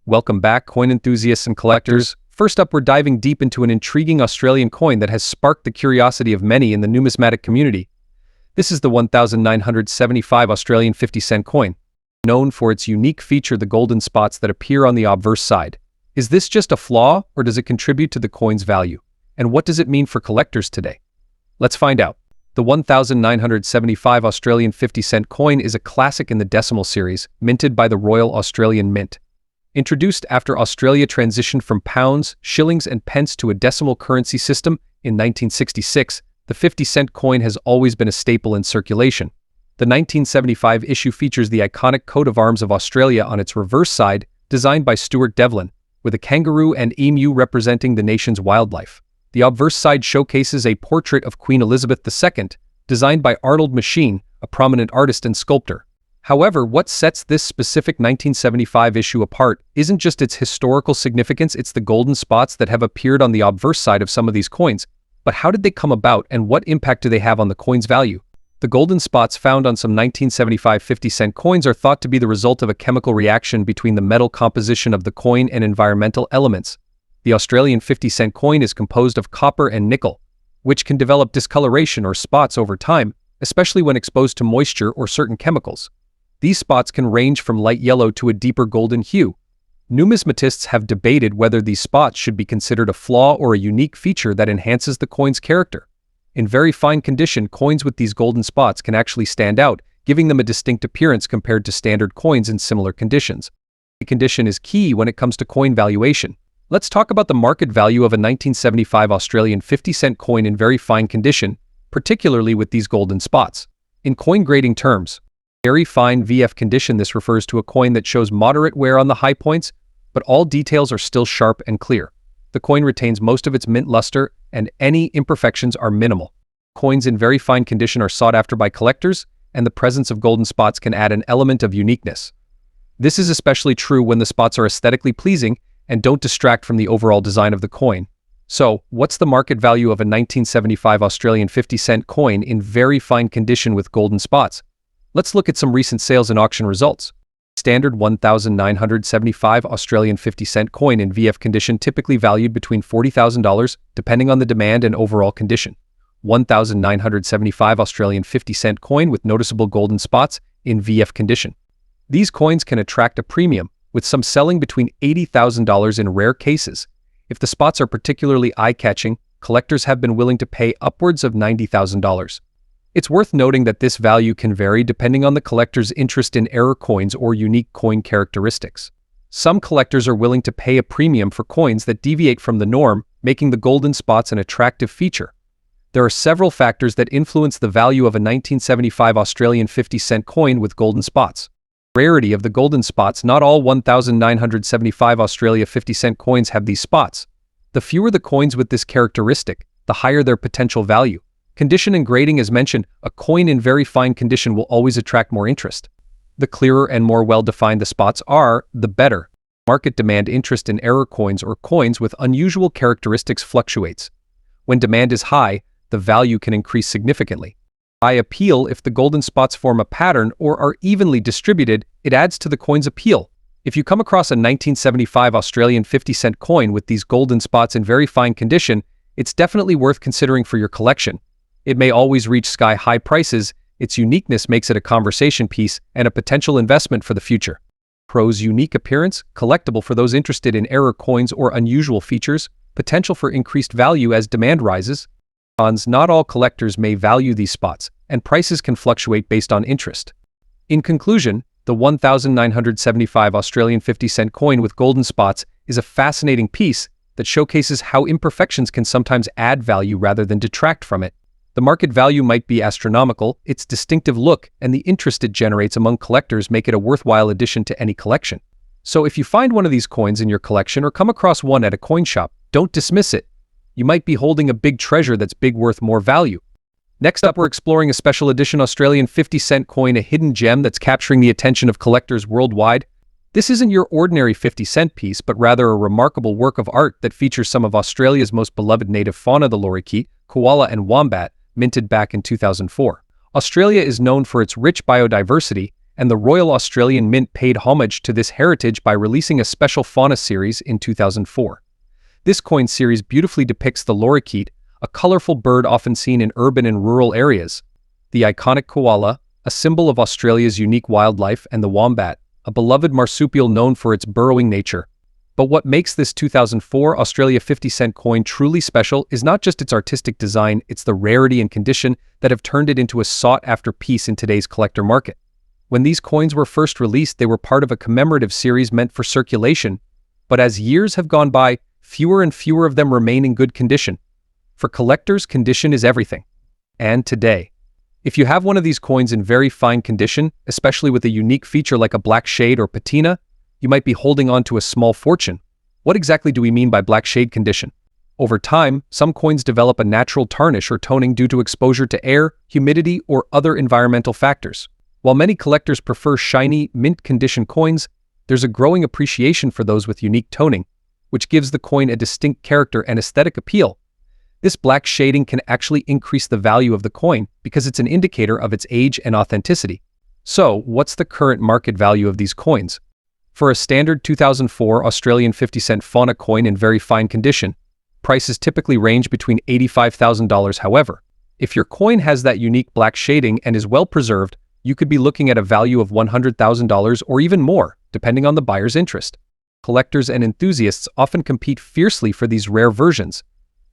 Welcome back, coin enthusiasts and collectors. First up, we're diving deep into an intriguing Australian coin that has sparked the curiosity of many in the numismatic community. This is the 1975 Australian 50-cent coin, known for its unique feature, the golden spots that appear on the obverse side. Is this just a flaw, or does it contribute to the coin's value? And what does it mean for collectors today? Let's find out. The 1975 Australian 50-cent coin is a classic in the decimal series, minted by the Royal Australian Mint. Introduced after Australia transitioned from pounds, shillings, and pence to a decimal currency system in 1966, the 50-cent coin has always been a staple in circulation. The 1975 issue features the iconic coat of arms of Australia on its reverse side, designed by Stuart Devlin, with a kangaroo and emu representing the nation's wildlife. The obverse side showcases a portrait of Queen Elizabeth II, designed by Arnold Machin, a prominent artist and sculptor. However, what sets this specific 1975 issue apart isn't just its historical significance, it's the golden spots that have appeared on the obverse side of some of these coins. But how did they come about, and what impact do they have on the coin's value? The golden spots found on some 1975 50-cent coins are thought to be the result of a chemical reaction between the metal composition of the coin and environmental elements. The Australian 50-cent coin is composed of copper and nickel, which can develop discoloration or spots over time, especially when exposed to moisture or certain chemicals. These spots can range from light yellow to a deeper golden hue. Numismatists have debated whether these spots should be considered a flaw or a unique feature that enhances the coin's character. In very fine condition, coins with these golden spots can actually stand out, giving them a distinct appearance compared to standard coins in similar conditions. The condition is key when it comes to coin valuation. Let's talk about the market value of a 1975 Australian 50-cent coin in very fine condition, particularly with these golden spots. In coin grading terms, very fine VF condition, this refers to a coin that shows moderate wear on the high points, but all details are still sharp and clear. The coin retains most of its mint luster, and any imperfections are minimal. Coins in very fine condition are sought after by collectors, and the presence of golden spots can add an element of uniqueness. This is especially true when the spots are aesthetically pleasing and don't distract from the overall design of the coin. So, what's the market value of a 1975 Australian 50-cent coin in very fine condition with golden spots? Let's look at some recent sales and auction results. Standard 1975 Australian 50-cent coin in VF condition typically valued between $40,000, depending on the demand and overall condition. 1975 Australian 50-cent coin with noticeable golden spots in VF condition. These coins can attract a premium, with some selling between $80,000 in rare cases. If the spots are particularly eye-catching, collectors have been willing to pay upwards of $90,000. It's worth noting that this value can vary depending on the collector's interest in error coins or unique coin characteristics. Some collectors are willing to pay a premium for coins that deviate from the norm, making the golden spots an attractive feature. There are several factors that influence the value of a 1975 Australian 50-cent coin with golden spots. Rarity of the golden spots. Not all 1975 Australia 50-cent coins have these spots. The fewer the coins with this characteristic, the higher their potential value. Condition and grading. As mentioned, a coin in very fine condition will always attract more interest. The clearer and more well-defined the spots are, the better. Market demand. Interest in error coins or coins with unusual characteristics fluctuates. When demand is high, the value can increase significantly. High appeal. If the golden spots form a pattern or are evenly distributed, it adds to the coin's appeal. If you come across a 1975 Australian 50-cent coin with these golden spots in very fine condition, it's definitely worth considering for your collection. It may always reach sky-high prices. Its uniqueness makes it a conversation piece and a potential investment for the future. Pros: unique appearance, collectible for those interested in error coins or unusual features, potential for increased value as demand rises. Cons: not all collectors may value these spots, and prices can fluctuate based on interest. In conclusion, the 1975 Australian 50-cent coin with golden spots is a fascinating piece that showcases how imperfections can sometimes add value rather than detract from it. The market value might be astronomical, its distinctive look and the interest it generates among collectors make it a worthwhile addition to any collection. So if you find one of these coins in your collection or come across one at a coin shop, don't dismiss it. You might be holding a big treasure that's worth more value. Next up, we're exploring a special edition Australian 50-cent coin, a hidden gem that's capturing the attention of collectors worldwide. This isn't your ordinary 50-cent piece, but rather a remarkable work of art that features some of Australia's most beloved native fauna, the lorikeet, koala and wombat, minted back in 2004. Australia is known for its rich biodiversity, and the Royal Australian Mint paid homage to this heritage by releasing a special fauna series in 2004. This coin series beautifully depicts the lorikeet, a colorful bird often seen in urban and rural areas, the iconic koala, a symbol of Australia's unique wildlife, and the wombat, a beloved marsupial known for its burrowing nature. But what makes this 2004 Australia 50-cent coin truly special is not just its artistic design, it's the rarity and condition that have turned it into a sought-after piece in today's collector market. When these coins were first released, they were part of a commemorative series meant for circulation, but as years have gone by, fewer and fewer of them remain in good condition. For collectors, condition is everything. And today, if you have one of these coins in very fine condition, especially with a unique feature like a black shade or patina, you might be holding on to a small fortune. What exactly do we mean by black shade condition? Over time, some coins develop a natural tarnish or toning due to exposure to air, humidity, or other environmental factors. While many collectors prefer shiny, mint-condition coins, there's a growing appreciation for those with unique toning, which gives the coin a distinct character and aesthetic appeal. This black shading can actually increase the value of the coin because it's an indicator of its age and authenticity. So, what's the current market value of these coins? For a standard 2004 Australian 50-cent fauna coin in very fine condition, prices typically range between $85,000. However, if your coin has that unique black shading and is well preserved, you could be looking at a value of $100,000 or even more, depending on the buyer's interest. Collectors and enthusiasts often compete fiercely for these rare versions.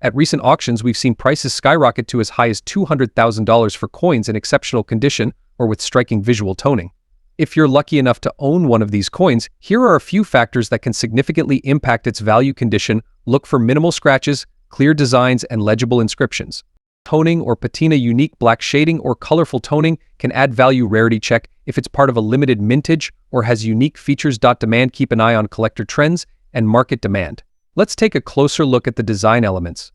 At recent auctions, we've seen prices skyrocket to as high as $200,000 for coins in exceptional condition or with striking visual toning. If you're lucky enough to own one of these coins, here are a few factors that can significantly impact its value condition. Look for minimal scratches, clear designs, and legible inscriptions. Toning or patina. Unique black shading or colorful toning can add value. Rarity check if it's part of a limited mintage or has unique features. Demand. Keep an eye on collector trends and market demand. Let's take a closer look at the design elements.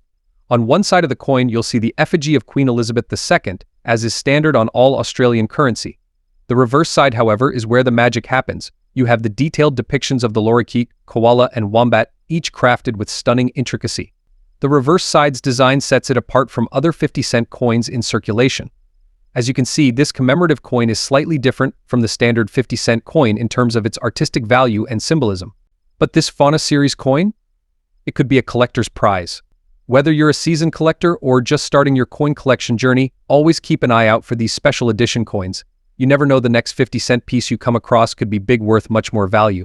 On one side of the coin, you'll see the effigy of Queen Elizabeth II, as is standard on all Australian currency. The reverse side, however, is where the magic happens. You have the detailed depictions of the lorikeet, koala, and wombat, each crafted with stunning intricacy. The reverse side's design sets it apart from other 50-cent coins in circulation. As you can see, this commemorative coin is slightly different from the standard 50-cent coin in terms of its artistic value and symbolism. But this Fauna Series coin? It could be a collector's prize. Whether you're a seasoned collector or just starting your coin collection journey, always keep an eye out for these special edition coins. You never know, the next 50-cent piece you come across could be big, worth much more value.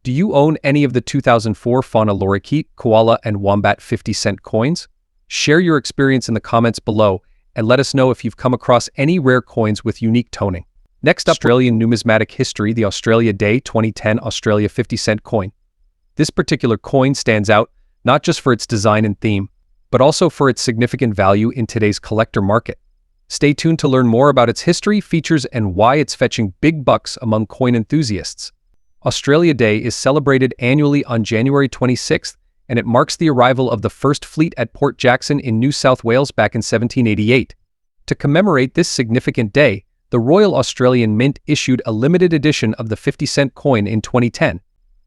Do you own any of the 2004 Fauna lorikeet, koala, and wombat 50-cent coins? Share your experience in the comments below and let us know if you've come across any rare coins with unique toning. Next up, Australian numismatic history, the Australia Day 2010 Australia 50-cent coin. This particular coin stands out not just for its design and theme, but also for its significant value in today's collector market. Stay tuned to learn more about its history, features, and why it's fetching big bucks among coin enthusiasts. Australia Day is celebrated annually on January 26th, and it marks the arrival of the first fleet at Port Jackson in New South Wales back in 1788. To commemorate this significant day, the Royal Australian Mint issued a limited edition of the 50-cent coin in 2010.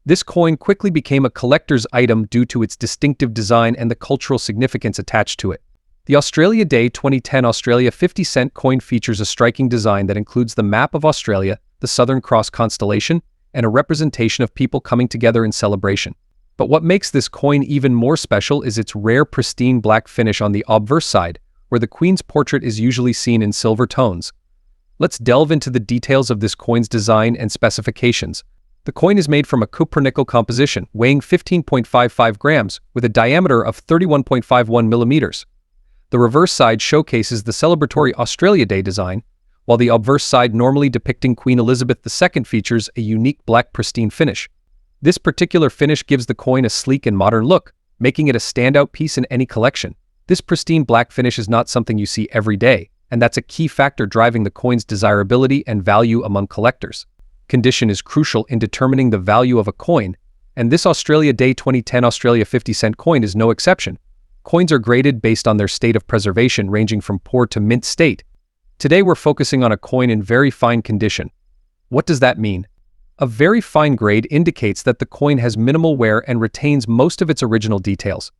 This coin quickly became a collector's item due to its distinctive design and the cultural significance attached to it. The Australia Day 2010 Australia 50-cent coin features a striking design that includes the map of Australia, the Southern Cross constellation, and a representation of people coming together in celebration. But what makes this coin even more special is its rare pristine black finish on the obverse side, where the Queen's portrait is usually seen in silver tones. Let's delve into the details of this coin's design and specifications. The coin is made from a copper-nickel composition, weighing 15.55 grams, with a diameter of 31.51 millimeters. The reverse side showcases the celebratory Australia Day design, while the obverse side, normally depicting Queen Elizabeth II, features a unique black pristine finish. This particular finish gives the coin a sleek and modern look, making it a standout piece in any collection. This pristine black finish is not something you see every day, and that's a key factor driving the coin's desirability and value among collectors. Condition is crucial in determining the value of a coin, and this Australia Day 2010 Australia 50-cent coin is no exception. Coins are graded based on their state of preservation, ranging from poor to mint state. Today we're focusing on a coin in very fine condition. What does that mean? A very fine grade indicates that the coin has minimal wear and retains most of its original details.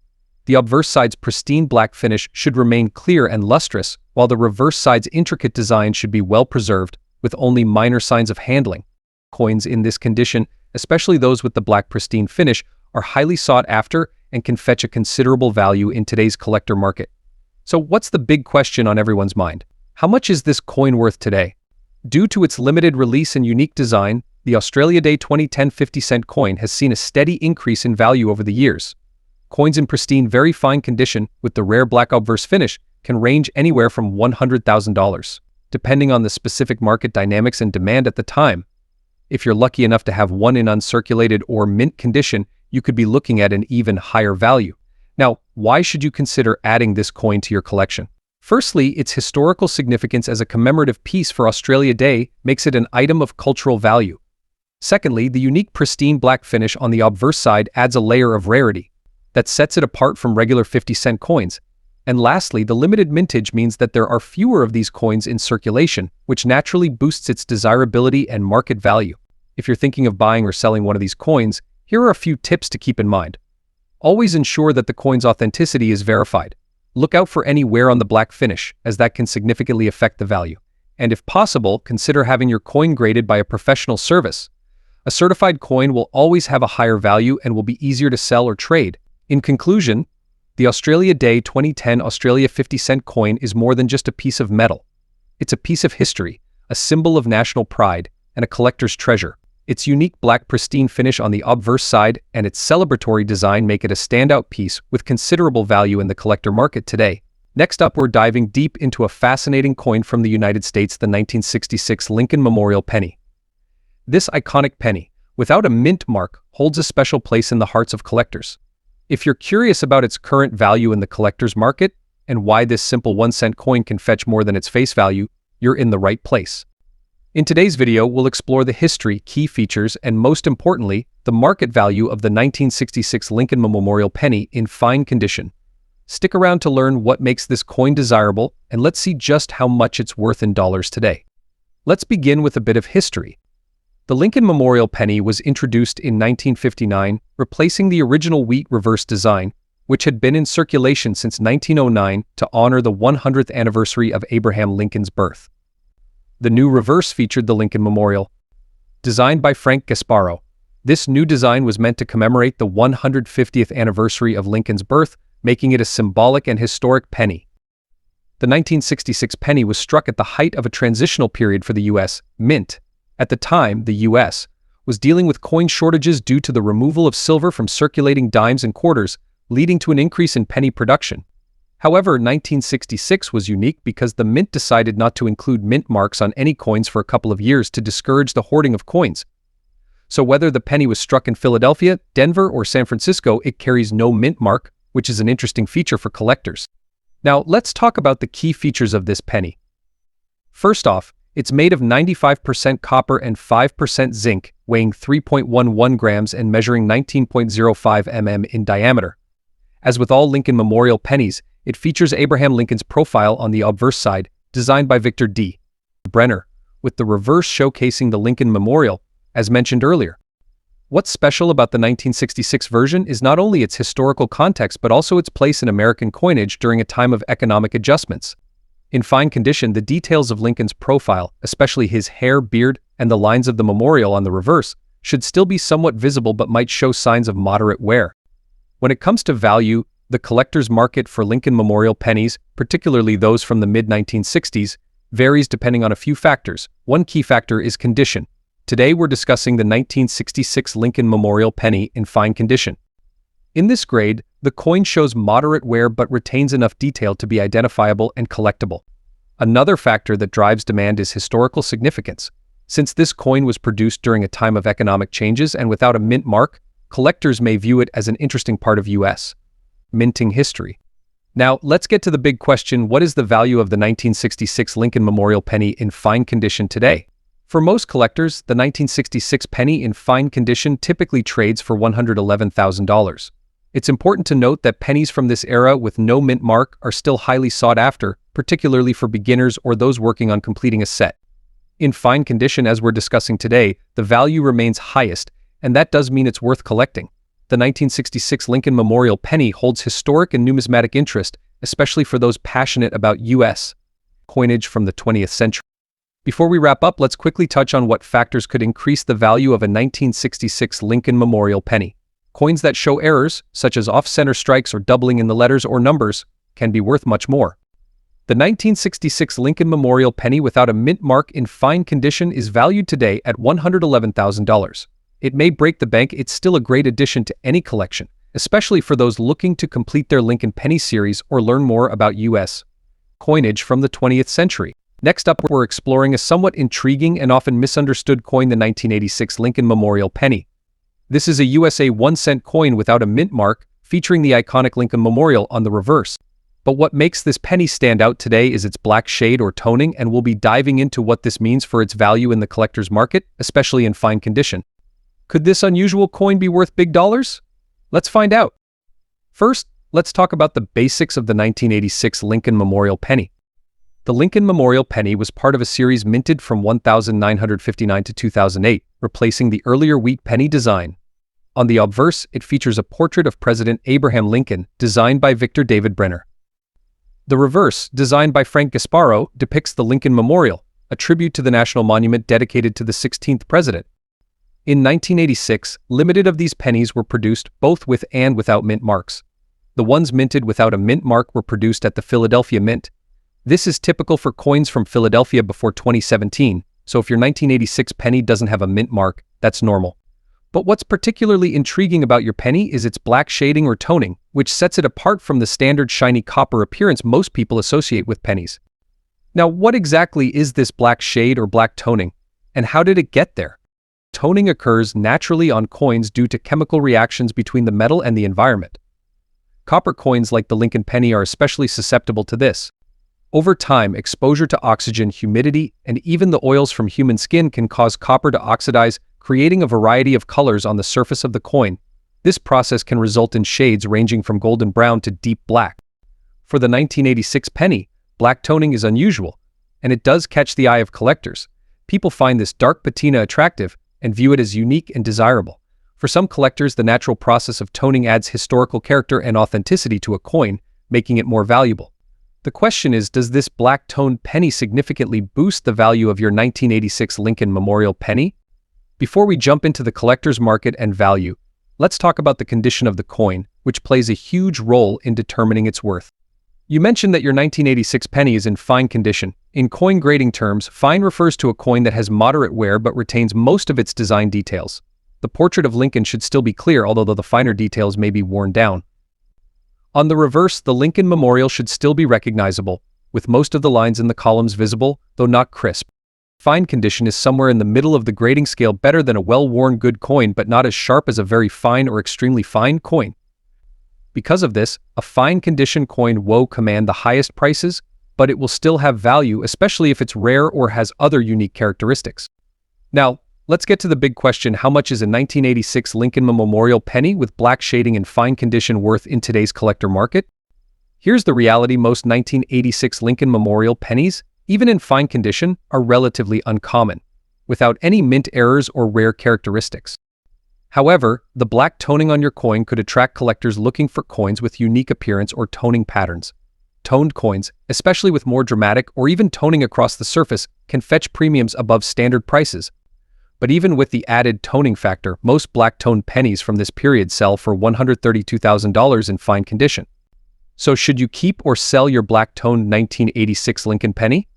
The obverse side's pristine black finish should remain clear and lustrous, while the reverse side's intricate design should be well preserved, with only minor signs of handling. Coins in this condition, especially those with the black pristine finish, are highly sought after and can fetch a considerable value in today's collector market. So what's the big question on everyone's mind? How much is this coin worth today? Due to its limited release and unique design, the Australia Day 2010 50-cent coin has seen a steady increase in value over the years. Coins in pristine, very fine condition with the rare black obverse finish can range anywhere from $100,000, depending on the specific market dynamics and demand at the time. If you're lucky enough to have one in uncirculated or mint condition, you could be looking at an even higher value. Now, why should you consider adding this coin to your collection? Firstly, its historical significance as a commemorative piece for Australia Day makes it an item of cultural value. Secondly, the unique pristine black finish on the obverse side adds a layer of rarity that sets it apart from regular 50-cent coins. And lastly, the limited mintage means that there are fewer of these coins in circulation, which naturally boosts its desirability and market value. If you're thinking of buying or selling one of these coins, here are a few tips to keep in mind. Always ensure that the coin's authenticity is verified. Look out for any wear on the black finish, as that can significantly affect the value. And if possible, consider having your coin graded by a professional service. A certified coin will always have a higher value and will be easier to sell or trade. In conclusion, the Australia Day 2010 Australia 50-cent coin is more than just a piece of metal. It's a piece of history, a symbol of national pride, and a collector's treasure. Its unique black pristine finish on the obverse side and its celebratory design make it a standout piece with considerable value in the collector market today. Next up, we're diving deep into a fascinating coin from the United States, the 1966 Lincoln Memorial Penny. This iconic penny, without a mint mark, holds a special place in the hearts of collectors. If you're curious about its current value in the collector's market and why this simple 1-cent coin can fetch more than its face value, you're in the right place. In today's video, we'll explore the history, key features, and most importantly, the market value of the 1966 Lincoln Memorial Penny in fine condition. Stick around to learn what makes this coin desirable, and let's see just how much it's worth in dollars today. Let's begin with a bit of history. The Lincoln Memorial Penny was introduced in 1959, replacing the original wheat reverse design, which had been in circulation since 1909 to honor the 100th anniversary of Abraham Lincoln's birth. The new reverse featured the Lincoln Memorial. Designed by Frank Gasparo, this new design was meant to commemorate the 150th anniversary of Lincoln's birth, making it a symbolic and historic penny. The 1966 penny was struck at the height of a transitional period for the U.S. Mint. At the time, the U.S. was dealing with coin shortages due to the removal of silver from circulating dimes and quarters, leading to an increase in penny production. However, 1966 was unique because the mint decided not to include mint marks on any coins for a couple of years to discourage the hoarding of coins. So whether the penny was struck in Philadelphia, Denver, or San Francisco, it carries no mint mark, which is an interesting feature for collectors. Now, let's talk about the key features of this penny. First off, it's made of 95% copper and 5% zinc, weighing 3.11 grams and measuring 19.05 mm in diameter. As with all Lincoln Memorial pennies, it features Abraham Lincoln's profile on the obverse side, designed by Victor D. Brenner, with the reverse showcasing the Lincoln Memorial, as mentioned earlier. What's special about the 1966 version is not only its historical context but also its place in American coinage during a time of economic adjustments. In fine condition, the details of Lincoln's profile, especially his hair, beard, and the lines of the memorial on the reverse, should still be somewhat visible but might show signs of moderate wear. When it comes to value, the collector's market for Lincoln Memorial pennies, particularly those from the mid-1960s, varies depending on a few factors. One key factor is condition. Today we're discussing the 1966 Lincoln Memorial penny in fine condition. In this grade, the coin shows moderate wear but retains enough detail to be identifiable and collectible. Another factor that drives demand is historical significance. Since this coin was produced during a time of economic changes and without a mint mark, collectors may view it as an interesting part of U.S. minting history. Now, let's get to the big question: what is the value of the 1966 Lincoln Memorial penny in fine condition today? For most collectors, the 1966 penny in fine condition typically trades for $111,000. It's important to note that pennies from this era with no mint mark are still highly sought after, particularly for beginners or those working on completing a set. In fine condition, as we're discussing today, the value remains highest, and that does mean it's worth collecting. The 1966 Lincoln Memorial penny holds historic and numismatic interest, especially for those passionate about U.S. coinage from the 20th century. Before we wrap up, let's quickly touch on what factors could increase the value of a 1966 Lincoln Memorial penny. Coins that show errors, such as off-center strikes or doubling in the letters or numbers, can be worth much more. The 1966 Lincoln Memorial penny without a mint mark in fine condition is valued today at $111,000. It may break the bank, it's still a great addition to any collection, especially for those looking to complete their Lincoln penny series or learn more about U.S. coinage from the 20th century. Next up, we're exploring a somewhat intriguing and often misunderstood coin, the 1986 Lincoln Memorial penny. This is a USA 1-cent coin without a mint mark, featuring the iconic Lincoln Memorial on the reverse. But what makes this penny stand out today is its black shade or toning, and we'll be diving into what this means for its value in the collector's market, especially in fine condition. Could this unusual coin be worth big dollars? Let's find out. First, let's talk about the basics of the 1986 Lincoln Memorial penny. The Lincoln Memorial penny was part of a series minted from 1959 to 2008, replacing the earlier wheat penny design. On the obverse, it features a portrait of President Abraham Lincoln, designed by Victor David Brenner. The reverse, designed by Frank Gasparo, depicts the Lincoln Memorial, a tribute to the national monument dedicated to the 16th president. In 1986, limited of these pennies were produced, both with and without mint marks. The ones minted without a mint mark were produced at the Philadelphia Mint. This is typical for coins from Philadelphia before 2017, so if your 1986 penny doesn't have a mint mark, that's normal. But what's particularly intriguing about your penny is its black shading or toning, which sets it apart from the standard shiny copper appearance most people associate with pennies. Now, what exactly is this black shade or black toning, and how did it get there? Toning occurs naturally on coins due to chemical reactions between the metal and the environment. Copper coins like the Lincoln penny are especially susceptible to this. Over time, exposure to oxygen, humidity, and even the oils from human skin can cause copper to oxidize, creating a variety of colors on the surface of the coin. This process can result in shades ranging from golden brown to deep black. For the 1986 penny, black toning is unusual, and it does catch the eye of collectors. People find this dark patina attractive and view it as unique and desirable. For some collectors, the natural process of toning adds historical character and authenticity to a coin, making it more valuable. The question is, does this black-toned penny significantly boost the value of your 1986 Lincoln Memorial penny? Before we jump into the collector's market and value, let's talk about the condition of the coin, which plays a huge role in determining its worth. You mentioned that your 1986 penny is in fine condition. In coin grading terms, fine refers to a coin that has moderate wear but retains most of its design details. The portrait of Lincoln should still be clear, although the finer details may be worn down. On the reverse, the Lincoln Memorial should still be recognizable, with most of the lines in the columns visible, though not crisp. Fine condition is somewhere in the middle of the grading scale, better than a well-worn good coin but not as sharp as a very fine or extremely fine coin. Because of this, a fine condition coin will command the highest prices, but it will still have value, especially if it's rare or has other unique characteristics. Now, let's get to the big question: how much is a 1986 Lincoln Memorial penny with black shading in fine condition worth in today's collector market? Here's the reality: most 1986 Lincoln Memorial pennies, even in fine condition, are relatively uncommon, without any mint errors or rare characteristics. However, the black toning on your coin could attract collectors looking for coins with unique appearance or toning patterns. Toned coins, especially with more dramatic or even toning across the surface, can fetch premiums above standard prices. But even with the added toning factor, most black-toned pennies from this period sell for $132,000 in fine condition. So should you keep or sell your black-toned 1986 Lincoln penny?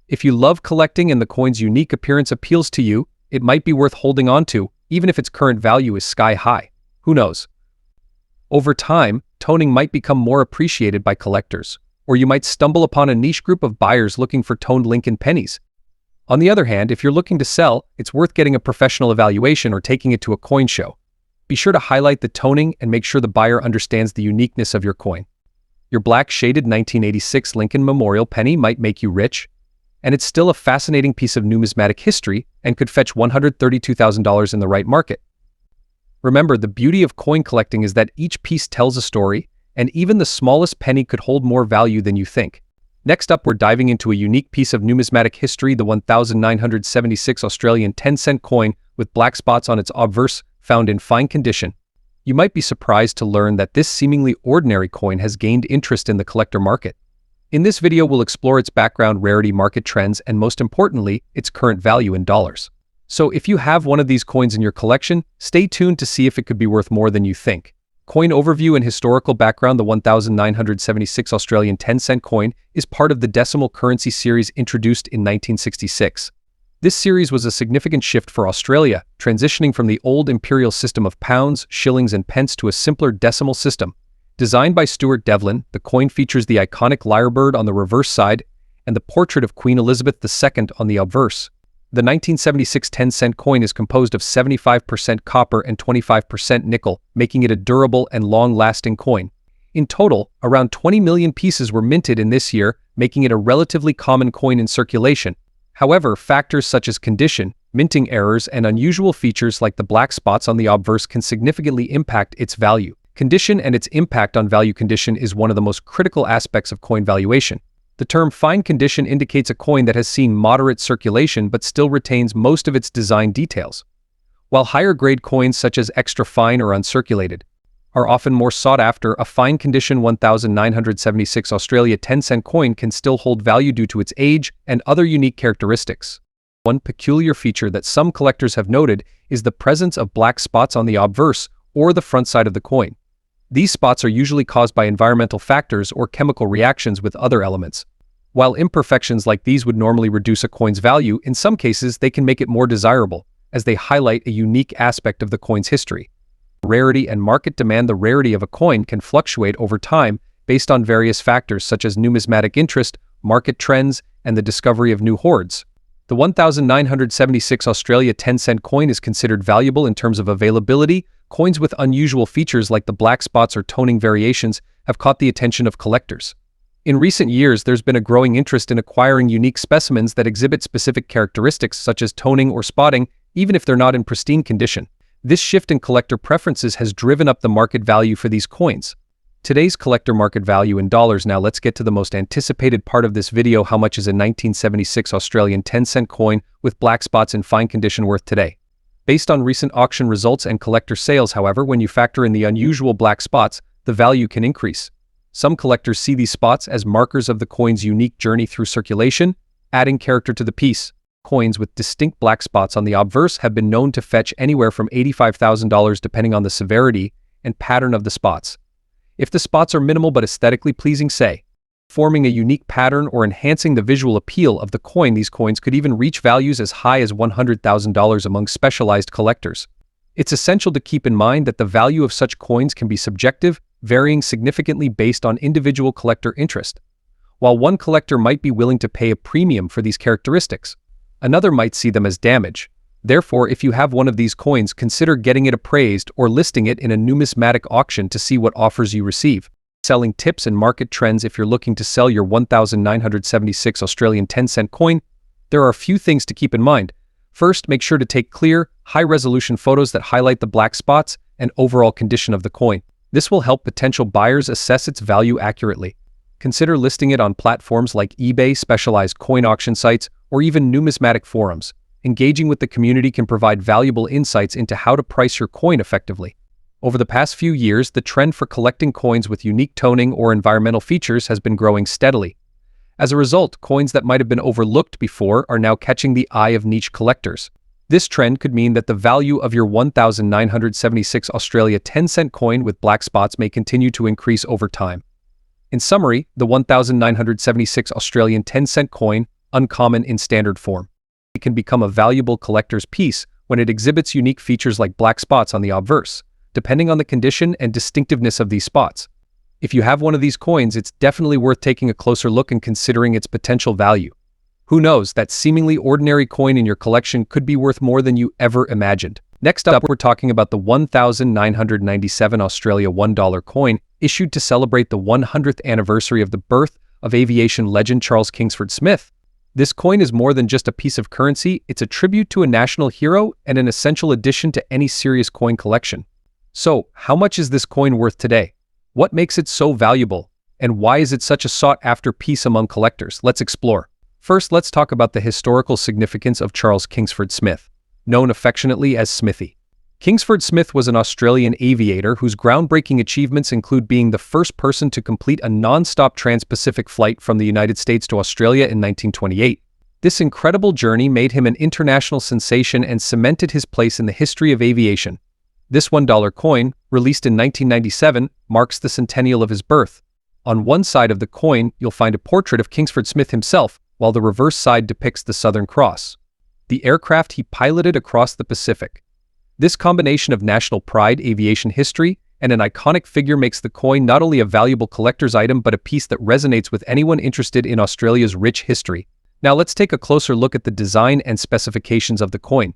If you love collecting and the coin's unique appearance appeals to you, it might be worth holding on to, even if its current value is sky-high. Who knows? Over time, toning might become more appreciated by collectors, or you might stumble upon a niche group of buyers looking for toned Lincoln pennies. On the other hand, if you're looking to sell, it's worth getting a professional evaluation or taking it to a coin show. Be sure to highlight the toning and make sure the buyer understands the uniqueness of your coin. Your black shaded 1986 Lincoln Memorial penny might make you rich, and it's still a fascinating piece of numismatic history and could fetch $132,000 in the right market. Remember, the beauty of coin collecting is that each piece tells a story, and even the smallest penny could hold more value than you think. Next up, we're diving into a unique piece of numismatic history, the 1976 Australian 10-cent coin with black spots on its obverse, found in fine condition. You might be surprised to learn that this seemingly ordinary coin has gained interest in the collector market. In this video, we'll explore its background, rarity, market trends, and most importantly, its current value in dollars. So if you have one of these coins in your collection, stay tuned to see if it could be worth more than you think. Coin overview and historical background. The 1976 Australian 10-cent coin is part of the decimal currency series introduced in 1966. This series was a significant shift for Australia, transitioning from the old imperial system of pounds, shillings, and pence to a simpler decimal system. Designed by Stuart Devlin, the coin features the iconic lyrebird on the reverse side and the portrait of Queen Elizabeth II on the obverse. The 1976 10-cent coin is composed of 75% copper and 25% nickel, making it a durable and long-lasting coin. In total, around 20 million pieces were minted in this year, making it a relatively common coin in circulation. However, factors such as condition, minting errors, and unusual features like the black spots on the obverse can significantly impact its value. Condition and its impact on value. Condition is one of the most critical aspects of coin valuation. The term fine condition indicates a coin that has seen moderate circulation but still retains most of its design details, while higher-grade coins such as extra fine or uncirculated are often more sought after. A fine condition 1976 Australia 10-cent coin can still hold value due to its age and other unique characteristics. One peculiar feature that some collectors have noted is the presence of black spots on the obverse or the front side of the coin. These spots are usually caused by environmental factors or chemical reactions with other elements. While imperfections like these would normally reduce a coin's value, in some cases they can make it more desirable, as they highlight a unique aspect of the coin's history. Rarity and market demand. The rarity of a coin can fluctuate over time based on various factors such as numismatic interest, market trends, and the discovery of new hoards. The 1976 Australia 10-cent coin is considered valuable in terms of availability. Coins with unusual features like the black spots or toning variations have caught the attention of collectors. In recent years, there's been a growing interest in acquiring unique specimens that exhibit specific characteristics such as toning or spotting, even if they're not in pristine condition. This shift in collector preferences has driven up the market value for these coins. Today's collector market value in dollars. Now let's get to the most anticipated part of this video. How much is a 1976 Australian 10-cent coin with black spots in fine condition worth today? Based on recent auction results and collector sales, however, when you factor in the unusual black spots, the value can increase. Some collectors see these spots as markers of the coin's unique journey through circulation, adding character to the piece. Coins with distinct black spots on the obverse have been known to fetch anywhere from $85,000 depending on the severity and pattern of the spots. If the spots are minimal but aesthetically pleasing, say, forming a unique pattern or enhancing the visual appeal of the coin, these coins could even reach values as high as $100,000 among specialized collectors. It's essential to keep in mind that the value of such coins can be subjective, varying significantly based on individual collector interest. While one collector might be willing to pay a premium for these characteristics, another might see them as damage. Therefore, if you have one of these coins, consider getting it appraised or listing it in a numismatic auction to see what offers you receive. Selling tips and market trends. If you're looking to sell your 1976 Australian 10-cent coin, there are a few things to keep in mind. First, make sure to take clear, high-resolution photos that highlight the black spots and overall condition of the coin. This will help potential buyers assess its value accurately. Consider listing it on platforms like eBay, specialized coin auction sites, or even numismatic forums. Engaging with the community can provide valuable insights into how to price your coin effectively. Over the past few years, the trend for collecting coins with unique toning or environmental features has been growing steadily. As a result, coins that might have been overlooked before are now catching the eye of niche collectors. This trend could mean that the value of your 1976 Australia 10-cent coin with black spots may continue to increase over time. In summary, the 1976 Australian 10-cent coin, uncommon in standard form, it can become a valuable collector's piece when it exhibits unique features like black spots on the obverse, depending on the condition and distinctiveness of these spots. If you have one of these coins, it's definitely worth taking a closer look and considering its potential value. Who knows, that seemingly ordinary coin in your collection could be worth more than you ever imagined. Next up, we're talking about the 1997 Australia $1 coin, issued to celebrate the 100th anniversary of the birth of aviation legend Charles Kingsford Smith. This coin is more than just a piece of currency. It's a tribute to a national hero and an essential addition to any serious coin collection. So, how much is this coin worth today? What makes it so valuable? And why is it such a sought-after piece among collectors? Let's explore. First, let's talk about the historical significance of Charles Kingsford Smith, known affectionately as Smithy. Kingsford Smith was an Australian aviator whose groundbreaking achievements include being the first person to complete a non-stop trans-Pacific flight from the United States to Australia in 1928. This incredible journey made him an international sensation and cemented his place in the history of aviation. This $1 coin, released in 1997, marks the centennial of his birth. On one side of the coin, you'll find a portrait of Kingsford Smith himself, while the reverse side depicts the Southern Cross, the aircraft he piloted across the Pacific. This combination of national pride, aviation history, and an iconic figure makes the coin not only a valuable collector's item but a piece that resonates with anyone interested in Australia's rich history. Now let's take a closer look at the design and specifications of the coin.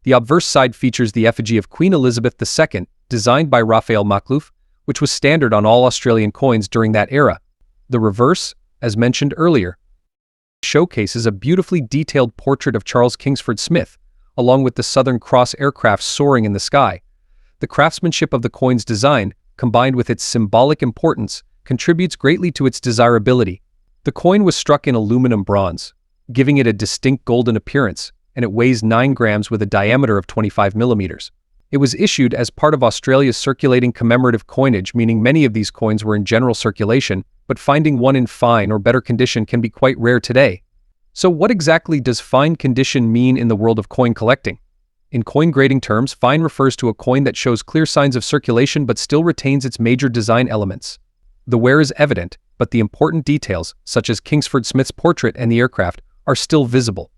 The obverse side features the effigy of Queen Elizabeth II, designed by Raphael Makhlouf, which was standard on all Australian coins during that era. The reverse, as mentioned earlier, showcases a beautifully detailed portrait of Charles Kingsford Smith, along with the Southern Cross aircraft soaring in the sky. The craftsmanship of the coin's design, combined with its symbolic importance, contributes greatly to its desirability. The coin was struck in aluminum bronze, giving it a distinct golden appearance, and it weighs 9 grams with a diameter of 25 millimeters. It was issued as part of Australia's circulating commemorative coinage, meaning many of these coins were in general circulation, but finding one in fine or better condition can be quite rare today. So what exactly does fine condition mean in the world of coin collecting? In coin grading terms, fine refers to a coin that shows clear signs of circulation but still retains its major design elements. The wear is evident, but the important details, such as Kingsford Smith's portrait and the aircraft, are still visible.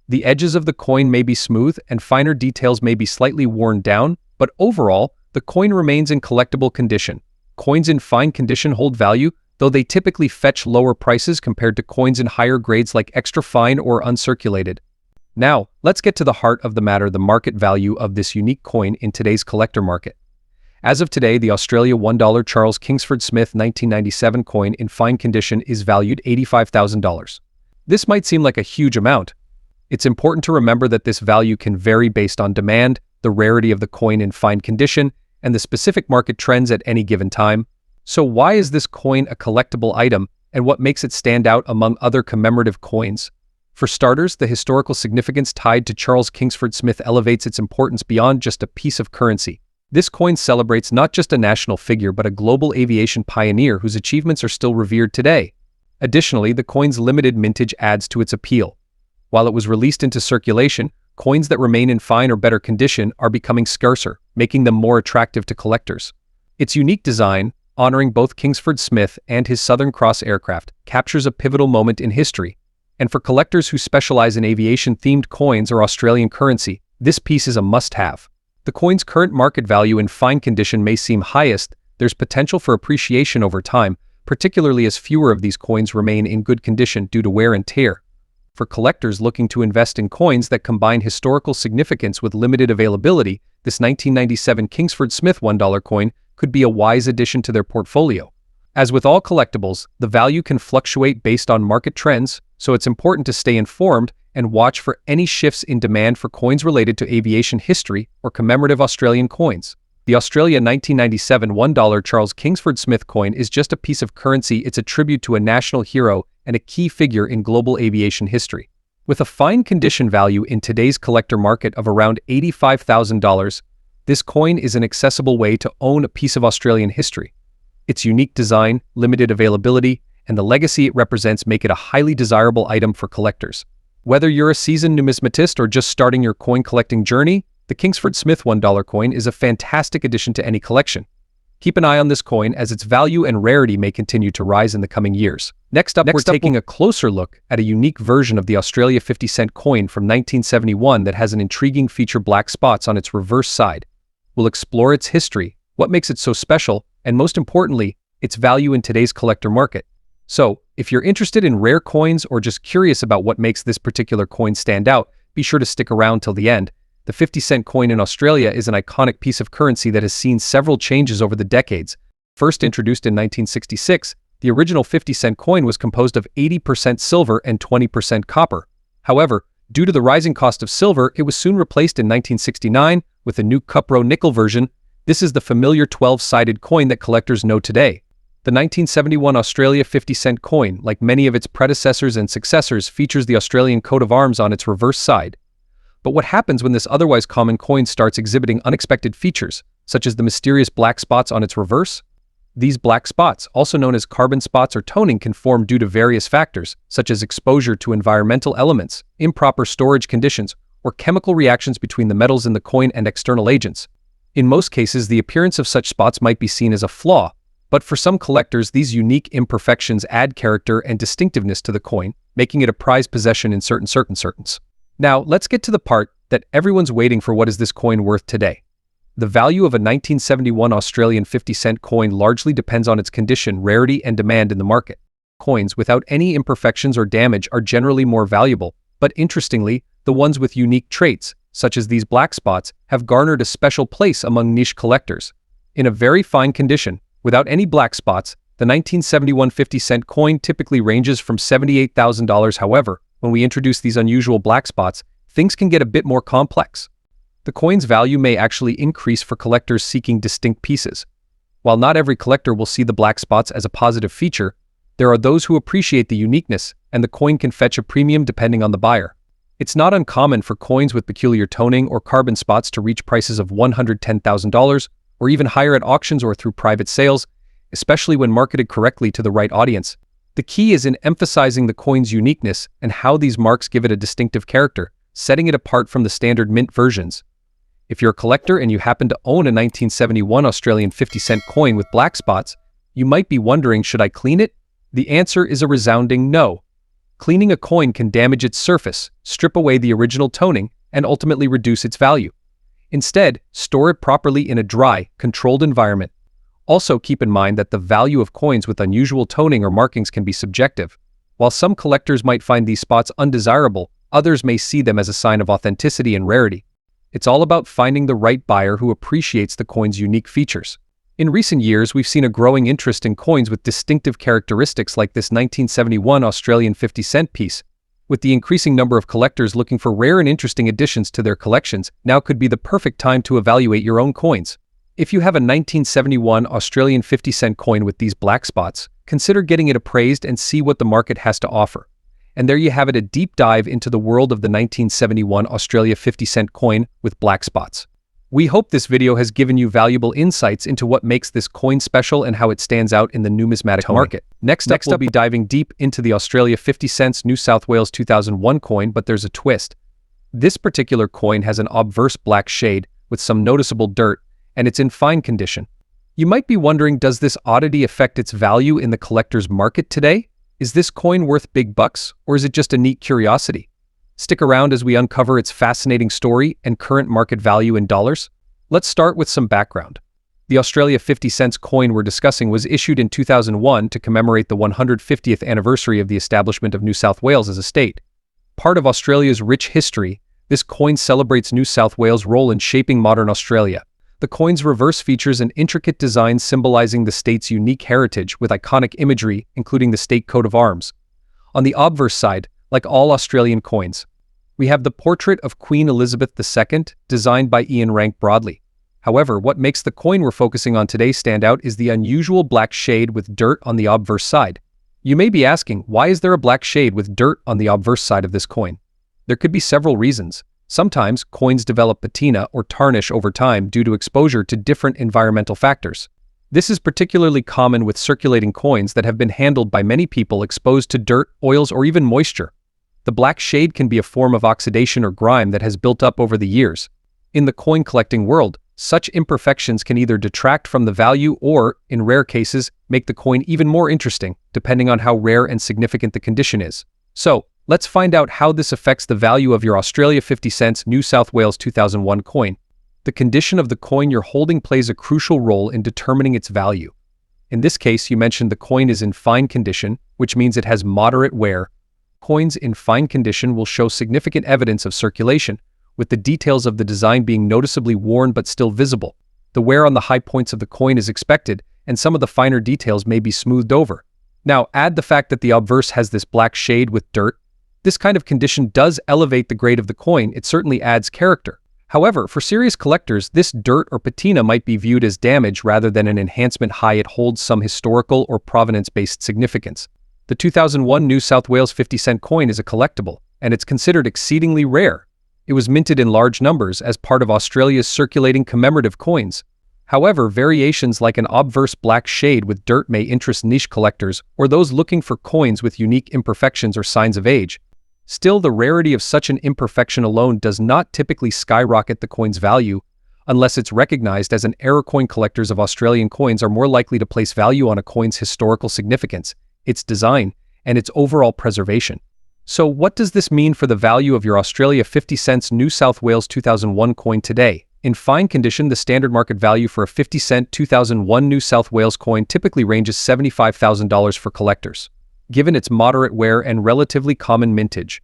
The edges of the coin may be smooth and finer details may be slightly worn down, but overall, the coin remains in collectible condition. Coins in fine condition hold value, though they typically fetch lower prices compared to coins in higher grades like extra fine or uncirculated. Now, let's get to the heart of the matter, the market value of this unique coin in today's collector market. As of today, the Australia $1 Charles Kingsford Smith 1997 coin in fine condition is valued $85,000. This might seem like a huge amount. It's important to remember that this value can vary based on demand, the rarity of the coin in fine condition, and the specific market trends at any given time. So why is this coin a collectible item, and what makes it stand out among other commemorative coins? For starters, the historical significance tied to Charles Kingsford Smith elevates its importance beyond just a piece of currency. This coin celebrates not just a national figure but a global aviation pioneer whose achievements are still revered today. Additionally, the coin's limited mintage adds to its appeal. While it was released into circulation, coins that remain in fine or better condition are becoming scarcer, making them more attractive to collectors. Its unique design, honoring both Kingsford Smith and his Southern Cross aircraft, captures a pivotal moment in history. And for collectors who specialize in aviation-themed coins or Australian currency, this piece is a must-have. The coin's current market value in fine condition may seem highest. There's potential for appreciation over time, particularly as fewer of these coins remain in good condition due to wear and tear. For collectors looking to invest in coins that combine historical significance with limited availability, this 1997 Kingsford Smith $1 coin could be a wise addition to their portfolio. As with all collectibles, the value can fluctuate based on market trends, so it's important to stay informed and watch for any shifts in demand for coins related to aviation history or commemorative Australian coins. The Australia 1997 $1 Charles Kingsford Smith coin is just a piece of currency. It's a tribute to a national hero and a key figure in global aviation history. With a fine condition value in today's collector market of around $85,000, this coin is an accessible way to own a piece of Australian history. Its unique design, limited availability, and the legacy it represents make it a highly desirable item for collectors. Whether you're a seasoned numismatist or just starting your coin collecting journey, the Kingsford Smith $1 coin is a fantastic addition to any collection. Keep an eye on this coin as its value and rarity may continue to rise in the coming years. Next up, we're taking a closer look at a unique version of the Australia 50-cent coin from 1971 that has an intriguing feature: black spots on its reverse side. We'll explore its history, what makes it so special, and most importantly, its value in today's collector market. So, if you're interested in rare coins or just curious about what makes this particular coin stand out, be sure to stick around till the end. The 50-cent coin in Australia is an iconic piece of currency that has seen several changes over the decades. First introduced in 1966, the original 50-cent coin was composed of 80% silver and 20% copper. However, due to the rising cost of silver, it was soon replaced in 1969 with a new cupro nickel version. This is the familiar 12-sided coin that collectors know today. The 1971 Australia 50-cent coin, like many of its predecessors and successors, features the Australian coat of arms on its reverse side. But what happens when this otherwise common coin starts exhibiting unexpected features, such as the mysterious black spots on its reverse? These black spots, also known as carbon spots or toning, can form due to various factors, such as exposure to environmental elements, improper storage conditions, or chemical reactions between the metals in the coin and external agents. In most cases, the appearance of such spots might be seen as a flaw, but for some collectors, these unique imperfections add character and distinctiveness to the coin, making it a prized possession in certain circumstances. Now, let's get to the part that everyone's waiting for. What is this coin worth today? The value of a 1971 Australian 50-cent coin largely depends on its condition, rarity, and demand in the market. Coins without any imperfections or damage are generally more valuable, but interestingly, the ones with unique traits, such as these black spots, have garnered a special place among niche collectors. In a very fine condition, without any black spots, the 1971 50-cent coin typically ranges from $78,000. However, when we introduce these unusual black spots, things can get a bit more complex. The coin's value may actually increase for collectors seeking distinct pieces. While not every collector will see the black spots as a positive feature, there are those who appreciate the uniqueness, and the coin can fetch a premium depending on the buyer. It's not uncommon for coins with peculiar toning or carbon spots to reach prices of $110,000 or even higher at auctions or through private sales, especially when marketed correctly to the right audience. The key is in emphasizing the coin's uniqueness and how these marks give it a distinctive character, setting it apart from the standard mint versions. If you're a collector and you happen to own a 1971 Australian 50-cent coin with black spots, you might be wondering, should I clean it? The answer is a resounding no. Cleaning a coin can damage its surface, strip away the original toning, and ultimately reduce its value. Instead, store it properly in a dry, controlled environment. Also keep in mind that the value of coins with unusual toning or markings can be subjective. While some collectors might find these spots undesirable, others may see them as a sign of authenticity and rarity. It's all about finding the right buyer who appreciates the coin's unique features. In recent years, we've seen a growing interest in coins with distinctive characteristics like this 1971 Australian 50-cent piece. With the increasing number of collectors looking for rare and interesting additions to their collections, now could be the perfect time to evaluate your own coins. If you have a 1971 Australian 50-cent coin with these black spots, consider getting it appraised and see what the market has to offer. And there you have it, a deep dive into the world of the 1971 Australia 50-cent coin with black spots. We hope this video has given you valuable insights into what makes this coin special and how it stands out in the numismatic market. Next up, we'll be diving deep into the Australia 50 cents New South Wales 2001 coin, but there's a twist. This particular coin has an obverse black shade with some noticeable dirt, and it's in fine condition. You might be wondering, does this oddity affect its value in the collector's market today? Is this coin worth big bucks, or is it just a neat curiosity? Stick around as we uncover its fascinating story and current market value in dollars. Let's start with some background. The Australia 50 cents coin we're discussing was issued in 2001 to commemorate the 150th anniversary of the establishment of New South Wales as a state. Part of Australia's rich history, this coin celebrates New South Wales' role in shaping modern Australia. The coin's reverse features an intricate design symbolizing the state's unique heritage with iconic imagery, including the state coat of arms. On the obverse side, like all Australian coins, we have the portrait of Queen Elizabeth II, designed by Ian Rank Broadley. However, what makes the coin we're focusing on today stand out is the unusual black shade with dirt on the obverse side. You may be asking, why is there a black shade with dirt on the obverse side of this coin? There could be several reasons. Sometimes, coins develop patina or tarnish over time due to exposure to different environmental factors. This is particularly common with circulating coins that have been handled by many people exposed to dirt, oils, or even moisture. The black shade can be a form of oxidation or grime that has built up over the years. In the coin collecting world, such imperfections can either detract from the value or, in rare cases, make the coin even more interesting, depending on how rare and significant the condition is. So, let's find out how this affects the value of your Australia 50 cents New South Wales 2001 coin. The condition of the coin you're holding plays a crucial role in determining its value. In this case, you mentioned the coin is in fine condition, which means it has moderate wear. Coins in fine condition will show significant evidence of circulation, with the details of the design being noticeably worn but still visible. The wear on the high points of the coin is expected, and some of the finer details may be smoothed over. Now, add the fact that the obverse has this black shade with dirt. This kind of condition does elevate the grade of the coin. It certainly adds character. However, for serious collectors, this dirt or patina might be viewed as damage rather than an enhancement. It holds some historical or provenance-based significance. The 2001 New South Wales 50-cent coin is a collectible, and it's considered exceedingly rare. It was minted in large numbers as part of Australia's circulating commemorative coins. However, variations like an obverse black shade with dirt may interest niche collectors or those looking for coins with unique imperfections or signs of age. Still, the rarity of such an imperfection alone does not typically skyrocket the coin's value, unless it's recognized as an error. Coin collectors of Australian coins are more likely to place value on a coin's historical significance, its design, and its overall preservation. So what does this mean for the value of your Australia 50 cents New South Wales 2001 coin today? In fine condition, the standard market value for a 50-cent 2001 New South Wales coin typically ranges $75,000 for collectors, given its moderate wear and relatively common mintage.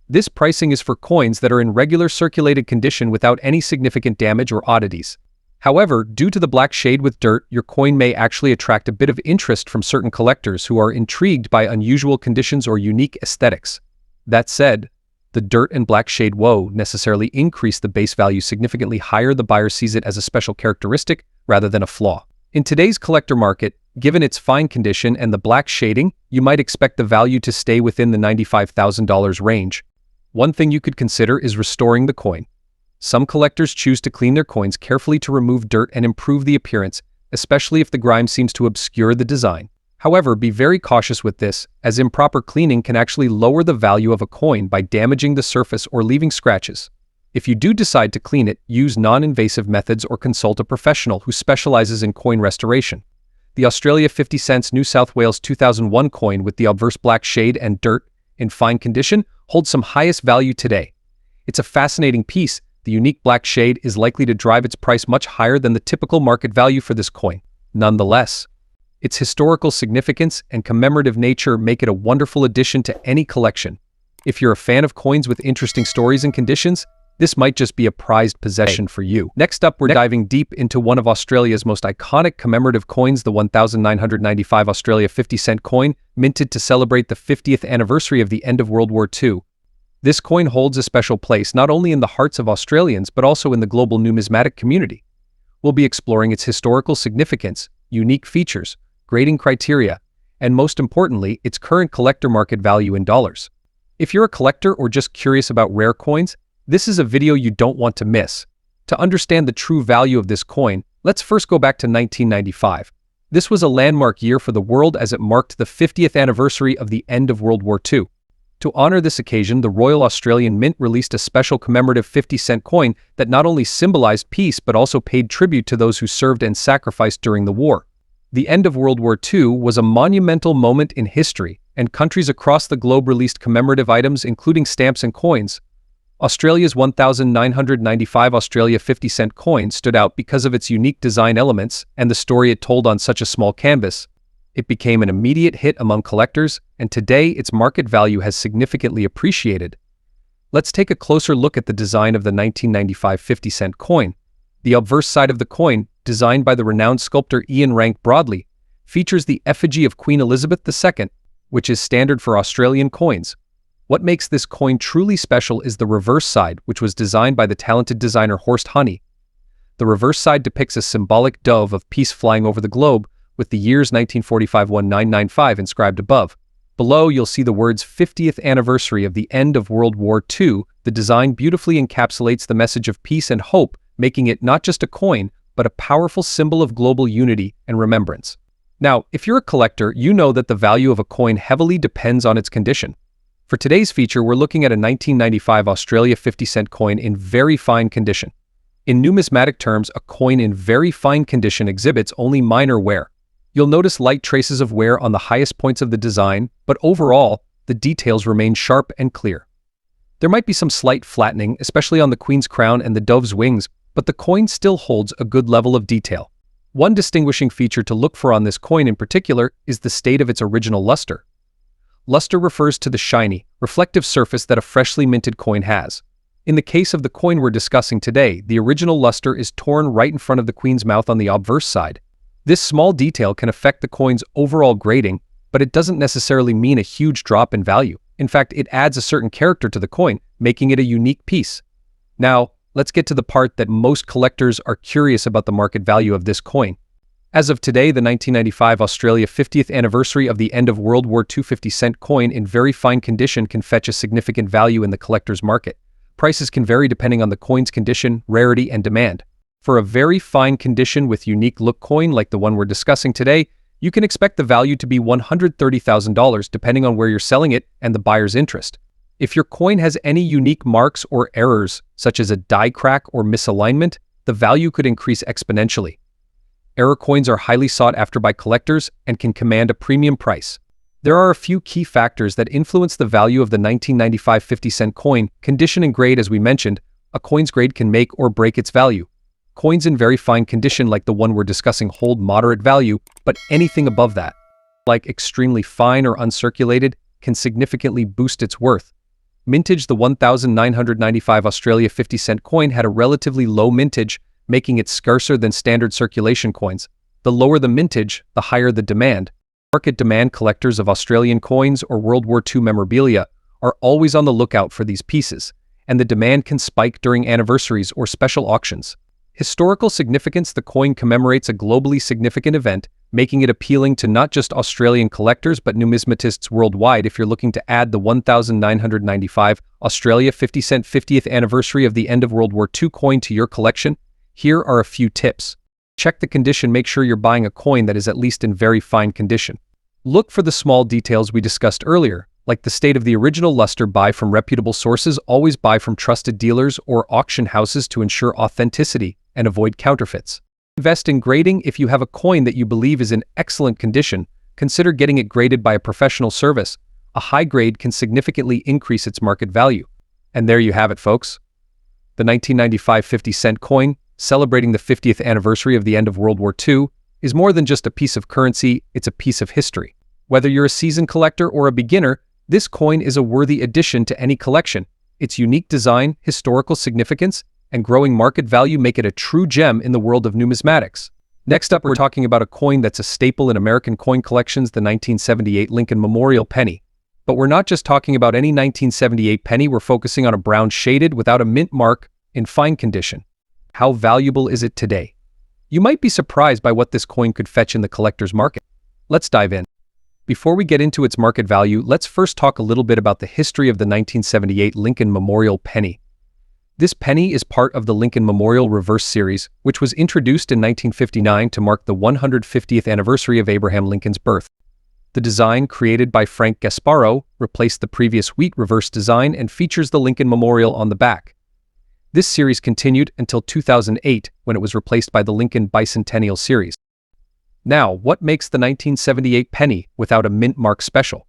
This pricing is for coins that are in regular circulated condition without any significant damage or oddities. However, due to the black shade with dirt, your coin may actually attract a bit of interest from certain collectors who are intrigued by unusual conditions or unique aesthetics. That said, the dirt and black shade won't necessarily increase the base value significantly higher. The buyer sees it as a special characteristic rather than a flaw. In today's collector market, given its fine condition and the black shading, you might expect the value to stay within the $95,000 range. One thing you could consider is restoring the coin. Some collectors choose to clean their coins carefully to remove dirt and improve the appearance, especially if the grime seems to obscure the design. However, be very cautious with this, as improper cleaning can actually lower the value of a coin by damaging the surface or leaving scratches. If you do decide to clean it, use non-invasive methods or consult a professional who specializes in coin restoration. The Australia 50 cents New South Wales 2001 coin with the obverse black shade and dirt, in fine condition, holds some highest value today. It's a fascinating piece. The unique black shade is likely to drive its price much higher than the typical market value for this coin. Nonetheless, its historical significance and commemorative nature make it a wonderful addition to any collection. If you're a fan of coins with interesting stories and conditions, this might just be a prized possession for you. Next up, we're diving deep into one of Australia's most iconic commemorative coins, the 1995 Australia 50-cent coin, minted to celebrate the 50th anniversary of the end of World War II. This coin holds a special place not only in the hearts of Australians but also in the global numismatic community. We'll be exploring its historical significance, unique features, grading criteria, and most importantly, its current collector market value in dollars. If you're a collector or just curious about rare coins, this is a video you don't want to miss. To understand the true value of this coin, let's first go back to 1995. This was a landmark year for the world as it marked the 50th anniversary of the end of World War II. To honor this occasion, the Royal Australian Mint released a special commemorative 50-cent coin that not only symbolized peace but also paid tribute to those who served and sacrificed during the war. The end of World War II was a monumental moment in history, and countries across the globe released commemorative items including stamps and coins. Australia's 1995 Australia 50-cent coin stood out because of its unique design elements and the story it told on such a small canvas. It became an immediate hit among collectors, and today its market value has significantly appreciated. Let's take a closer look at the design of the 1995 50-cent coin. The obverse side of the coin, designed by the renowned sculptor Ian Rank Broadley, features the effigy of Queen Elizabeth II, which is standard for Australian coins. What makes this coin truly special is the reverse side, which was designed by the talented designer Horst Honey. The reverse side depicts a symbolic dove of peace flying over the globe, with the years 1945-1995 inscribed above. Below, you'll see the words 50th anniversary of the end of World War II. The design beautifully encapsulates the message of peace and hope, making it not just a coin, but a powerful symbol of global unity and remembrance. Now, if you're a collector, you know that the value of a coin heavily depends on its condition. For today's feature, we're looking at a 1995 Australia 50-cent coin in very fine condition. In numismatic terms, a coin in very fine condition exhibits only minor wear. You'll notice light traces of wear on the highest points of the design, but overall, the details remain sharp and clear. There might be some slight flattening, especially on the Queen's crown and the dove's wings, but the coin still holds a good level of detail. One distinguishing feature to look for on this coin in particular is the state of its original luster. Luster refers to the shiny, reflective surface that a freshly minted coin has. In the case of the coin we're discussing today, the original luster is torn right in front of the Queen's mouth on the obverse side. This small detail can affect the coin's overall grading, but it doesn't necessarily mean a huge drop in value. In fact, it adds a certain character to the coin, making it a unique piece. Now, let's get to the part that most collectors are curious about: the market value of this coin. As of today, the 1995 Australia 50th anniversary of the end of World War II 50-cent coin in very fine condition can fetch a significant value in the collector's market. prices can vary depending on the coin's condition, rarity, and demand. For a very fine condition with unique look coin like the one we're discussing today, you can expect the value to be $130,000 depending on where you're selling it and the buyer's interest. If your coin has any unique marks or errors, such as a die crack or misalignment, the value could increase exponentially. Error coins are highly sought after by collectors and can command a premium price. There are a few key factors that influence the value of the 1995 50-cent coin. Condition and grade. As we mentioned, a coin's grade can make or break its value. Coins in very fine condition like the one we're discussing hold moderate value, but anything above that, like extremely fine or uncirculated, can significantly boost its worth. Mintage. The 1995 Australia 50-cent coin had a relatively low mintage, making it scarcer than standard circulation coins. The lower the mintage, the higher the demand. Market demand. Collectors of Australian coins or World War II memorabilia are always on the lookout for these pieces, and the demand can spike during anniversaries or special auctions. Historical significance. The coin commemorates a globally significant event, making it appealing to not just Australian collectors but numismatists worldwide. If you're looking to add the 1995 Australia 50-cent 50th anniversary of the end of World War II coin to your collection, here are a few tips. Check the condition. Make sure you're buying a coin that is at least in very fine condition. Look for the small details we discussed earlier, like the state of the original luster. Buy from reputable sources. Always buy from trusted dealers or auction houses to ensure authenticity and avoid counterfeits. Invest in grading. If you have a coin that you believe is in excellent condition, consider getting it graded by a professional service. A high grade can significantly increase its market value. And there you have it, folks. The 1995 50-cent coin, celebrating the 50th anniversary of the end of World War II, is more than just a piece of currency, it's a piece of history. Whether you're a seasoned collector or a beginner, this coin is a worthy addition to any collection. Its unique design, historical significance, and growing market value make it a true gem in the world of numismatics. Next up, we're talking about a coin that's a staple in American coin collections, the 1978 Lincoln Memorial Penny. But we're not just talking about any 1978 penny, we're focusing on a brown shaded without a mint mark in fine condition. How valuable is it today? You might be surprised by what this coin could fetch in the collector's market. Let's dive in. Before we get into its market value, let's first talk a little bit about the history of the 1978 Lincoln Memorial Penny. This penny is part of the Lincoln Memorial Reverse Series, which was introduced in 1959 to mark the 150th anniversary of Abraham Lincoln's birth. The design, created by Frank Gasparo, replaced the previous wheat reverse design and features the Lincoln Memorial on the back. This series continued until 2008, when it was replaced by the Lincoln Bicentennial Series. Now, what makes the 1978 penny without a mint mark special?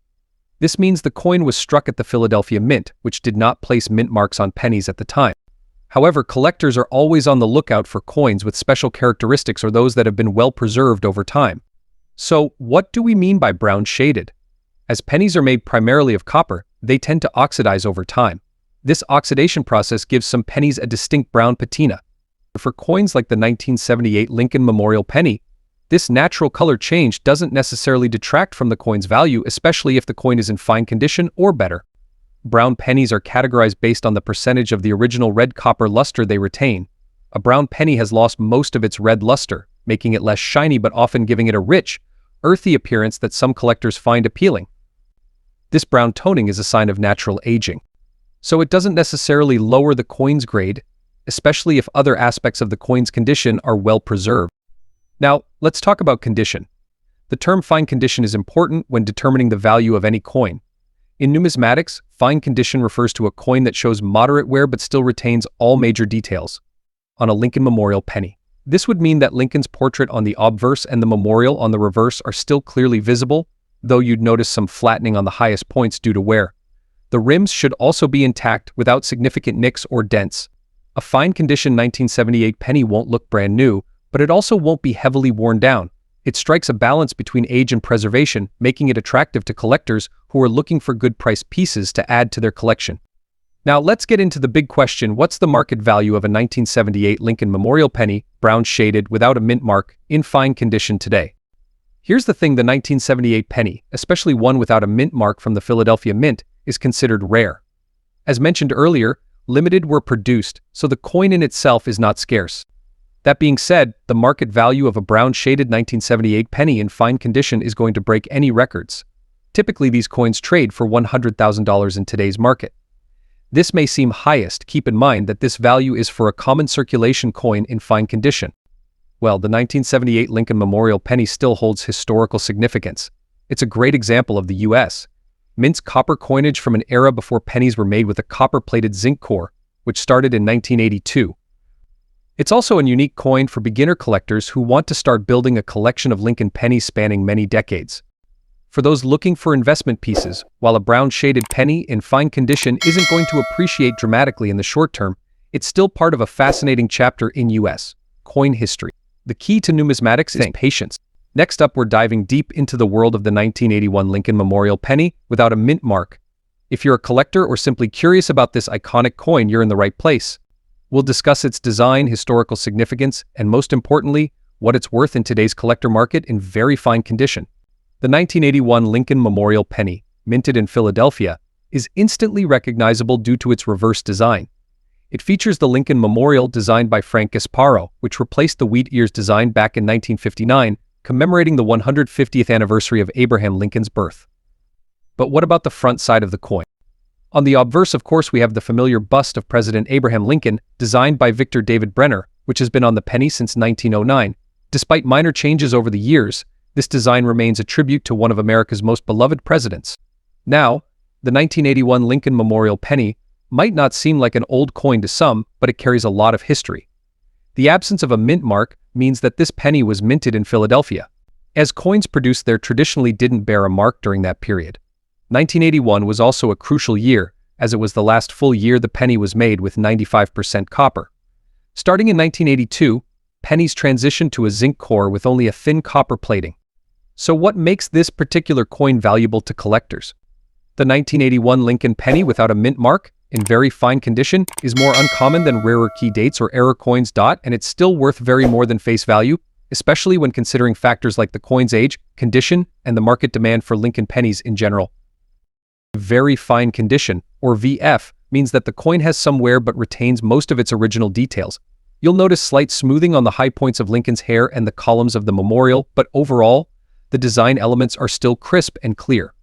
This means the coin was struck at the Philadelphia Mint, which did not place mint marks on pennies at the time. However, collectors are always on the lookout for coins with special characteristics or those that have been well preserved over time. So, what do we mean by brown shaded? As pennies are made primarily of copper, they tend to oxidize over time. This oxidation process gives some pennies a distinct brown patina. For coins like the 1978 Lincoln Memorial Penny, this natural color change doesn't necessarily detract from the coin's value, especially if the coin is in fine condition or better. Brown pennies are categorized based on the percentage of the original red copper luster they retain. A brown penny has lost most of its red luster, making it less shiny but often giving it a rich, earthy appearance that some collectors find appealing. This brown toning is a sign of natural aging. So it doesn't necessarily lower the coin's grade, especially if other aspects of the coin's condition are well preserved. Now, let's talk about condition. The term fine condition is important when determining the value of any coin. In numismatics, fine condition refers to a coin that shows moderate wear but still retains all major details. On a Lincoln Memorial penny, this would mean that Lincoln's portrait on the obverse and the memorial on the reverse are still clearly visible, though you'd notice some flattening on the highest points due to wear. The rims should also be intact without significant nicks or dents. A fine condition 1978 penny won't look brand new, but it also won't be heavily worn down. It strikes a balance between age and preservation, making it attractive to collectors who are looking for good-priced pieces to add to their collection. Now let's get into the big question: what's the market value of a 1978 Lincoln Memorial penny, brown shaded, without a mint mark, in fine condition today? Here's the thing: the 1978 penny, especially one without a mint mark from the Philadelphia Mint, is considered rare. As mentioned earlier, limited were produced, so the coin in itself is not scarce. That being said, the market value of a brown shaded 1978 penny in fine condition is going to break any records. Typically, these coins trade for $100,000 in today's market. This may seem highest. Keep in mind that this value is for a common circulation coin in fine condition. Well, the 1978 Lincoln Memorial penny still holds historical significance. It's a great example of the U.S. Mint's copper coinage from an era before pennies were made with a copper-plated zinc core, which started in 1982. It's also a unique coin for beginner collectors who want to start building a collection of Lincoln pennies spanning many decades. For those looking for investment pieces, while a brown-shaded penny in fine condition isn't going to appreciate dramatically in the short term, it's still part of a fascinating chapter in U.S. coin history. The key to numismatics is patience. Next up, we're diving deep into the world of the 1981 Lincoln Memorial penny without a mint mark. If you're a collector or simply curious about this iconic coin, you're in the right place. We'll discuss its design, historical significance, and most importantly, what it's worth in today's collector market in very fine condition. The 1981 Lincoln Memorial penny, minted in Philadelphia, is instantly recognizable due to its reverse design. It features the Lincoln Memorial designed by Frank Gasparo, which replaced the wheat ears design back in 1959, commemorating the 150th anniversary of Abraham Lincoln's birth. But what about the front side of the coin? On the obverse, of course, we have the familiar bust of President Abraham Lincoln, designed by Victor David Brenner, which has been on the penny since 1909. Despite minor changes over the years, this design remains a tribute to one of America's most beloved presidents. Now, the 1981 Lincoln Memorial penny might not seem like an old coin to some, but it carries a lot of history. The absence of a mint mark means that this penny was minted in Philadelphia, as coins produced there traditionally didn't bear a mark during that period. 1981 was also a crucial year, as it was the last full year the penny was made with 95% copper. Starting in 1982, pennies transitioned to a zinc core with only a thin copper plating. So what makes this particular coin valuable to collectors? The 1981 Lincoln penny without a mint mark, in very fine condition, is more uncommon than rarer key dates or error coins. And it's still worth very more than face value, especially when considering factors like the coin's age, condition, and the market demand for Lincoln pennies in general. Very fine condition, or VF, means that the coin has some wear but retains most of its original details. You'll notice slight smoothing on the high points of Lincoln's hair and the columns of the memorial, but overall, the design elements are still crisp and clear.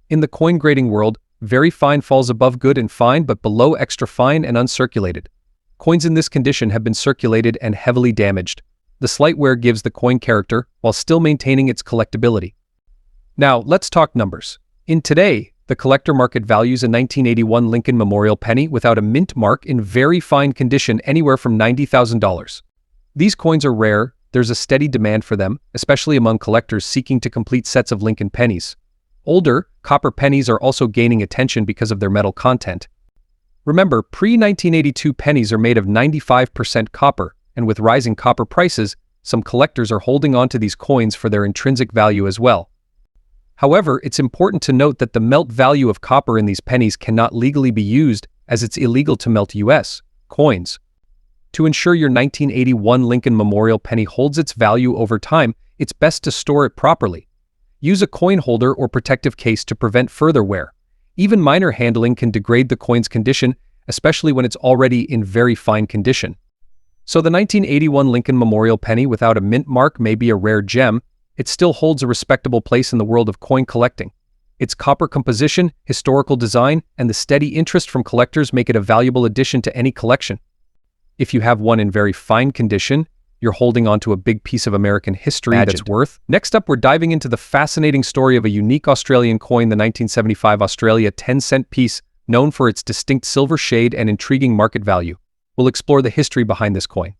In the coin grading world, very fine falls above good and fine but below extra fine and uncirculated. Coins in this condition have been circulated and heavily damaged. The slight wear gives the coin character while still maintaining its collectability. Now, let's talk numbers. In today, the collector market values a 1981 Lincoln Memorial penny without a mint mark in very fine condition anywhere from $90,000. These coins are rare, there's a steady demand for them, especially among collectors seeking to complete sets of Lincoln pennies. Older, copper pennies are also gaining attention because of their metal content. Remember, pre-1982 pennies are made of 95% copper, and with rising copper prices, some collectors are holding on to these coins for their intrinsic value as well. However, it's important to note that the melt value of copper in these pennies cannot legally be used, as it's illegal to melt U.S. coins. To ensure your 1981 Lincoln Memorial penny holds its value over time, it's best to store it properly. Use a coin holder or protective case to prevent further wear. Even minor handling can degrade the coin's condition, especially when it's already in very fine condition. So the 1981 Lincoln Memorial penny without a mint mark may be a rare gem, it still holds a respectable place in the world of coin collecting. Its copper composition, historical design, and the steady interest from collectors make it a valuable addition to any collection. If you have one in very fine condition, you're holding on to a big piece of American history that's worth. Next up, we're diving into the fascinating story of a unique Australian coin, the 1975 Australia 10-cent piece, known for its distinct silver shade and intriguing market value. We'll explore the history behind this coin,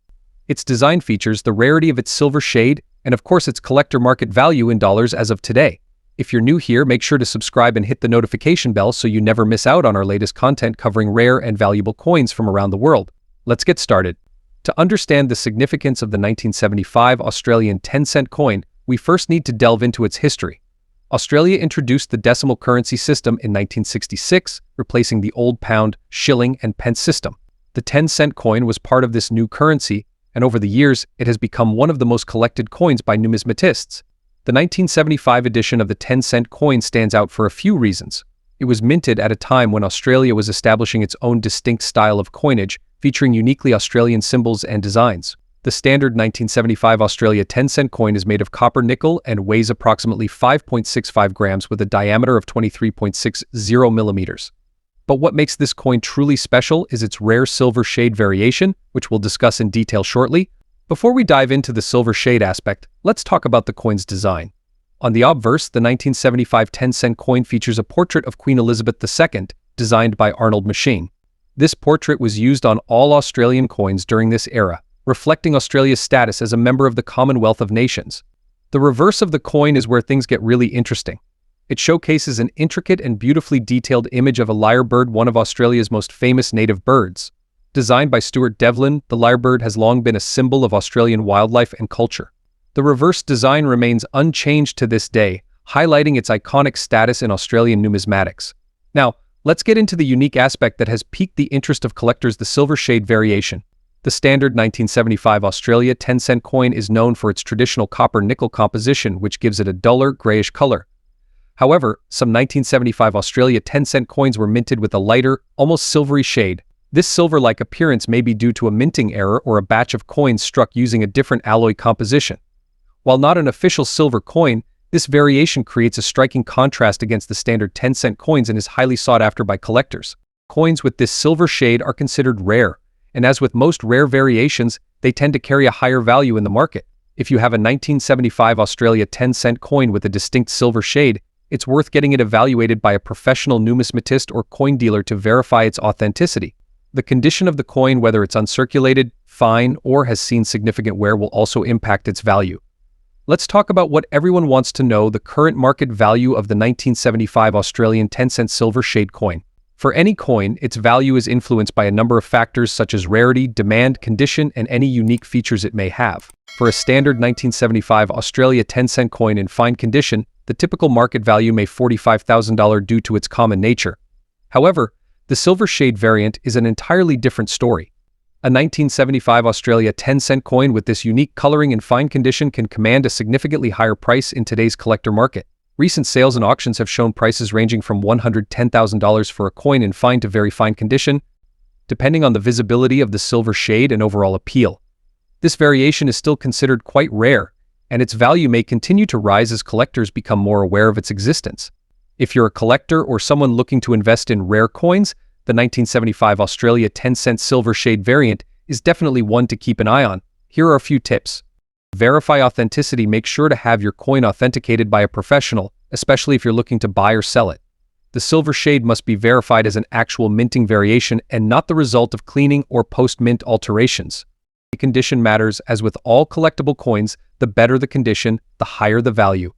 its design features, the rarity of its silver shade, and of course its collector market value in dollars as of today. If you're new here, make sure to subscribe and hit the notification bell so you never miss out on our latest content covering rare and valuable coins from around the world. Let's get started. To understand the significance of the 1975 Australian 10-cent coin, we first need to delve into its history. Australia introduced the decimal currency system in 1966, replacing the old pound, shilling, and pence system. The 10-cent coin was part of this new currency, and over the years, it has become one of the most collected coins by numismatists. The 1975 edition of the 10-cent coin stands out for a few reasons. It was minted at a time when Australia was establishing its own distinct style of coinage, featuring uniquely Australian symbols and designs. The standard 1975 Australia 10-cent coin is made of copper nickel and weighs approximately 5.65 grams with a diameter of 23.60 millimeters. But what makes this coin truly special is its rare silver shade variation, which we'll discuss in detail shortly. Before we dive into the silver shade aspect, let's talk about the coin's design. On the obverse, the 1975 10-cent coin features a portrait of Queen Elizabeth II, designed by Arnold Machin. This portrait was used on all Australian coins during this era, reflecting Australia's status as a member of the Commonwealth of Nations. The reverse of the coin is where things get really interesting. It showcases an intricate and beautifully detailed image of a lyrebird, one of Australia's most famous native birds. Designed by Stuart Devlin, the lyrebird has long been a symbol of Australian wildlife and culture. The reverse design remains unchanged to this day, highlighting its iconic status in Australian numismatics. Now, let's get into the unique aspect that has piqued the interest of collectors: the silver shade variation. The standard 1975 Australia 10-cent coin is known for its traditional copper-nickel composition, which gives it a duller, grayish color. However, some 1975 Australia 10-cent coins were minted with a lighter, almost silvery shade. This silver-like appearance may be due to a minting error or a batch of coins struck using a different alloy composition. While not an official silver coin, this variation creates a striking contrast against the standard 10-cent coins and is highly sought after by collectors. Coins with this silver shade are considered rare, and as with most rare variations, they tend to carry a higher value in the market. If you have a 1975 Australia 10-cent coin with a distinct silver shade, it's worth getting it evaluated by a professional numismatist or coin dealer to verify its authenticity. The condition of the coin, whether it's uncirculated, fine, or has seen significant wear, will also impact its value. Let's talk about what everyone wants to know: the current market value of the 1975 Australian 10-cent silver shade coin. For any coin, its value is influenced by a number of factors such as rarity, demand, condition, and any unique features it may have. For a standard 1975 Australia 10-cent coin in fine condition, the typical market value may be $45,000 due to its common nature. However, the silver shade variant is an entirely different story. A 1975 Australia 10-cent coin with this unique coloring in fine condition can command a significantly higher price in today's collector market. Recent sales and auctions have shown prices ranging from $110,000 for a coin in fine to very fine condition, depending on the visibility of the silver shade and overall appeal. This variation is still considered quite rare, and its value may continue to rise as collectors become more aware of its existence. If you're a collector or someone looking to invest in rare coins, the 1975 Australia 10-cent silver shade variant is definitely one to keep an eye on. Here are a few tips. Verify authenticity. Make sure to have your coin authenticated by a professional, especially if you're looking to buy or sell it. The silver shade must be verified as an actual minting variation and not the result of cleaning or post-mint alterations. The condition matters. As with all collectible coins, the better the condition, the higher the value.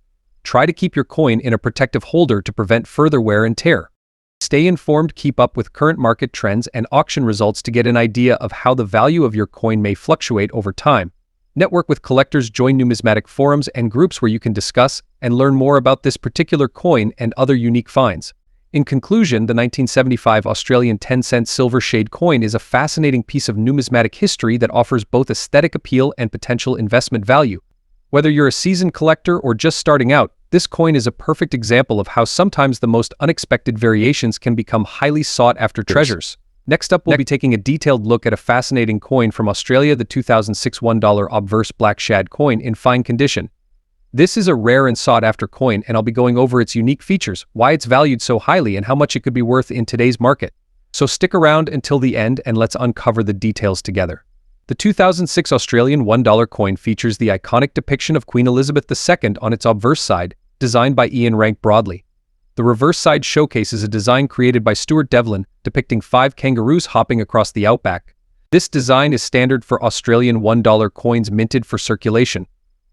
Try to keep your coin in a protective holder to prevent further wear and tear. Stay informed. Keep up with current market trends and auction results to get an idea of how the value of your coin may fluctuate over time. Network with collectors. Join numismatic forums and groups where you can discuss and learn more about this particular coin and other unique finds. In conclusion, the 1975 Australian 10-cent silver shade coin is a fascinating piece of numismatic history that offers both aesthetic appeal and potential investment value. Whether you're a seasoned collector or just starting out, this coin is a perfect example of how sometimes the most unexpected variations can become highly sought-after treasures. Next up, we'll be taking a detailed look at a fascinating coin from Australia, the 2006 $1 obverse black shad coin in fine condition. This is a rare and sought-after coin, and I'll be going over its unique features, why it's valued so highly, and how much it could be worth in today's market. So stick around until the end and let's uncover the details together. The 2006 Australian $1 coin features the iconic depiction of Queen Elizabeth II on its obverse side, designed by Ian Rank Broadley. The reverse side showcases a design created by Stuart Devlin, depicting 5 kangaroos hopping across the outback. This design is standard for Australian $1 coins minted for circulation.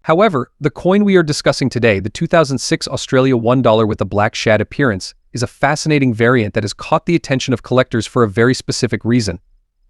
However, the coin we are discussing today, the 2006 Australia $1 with a black shad appearance, is a fascinating variant that has caught the attention of collectors for a very specific reason.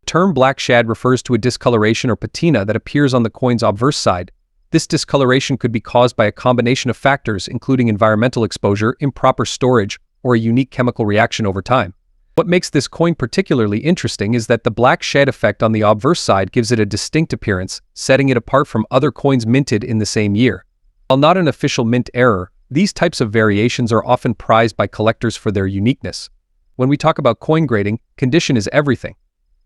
The term black shad refers to a discoloration or patina that appears on the coin's obverse side. This discoloration could be caused by a combination of factors, including environmental exposure, improper storage, or a unique chemical reaction over time. What makes this coin particularly interesting is that the black shad effect on the obverse side gives it a distinct appearance, setting it apart from other coins minted in the same year. While not an official mint error, these types of variations are often prized by collectors for their uniqueness. When we talk about coin grading, condition is everything.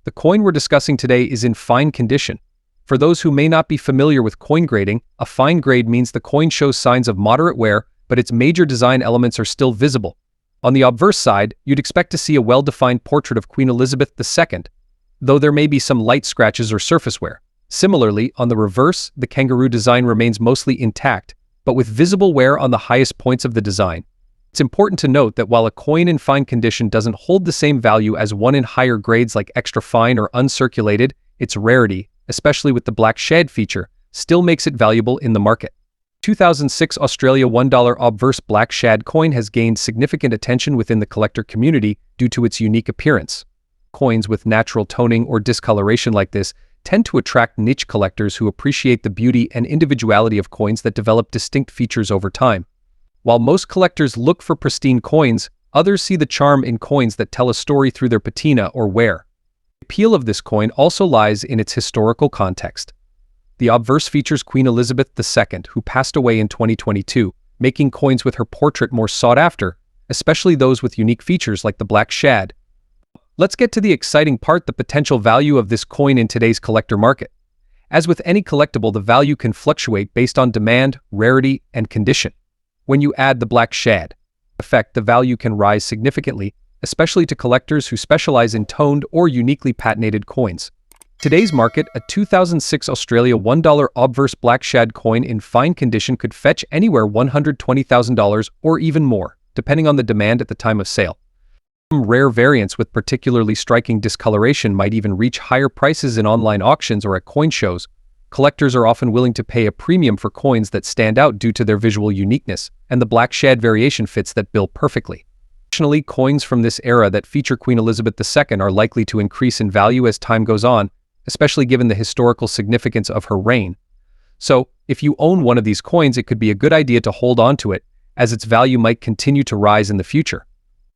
The coin we're discussing today is in fine condition. For those who may not be familiar with coin grading, a fine grade means the coin shows signs of moderate wear, but its major design elements are still visible. On the obverse side, you'd expect to see a well-defined portrait of Queen Elizabeth II, though there may be some light scratches or surface wear. Similarly, on the reverse, the kangaroo design remains mostly intact, but with visible wear on the highest points of the design. It's important to note that while a coin in fine condition doesn't hold the same value as one in higher grades like extra fine or uncirculated, its rarity, especially with the black shad feature, still makes it valuable in the market. 2006 Australia $1 obverse black shad coin has gained significant attention within the collector community due to its unique appearance. Coins with natural toning or discoloration like this tend to attract niche collectors who appreciate the beauty and individuality of coins that develop distinct features over time. While most collectors look for pristine coins, others see the charm in coins that tell a story through their patina or wear. The appeal of this coin also lies in its historical context. The obverse features Queen Elizabeth II, who passed away in 2022, making coins with her portrait more sought after, especially those with unique features like the black shad. Let's get to the exciting part, the potential value of this coin in today's collector market. As with any collectible, the value can fluctuate based on demand, rarity, and condition. When you add the black shad effect, the value can rise significantly, especially to collectors who specialize in toned or uniquely patinated coins. Today's market, a 2006 Australia $1 obverse black shad coin in fine condition could fetch anywhere $120,000 or even more, depending on the demand at the time of sale. Some rare variants with particularly striking discoloration might even reach higher prices in online auctions or at coin shows. Collectors are often willing to pay a premium for coins that stand out due to their visual uniqueness, and the black shad variation fits that bill perfectly. Additionally, coins from this era that feature Queen Elizabeth II are likely to increase in value as time goes on, especially given the historical significance of her reign. So, if you own one of these coins, it could be a good idea to hold on to it, as its value might continue to rise in the future.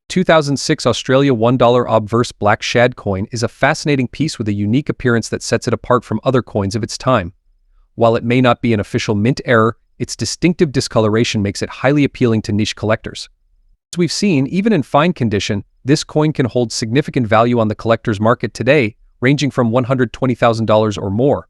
2006 Australia $1 obverse black shad coin is a fascinating piece with a unique appearance that sets it apart from other coins of its time. While it may not be an official mint error, its distinctive discoloration makes it highly appealing to niche collectors. As we've seen, even in fine condition, this coin can hold significant value on the collector's market today, ranging from $120,000 or more.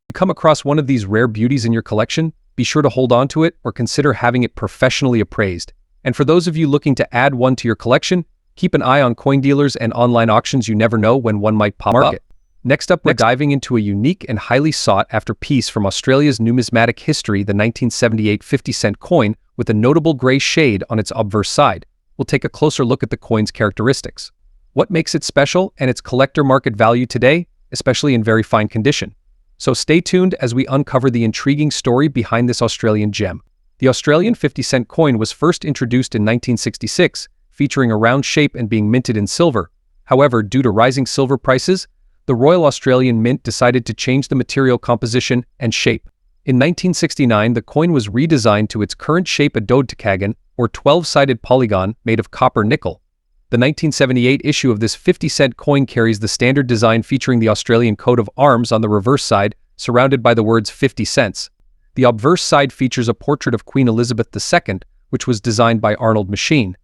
If you come across one of these rare beauties in your collection, be sure to hold on to it or consider having it professionally appraised. And for those of you looking to add one to your collection, keep an eye on coin dealers and online auctions. You never know when one might pop up. Next up, we're diving into a unique and highly sought-after piece from Australia's numismatic history, the 1978 50-cent coin with a notable grey shade on its obverse side. We'll take a closer look at the coin's characteristics. What makes it special and its collector market value today, especially in very fine condition. So stay tuned as we uncover the intriguing story behind this Australian gem. The Australian 50-cent coin was first introduced in 1966, featuring a round shape and being minted in silver. However, due to rising silver prices, the Royal Australian Mint decided to change the material composition and shape. In 1969, the coin was redesigned to its current shape, a dodecagon, or 12-sided polygon made of copper nickel. The 1978 issue of this 50-cent coin carries the standard design featuring the Australian coat of arms on the reverse side, surrounded by the words 50 cents. The obverse side features a portrait of Queen Elizabeth II, which was designed by Arnold Machine.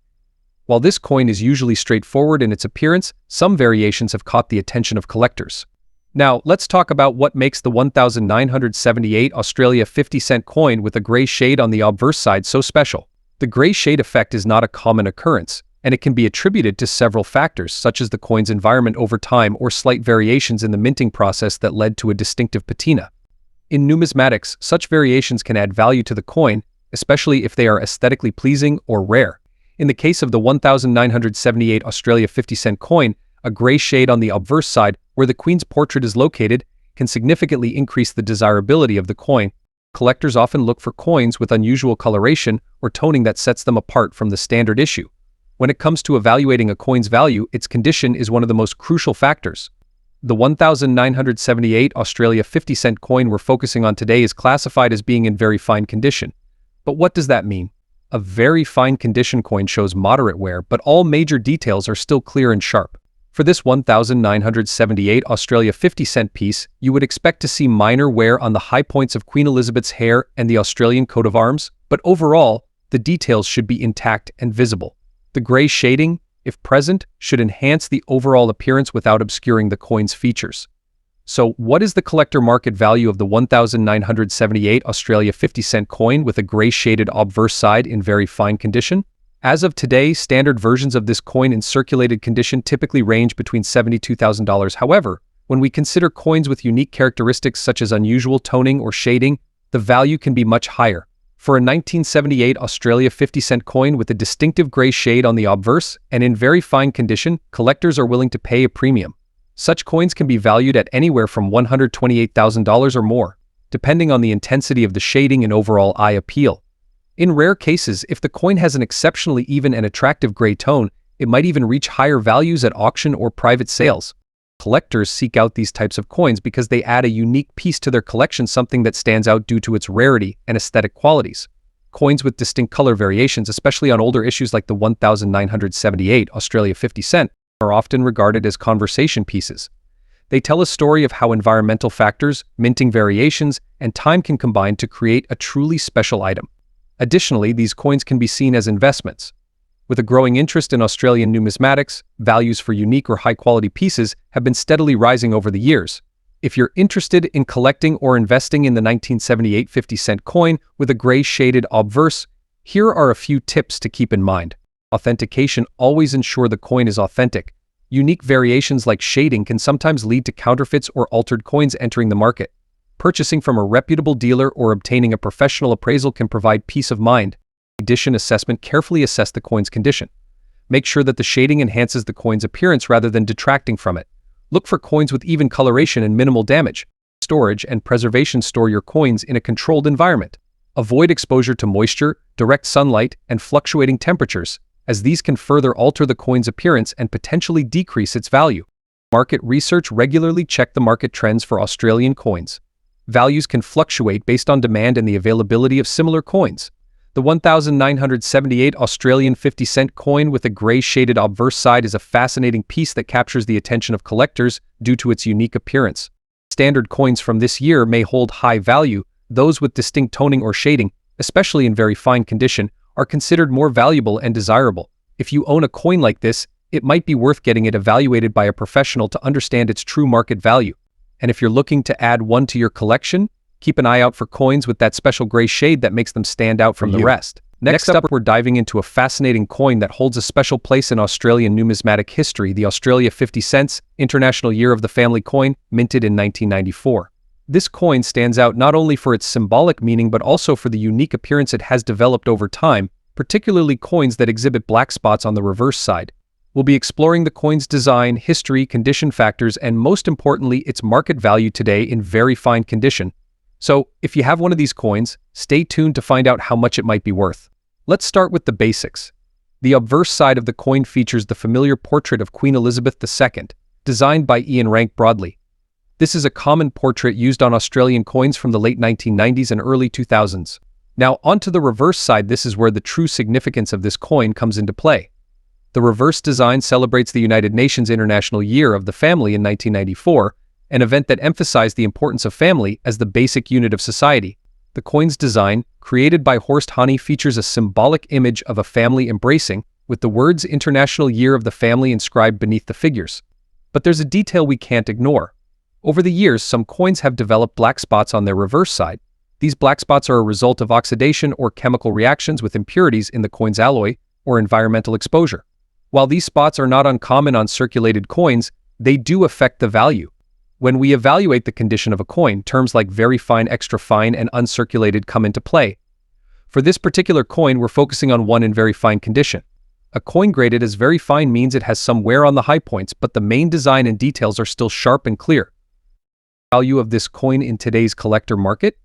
While this coin is usually straightforward in its appearance, some variations have caught the attention of collectors. Now, let's talk about what makes the 1978 Australia 50-cent coin with a grey shade on the obverse side so special. The grey shade effect is not a common occurrence, and it can be attributed to several factors, such as the coin's environment over time or slight variations in the minting process that led to a distinctive patina. In numismatics, such variations can add value to the coin, especially if they are aesthetically pleasing or rare. In the case of the 1978 Australia 50-cent coin, a grey shade on the obverse side, where the Queen's portrait is located, can significantly increase the desirability of the coin. Collectors often look for coins with unusual coloration or toning that sets them apart from the standard issue. When it comes to evaluating a coin's value, its condition is one of the most crucial factors. The 1978 Australia 50-cent coin we're focusing on today is classified as being in very fine condition. But what does that mean? A very fine condition coin shows moderate wear, but all major details are still clear and sharp. For this 1978 Australia 50-cent piece, you would expect to see minor wear on the high points of Queen Elizabeth's hair and the Australian coat of arms, but overall, the details should be intact and visible. The grey shading, if present, should enhance the overall appearance without obscuring the coin's features. So, what is the collector market value of the 1978 Australia 50-cent coin with a grey shaded obverse side in very fine condition? As of today, standard versions of this coin in circulated condition typically range between $72,000. However, when we consider coins with unique characteristics such as unusual toning or shading, the value can be much higher. For a 1978 Australia 50-cent coin with a distinctive gray shade on the obverse and in very fine condition, collectors are willing to pay a premium. Such coins can be valued at anywhere from $128,000 or more, depending on the intensity of the shading and overall eye appeal. In rare cases, if the coin has an exceptionally even and attractive gray tone, it might even reach higher values at auction or private sales. Collectors seek out these types of coins because they add a unique piece to their collection, something that stands out due to its rarity and aesthetic qualities. Coins with distinct color variations, especially on older issues like the 1978 Australia 50 cent, are often regarded as conversation pieces. They tell a story of how environmental factors, minting variations, and time can combine to create a truly special item. Additionally, these coins can be seen as investments. With a growing interest in Australian numismatics, values for unique or high-quality pieces have been steadily rising over the years. If you're interested in collecting or investing in the 1978 50-cent coin with a gray shaded obverse, here are a few tips to keep in mind. Authentication: always ensure the coin is authentic. Unique variations like shading can sometimes lead to counterfeits or altered coins entering the market. Purchasing from a reputable dealer or obtaining a professional appraisal can provide peace of mind. Condition assessment: carefully assess the coin's condition. Make sure that the shading enhances the coin's appearance rather than detracting from it. Look for coins with even coloration and minimal damage. Storage and preservation: store your coins in a controlled environment. Avoid exposure to moisture, direct sunlight, and fluctuating temperatures, as these can further alter the coin's appearance and potentially decrease its value. Market research: regularly check the market trends for Australian coins. Values can fluctuate based on demand and the availability of similar coins. The 1978 Australian 50-cent coin with a grey shaded obverse side is a fascinating piece that captures the attention of collectors due to its unique appearance. Standard coins from this year may hold high value. Those with distinct toning or shading, especially in very fine condition, are considered more valuable and desirable. If you own a coin like this, it might be worth getting it evaluated by a professional to understand its true market value. And if you're looking to add one to your collection, keep an eye out for coins with that special gray shade that makes them stand out from the rest. Next up, we're diving into a fascinating coin that holds a special place in Australian numismatic history: the Australia 50 cents, International Year of the Family coin, minted in 1994. This coin stands out not only for its symbolic meaning but also for the unique appearance it has developed over time, particularly coins that exhibit black spots on the reverse side. We'll be exploring the coin's design, history, condition factors, and most importantly, its market value today in very fine condition. So, if you have one of these coins, stay tuned to find out how much it might be worth. Let's start with the basics. The obverse side of the coin features the familiar portrait of Queen Elizabeth II, designed by Ian Rank Broadley. This is a common portrait used on Australian coins from the late 1990s and early 2000s. Now, onto the reverse side. This is where the true significance of this coin comes into play. The reverse design celebrates the United Nations International Year of the Family in 1994, an event that emphasized the importance of family as the basic unit of society. The coin's design, created by Horst Honey, features a symbolic image of a family embracing, with the words International Year of the Family inscribed beneath the figures. But there's a detail we can't ignore. Over the years, some coins have developed black spots on their reverse side. These black spots are a result of oxidation or chemical reactions with impurities in the coin's alloy or environmental exposure. While these spots are not uncommon on circulated coins, they do affect the value. When we evaluate the condition of a coin, terms like very fine, extra fine, and uncirculated come into play. For this particular coin, we're focusing on one in very fine condition. A coin graded as very fine means it has some wear on the high points, but the main design and details are still sharp and clear. Value of this coin in today's collector market?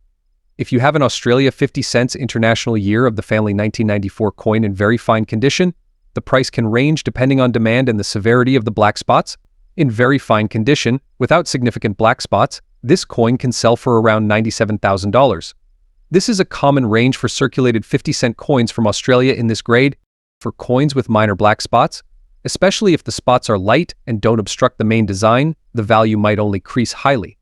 If you have an Australia 50 cents International Year of the Family 1994 coin in very fine condition, the price can range depending on demand and the severity of the black spots. In very fine condition, without significant black spots, this coin can sell for around $97,000. This is a common range for circulated 50-cent coins from Australia in this grade. For coins with minor black spots, especially if the spots are light and don't obstruct the main design, the value might only increase highly.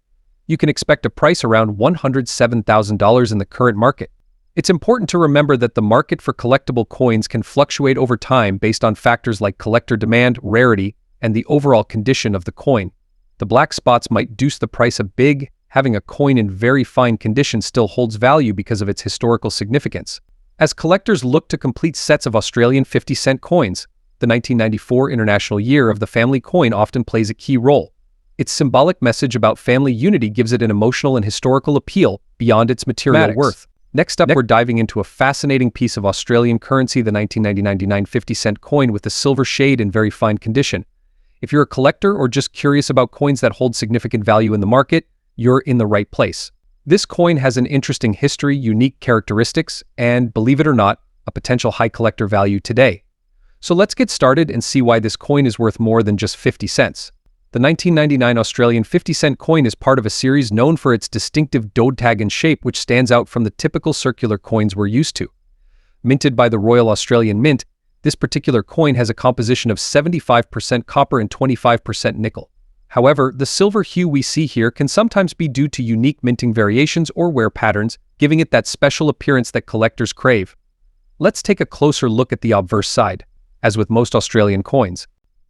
You can expect a price around $107,000 in the current market. It's important to remember that the market for collectible coins can fluctuate over time based on factors like collector demand, rarity, and the overall condition of the coin. The black spots might reduce the price a bit. Having a coin in very fine condition still holds value because of its historical significance. As collectors look to complete sets of Australian 50-cent coins, the 1994 International Year of the Family coin often plays a key role. Its symbolic message about family unity gives it an emotional and historical appeal beyond its material worth. Next up, we're diving into a fascinating piece of Australian currency, the 1999 50-cent coin with a silver shade in very fine condition. If you're a collector or just curious about coins that hold significant value in the market, you're in the right place. This coin has an interesting history, unique characteristics, and, believe it or not, a potential high collector value today. So let's get started and see why this coin is worth more than just 50 cents. The 1999 Australian 50-cent coin is part of a series known for its distinctive dodectagon shape, which stands out from the typical circular coins we're used to. Minted by the Royal Australian Mint, this particular coin has a composition of 75% copper and 25% nickel. However, the silver hue we see here can sometimes be due to unique minting variations or wear patterns, giving it that special appearance that collectors crave. Let's take a closer look at the obverse side. As with most Australian coins,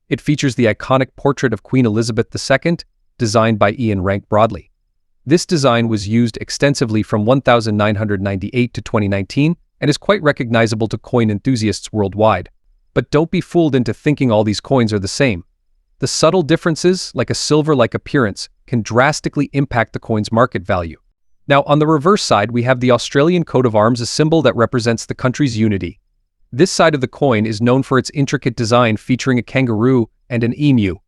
it features the iconic portrait of Queen Elizabeth II, designed by Ian Rank Broadley. This design was used extensively from 1998 to 2019 and is quite recognizable to coin enthusiasts worldwide. But don't be fooled into thinking all these coins are the same. The subtle differences, like a silver-like appearance, can drastically impact the coin's market value. Now, on the reverse side, we have the Australian coat of arms, a symbol that represents the country's unity. This side of the coin is known for its intricate design featuring a kangaroo and an emu.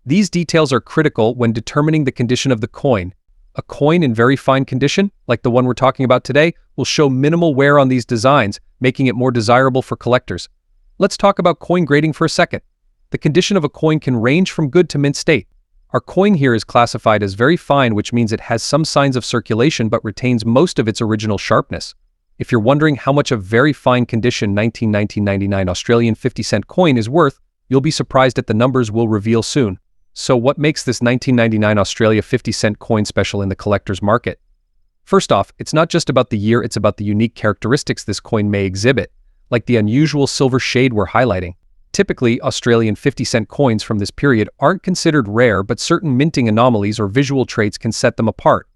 These details are critical when determining the condition of the coin. A coin in very fine condition, like the one we're talking about today, will show minimal wear on these designs, making it more desirable for collectors. Let's talk about coin grading for a second. The condition of a coin can range from good to mint state. Our coin here is classified as very fine, which means it has some signs of circulation but retains most of its original sharpness. If you're wondering how much a very fine condition 1999 Australian 50-cent coin is worth, you'll be surprised at the numbers we'll reveal soon. So what makes this 1999 Australia 50-cent coin special in the collector's market? First off, it's not just about the year, it's about the unique characteristics this coin may exhibit, like the unusual silver shade we're highlighting. Typically, Australian 50-cent coins from this period aren't considered rare, but certain minting anomalies or visual traits can set them apart.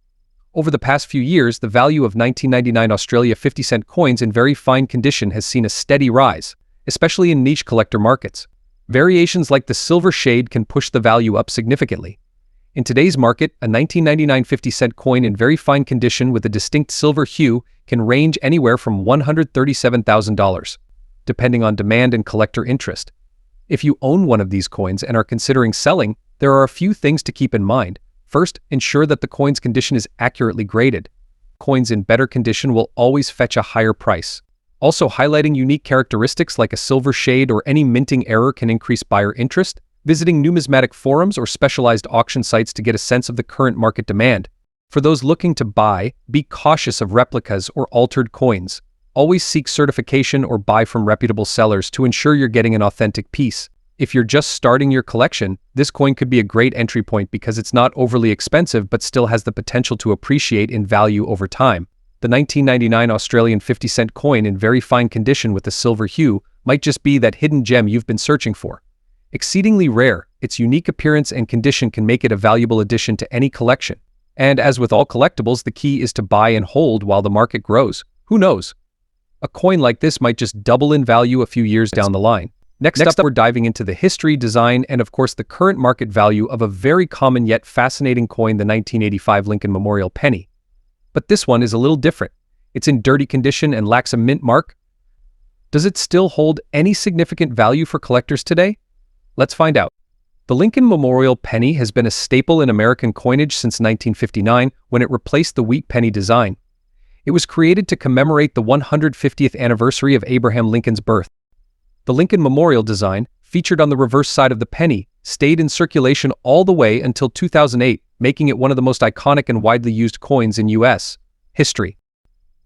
Over the past few years, the value of 1999 Australia 50-cent coins in very fine condition has seen a steady rise, especially in niche collector markets. Variations like the silver shade can push the value up significantly. In today's market, a 1999 50-cent coin in very fine condition with a distinct silver hue can range anywhere from $137,000, depending on demand and collector interest. If you own one of these coins and are considering selling, there are a few things to keep in mind. First, ensure that the coin's condition is accurately graded. Coins in better condition will always fetch a higher price. Also, highlighting unique characteristics like a silver shade or any minting error can increase buyer interest. Visiting numismatic forums or specialized auction sites to get a sense of the current market demand. For those looking to buy, be cautious of replicas or altered coins. Always seek certification or buy from reputable sellers to ensure you're getting an authentic piece. If you're just starting your collection, this coin could be a great entry point because it's not overly expensive but still has the potential to appreciate in value over time. The 1999 Australian 50-cent coin in very fine condition with a silver hue might just be that hidden gem you've been searching for. Exceedingly rare, its unique appearance and condition can make it a valuable addition to any collection. And as with all collectibles, the key is to buy and hold while the market grows. Who knows? A coin like this might just double in value a few years down the line. Next up, we're diving into the history, design, and of course the current market value of a very common yet fascinating coin, the 1985 Lincoln Memorial penny. But this one is a little different. It's in dirty condition and lacks a mint mark. Does it still hold any significant value for collectors today? Let's find out. The Lincoln Memorial penny has been a staple in American coinage since 1959 when it replaced the wheat penny design. It was created to commemorate the 150th anniversary of Abraham Lincoln's birth. The Lincoln Memorial design, featured on the reverse side of the penny, stayed in circulation all the way until 2008, making it one of the most iconic and widely used coins in U.S. history.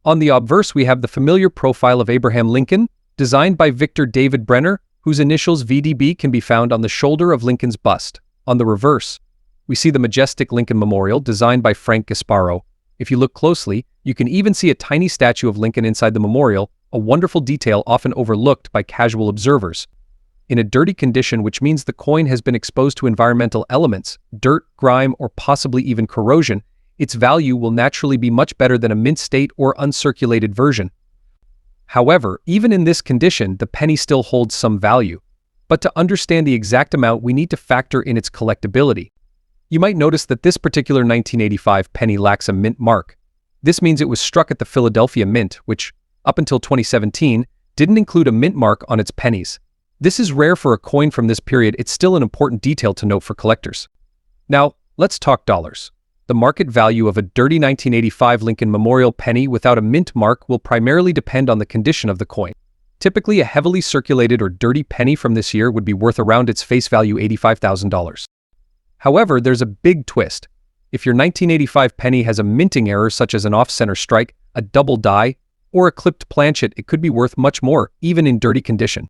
On the obverse, we have the familiar profile of Abraham Lincoln, designed by Victor David Brenner, whose initials VDB can be found on the shoulder of Lincoln's bust. On the reverse, we see the majestic Lincoln Memorial, designed by Frank Gasparo. If you look closely, you can even see a tiny statue of Lincoln inside the memorial, a wonderful detail often overlooked by casual observers. In a dirty condition, which means the coin has been exposed to environmental elements, dirt, grime, or possibly even corrosion, its value will naturally be much better than a mint state or uncirculated version. However, even in this condition, the penny still holds some value. But to understand the exact amount, we need to factor in its collectability. You might notice that this particular 1985 penny lacks a mint mark. This means it was struck at the Philadelphia Mint, which, up until 2017, didn't include a mint mark on its pennies. This is rare for a coin from this period. It's still an important detail to note for collectors. Now, let's talk dollars. The market value of a dirty 1985 Lincoln Memorial penny without a mint mark will primarily depend on the condition of the coin. Typically, a heavily circulated or dirty penny from this year would be worth around its face value $85,000. However, there's a big twist. If your 1985 penny has a minting error such as an off-center strike, a double die, or a clipped planchet, it could be worth much more, even in dirty condition.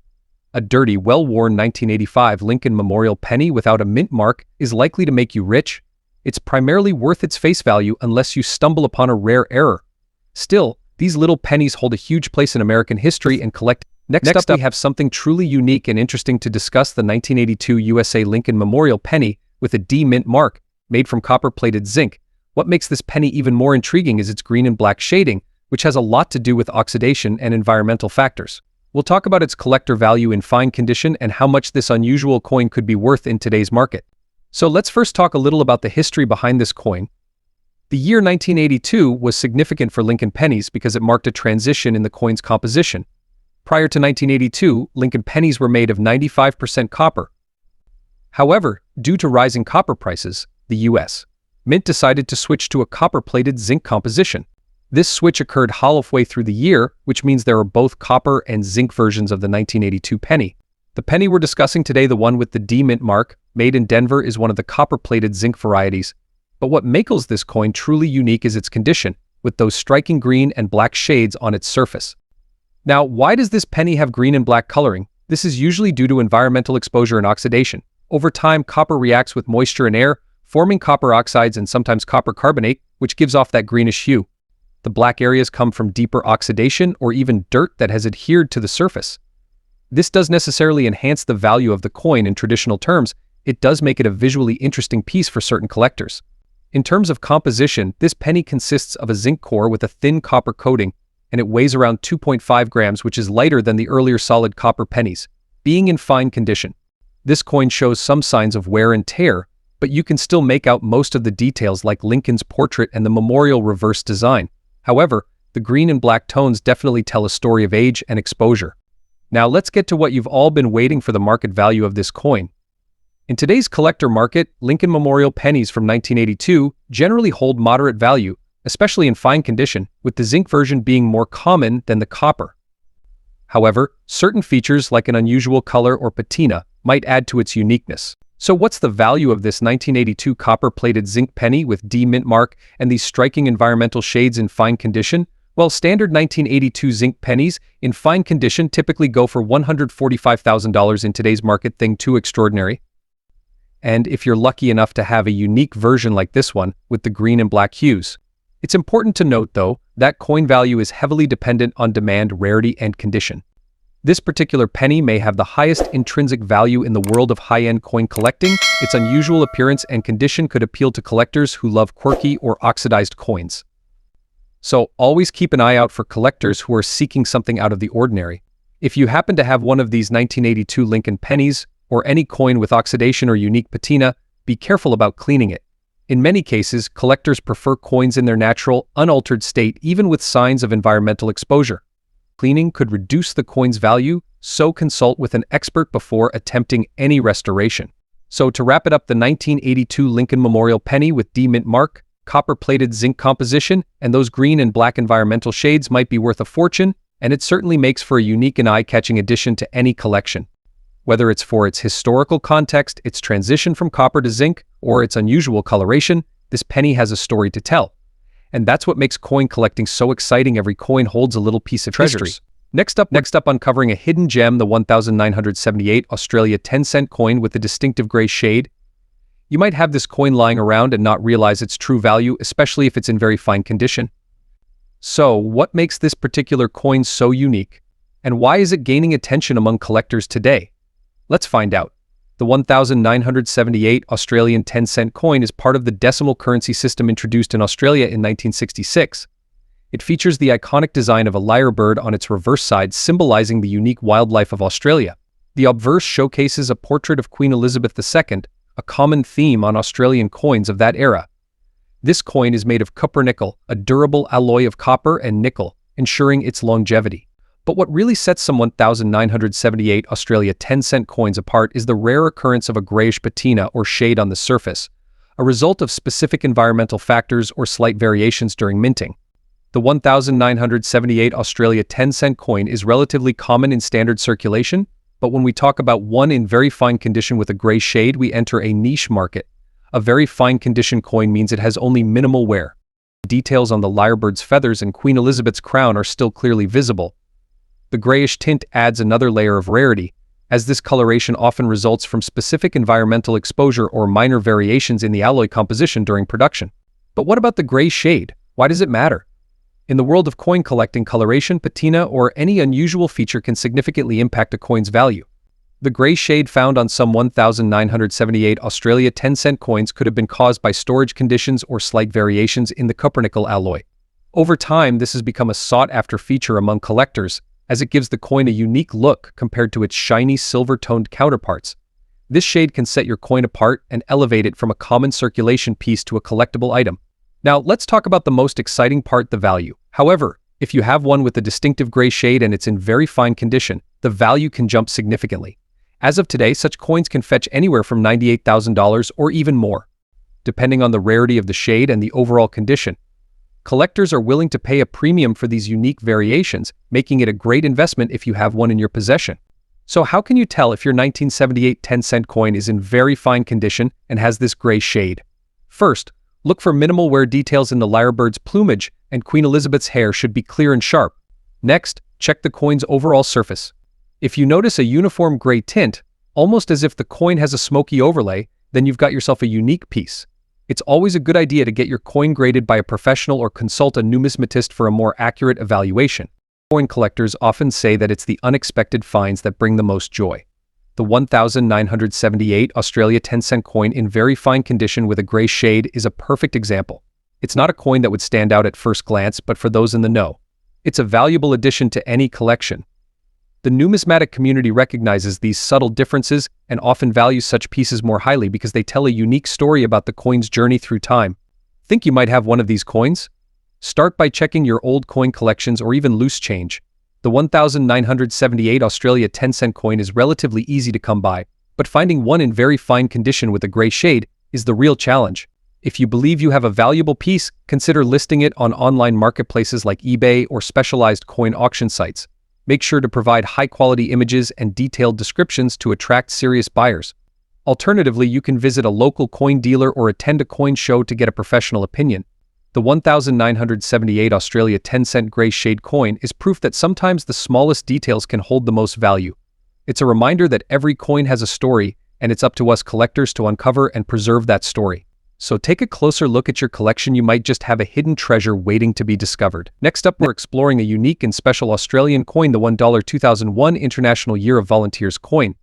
A dirty, well-worn 1985 Lincoln Memorial penny without a mint mark is likely to make you rich. It's primarily worth its face value unless you stumble upon a rare error. Still, these little pennies hold a huge place in American history and collect. Next up, we have something truly unique and interesting to discuss: the 1982 USA Lincoln Memorial penny with a D mint mark, made from copper-plated zinc. What makes this penny even more intriguing is its green and black shading, which has a lot to do with oxidation and environmental factors. We'll talk about its collector value in fine condition and how much this unusual coin could be worth in today's market. So let's first talk a little about the history behind this coin. The year 1982 was significant for Lincoln pennies because it marked a transition in the coin's composition. Prior to 1982, Lincoln pennies were made of 95% copper. However, due to rising copper prices, the U.S. Mint decided to switch to a copper-plated zinc composition. This switch occurred halfway through the year, which means there are both copper and zinc versions of the 1982 penny. The penny we're discussing today, the one with the D mint mark, made in Denver, is one of the copper-plated zinc varieties. But what makes this coin truly unique is its condition, with those striking green and black shades on its surface. Now, why does this penny have green and black coloring? This is usually due to environmental exposure and oxidation. Over time, copper reacts with moisture and air, forming copper oxides and sometimes copper carbonate, which gives off that greenish hue. The black areas come from deeper oxidation or even dirt that has adhered to the surface. This doesn't necessarily enhance the value of the coin in traditional terms. It does make it a visually interesting piece for certain collectors. In terms of composition, this penny consists of a zinc core with a thin copper coating, and it weighs around 2.5 grams, which is lighter than the earlier solid copper pennies, being in fine condition. This coin shows some signs of wear and tear, but you can still make out most of the details like Lincoln's portrait and the memorial reverse design. However, the green and black tones definitely tell a story of age and exposure. Now let's get to what you've all been waiting for: the market value of this coin. In today's collector market, Lincoln Memorial pennies from 1982 generally hold moderate value, especially in fine condition, with the zinc version being more common than the copper. However, certain features like an unusual color or patina might add to its uniqueness. So what's the value of this 1982 copper-plated zinc penny with D mint mark and these striking environmental shades in fine condition? Well, standard 1982 zinc pennies in fine condition typically go for $145,000 in today's market. Thing too extraordinary. And if you're lucky enough to have a unique version like this one with the green and black hues. It's important to note, though, that coin value is heavily dependent on demand, rarity, and condition. This particular penny may have the highest intrinsic value in the world of high-end coin collecting. Its unusual appearance and condition could appeal to collectors who love quirky or oxidized coins. So always keep an eye out for collectors who are seeking something out of the ordinary. If you happen to have one of these 1982 Lincoln pennies, or any coin with oxidation or unique patina, be careful about cleaning it. In many cases, collectors prefer coins in their natural, unaltered state, even with signs of environmental exposure. Cleaning could reduce the coin's value, so consult with an expert before attempting any restoration. So to wrap it up, the 1982 Lincoln Memorial penny with D mint mark, copper-plated zinc composition, and those green and black environmental shades might be worth a fortune, and it certainly makes for a unique and eye-catching addition to any collection. Whether it's for its historical context, its transition from copper to zinc, or its unusual coloration, this penny has a story to tell. And that's what makes coin collecting so exciting. Every coin holds a little piece of history. Next up, uncovering a hidden gem, the 1978 Australia 10-cent coin with a distinctive gray shade. You might have this coin lying around and not realize its true value, especially if it's in very fine condition. So, what makes this particular coin so unique? And why is it gaining attention among collectors today? Let's find out. The 1978 Australian 10-cent coin is part of the decimal currency system introduced in Australia in 1966. It features the iconic design of a lyrebird on its reverse side, symbolizing the unique wildlife of Australia. The obverse showcases a portrait of Queen Elizabeth II, a common theme on Australian coins of that era. This coin is made of copper-nickel, a durable alloy of copper and nickel, ensuring its longevity. But what really sets some 1978 Australia 10-cent coins apart is the rare occurrence of a grayish patina or shade on the surface, a result of specific environmental factors or slight variations during minting. The 1978 Australia 10-cent coin is relatively common in standard circulation, but when we talk about one in very fine condition with a gray shade, we enter a niche market. A very fine condition coin means it has only minimal wear. Details on the lyrebird's feathers and Queen Elizabeth's crown are still clearly visible. The grayish tint adds another layer of rarity, as this coloration often results from specific environmental exposure or minor variations in the alloy composition during production. But what about the gray shade? Why does it matter? In the world of coin collecting, coloration, patina, or any unusual feature can significantly impact a coin's value. The gray shade found on some 1978 Australia 10-cent coins could have been caused by storage conditions or slight variations in the copper-nickel alloy. Over time, this has become a sought-after feature among collectors, as it gives the coin a unique look compared to its shiny silver-toned counterparts. This shade can set your coin apart and elevate it from a common circulation piece to a collectible item. Now, let's talk about the most exciting part, the value. However, if you have one with a distinctive gray shade and it's in very fine condition, the value can jump significantly. As of today, such coins can fetch anywhere from $98,000 or even more, depending on the rarity of the shade and the overall condition. Collectors are willing to pay a premium for these unique variations, making it a great investment if you have one in your possession. So how can you tell if your 1978 10-cent coin is in very fine condition and has this gray shade? First, look for minimal wear details in the lyrebird's plumage, and Queen Elizabeth's hair should be clear and sharp. Next, check the coin's overall surface. If you notice a uniform gray tint, almost as if the coin has a smoky overlay, then you've got yourself a unique piece. It's always a good idea to get your coin graded by a professional or consult a numismatist for a more accurate evaluation. Coin collectors often say that it's the unexpected finds that bring the most joy. The 1978 Australia 10-cent coin in very fine condition with a gray shade is a perfect example. It's not a coin that would stand out at first glance, but for those in the know, it's a valuable addition to any collection. The numismatic community recognizes these subtle differences and often values such pieces more highly because they tell a unique story about the coin's journey through time. Think you might have one of these coins? Start by checking your old coin collections or even loose change. The 1978 Australia 10-cent coin is relatively easy to come by, but finding one in very fine condition with a gray shade is the real challenge. If you believe you have a valuable piece, consider listing it on online marketplaces like eBay or specialized coin auction sites. Make sure to provide high-quality images and detailed descriptions to attract serious buyers. Alternatively, you can visit a local coin dealer or attend a coin show to get a professional opinion. The 1978 Australia 10-cent grey shade coin is proof that sometimes the smallest details can hold the most value. It's a reminder that every coin has a story, and it's up to us collectors to uncover and preserve that story. So take a closer look at your collection. You might just have a hidden treasure waiting to be discovered. Next up, we're exploring a unique and special Australian coin, the $1 2001 International Year of Volunteers coin.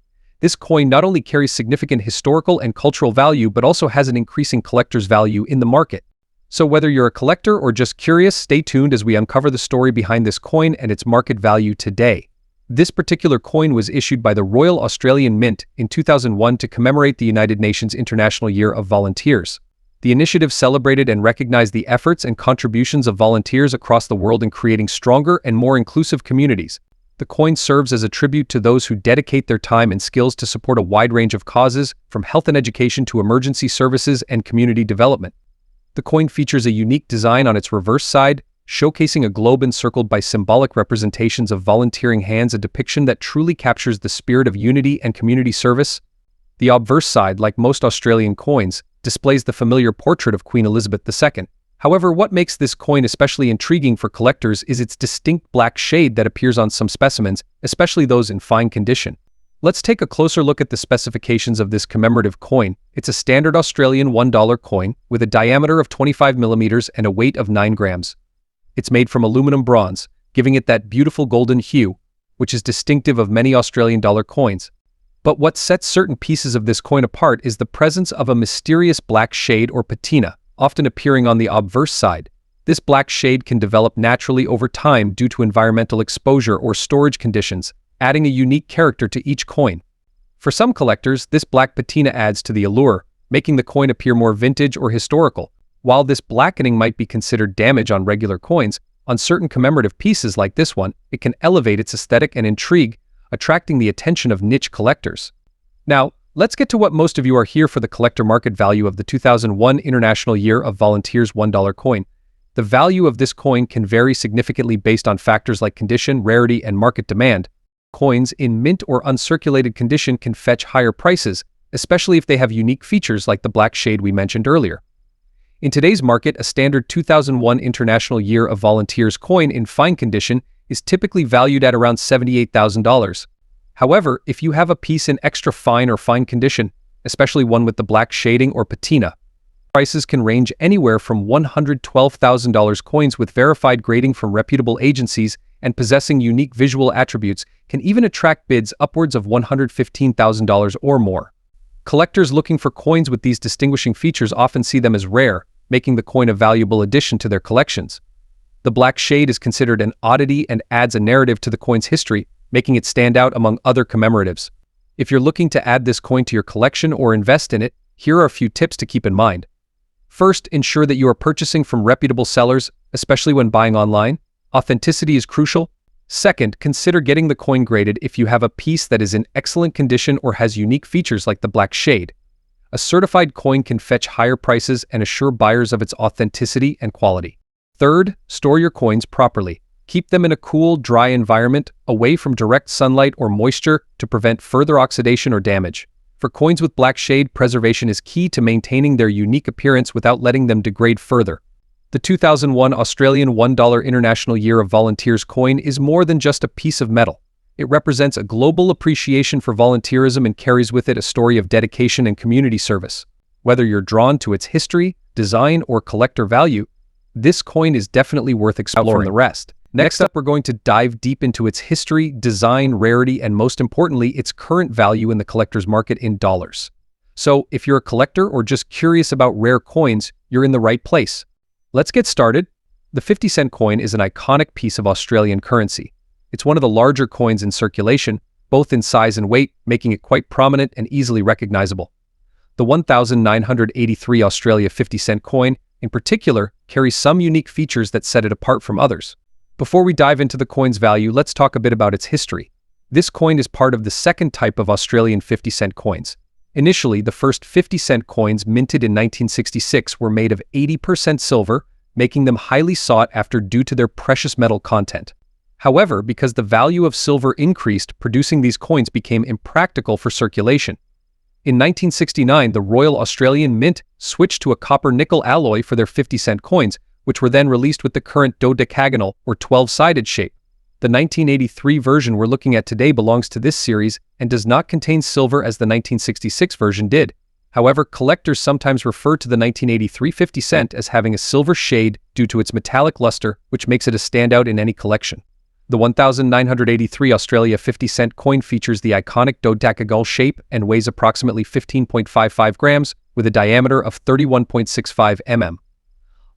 This coin not only carries significant historical and cultural value, but also has an increasing collector's value in the market. So whether you're a collector or just curious, stay tuned as we uncover the story behind this coin and its market value today. This particular coin was issued by the Royal Australian Mint in 2001 to commemorate the United Nations International Year of Volunteers. The initiative celebrated and recognized the efforts and contributions of volunteers across the world in creating stronger and more inclusive communities. The coin serves as a tribute to those who dedicate their time and skills to support a wide range of causes, from health and education to emergency services and community development. The coin features a unique design on its reverse side, showcasing a globe encircled by symbolic representations of volunteering hands, a depiction that truly captures the spirit of unity and community service. The obverse side, like most Australian coins, displays the familiar portrait of Queen Elizabeth II. However, what makes this coin especially intriguing for collectors is its distinct black shade that appears on some specimens, especially those in fine condition. Let's take a closer look at the specifications of this commemorative coin. It's a standard Australian $1 coin with a diameter of 25 millimeters and a weight of 9 grams. It's made from aluminum bronze, giving it that beautiful golden hue, which is distinctive of many Australian dollar coins. But what sets certain pieces of this coin apart is the presence of a mysterious black shade or patina, often appearing on the obverse side. This black shade can develop naturally over time due to environmental exposure or storage conditions, adding a unique character to each coin. For some collectors, this black patina adds to the allure, making the coin appear more vintage or historical. While this blackening might be considered damage on regular coins, on certain commemorative pieces like this one, it can elevate its aesthetic and intrigue, attracting the attention of niche collectors. Now, let's get to what most of you are here for: the collector market value of the 2001 International Year of Volunteers $1 coin. The value of this coin can vary significantly based on factors like condition, rarity, and market demand. Coins in mint or uncirculated condition can fetch higher prices, especially if they have unique features like the black shade we mentioned earlier. In today's market, a standard 2001 International Year of Volunteers coin in fine condition is typically valued at around $78,000. However, if you have a piece in extra fine or fine condition, especially one with the black shading or patina, prices can range anywhere from $112,000. Coins with verified grading from reputable agencies and possessing unique visual attributes can even attract bids upwards of $115,000 or more. Collectors looking for coins with these distinguishing features often see them as rare, making the coin a valuable addition to their collections. The black shade is considered an oddity and adds a narrative to the coin's history, making it stand out among other commemoratives. If you're looking to add this coin to your collection or invest in it, here are a few tips to keep in mind. First, ensure that you are purchasing from reputable sellers, especially when buying online. Authenticity is crucial. Second, consider getting the coin graded if you have a piece that is in excellent condition or has unique features like the black shade. A certified coin can fetch higher prices and assure buyers of its authenticity and quality. Third, store your coins properly. Keep them in a cool, dry environment, away from direct sunlight or moisture to prevent further oxidation or damage. For coins with black shade, preservation is key to maintaining their unique appearance without letting them degrade further. The 2001 Australian $1 International Year of Volunteers coin is more than just a piece of metal. It represents a global appreciation for volunteerism and carries with it a story of dedication and community service. Whether you're drawn to its history, design, or collector value, this coin is definitely worth exploring from the rest. Next up, we're going to dive deep into its history, design, rarity, and most importantly, its current value in the collector's market in dollars. So, if you're a collector or just curious about rare coins, you're in the right place. Let's get started. The 50-cent coin is an iconic piece of Australian currency. It's one of the larger coins in circulation, both in size and weight, making it quite prominent and easily recognizable. The 1983 Australia 50-cent coin, in particular, carries some unique features that set it apart from others. Before we dive into the coin's value, let's talk a bit about its history. This coin is part of the second type of Australian 50-cent coins. Initially, the first 50-cent coins minted in 1966 were made of 80% silver, making them highly sought after due to their precious metal content. However, because the value of silver increased, producing these coins became impractical for circulation. In 1969, the Royal Australian Mint switched to a copper-nickel alloy for their 50-cent coins, which were then released with the current dodecagonal or 12-sided shape. The 1983 version we're looking at today belongs to this series and does not contain silver as the 1966 version did. However, collectors sometimes refer to the 1983 50 cent as having a silver shade due to its metallic luster, which makes it a standout in any collection. The 1983 Australia 50-cent coin features the iconic dodecagonal shape and weighs approximately 15.55 grams with a diameter of 31.65 mm.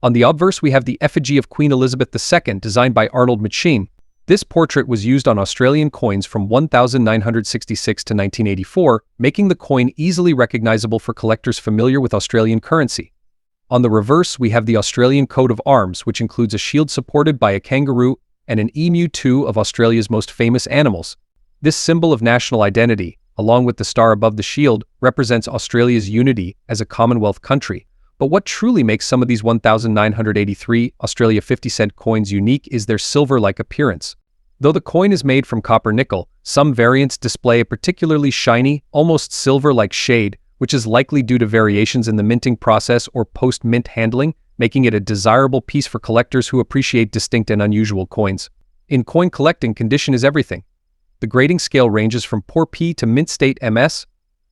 On the obverse, we have the effigy of Queen Elizabeth II, designed by Arnold Machin. This portrait was used on Australian coins from 1966 to 1984, making the coin easily recognizable for collectors familiar with Australian currency. On the reverse, we have the Australian coat of arms, which includes a shield supported by a kangaroo and an emu, two of Australia's most famous animals. This symbol of national identity, along with the star above the shield, represents Australia's unity as a Commonwealth country. But what truly makes some of these 1983 Australia 50-cent coins unique is their silver-like appearance. Though the coin is made from copper-nickel, some variants display a particularly shiny, almost silver-like shade, which is likely due to variations in the minting process or post-mint handling, making it a desirable piece for collectors who appreciate distinct and unusual coins. In coin collecting, condition is everything. The grading scale ranges from poor P to mint state MS.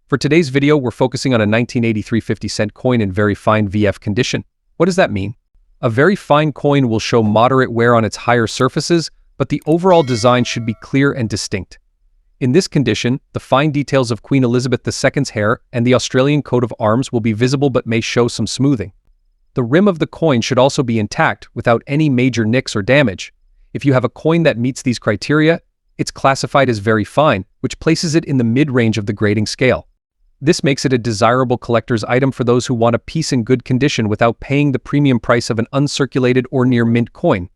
For today's video, we're focusing on a 1983 50-cent coin in very fine VF condition. What does that mean? A very fine coin will show moderate wear on its higher surfaces, but the overall design should be clear and distinct. In this condition, the fine details of Queen Elizabeth II's hair and the Australian coat of arms will be visible but may show some smoothing. The rim of the coin should also be intact without any major nicks or damage. If you have a coin that meets these criteria, it's classified as very fine, which places it in the mid-range of the grading scale. This makes it a desirable collector's item for those who want a piece in good condition without paying the premium price of an uncirculated or near-mint coin.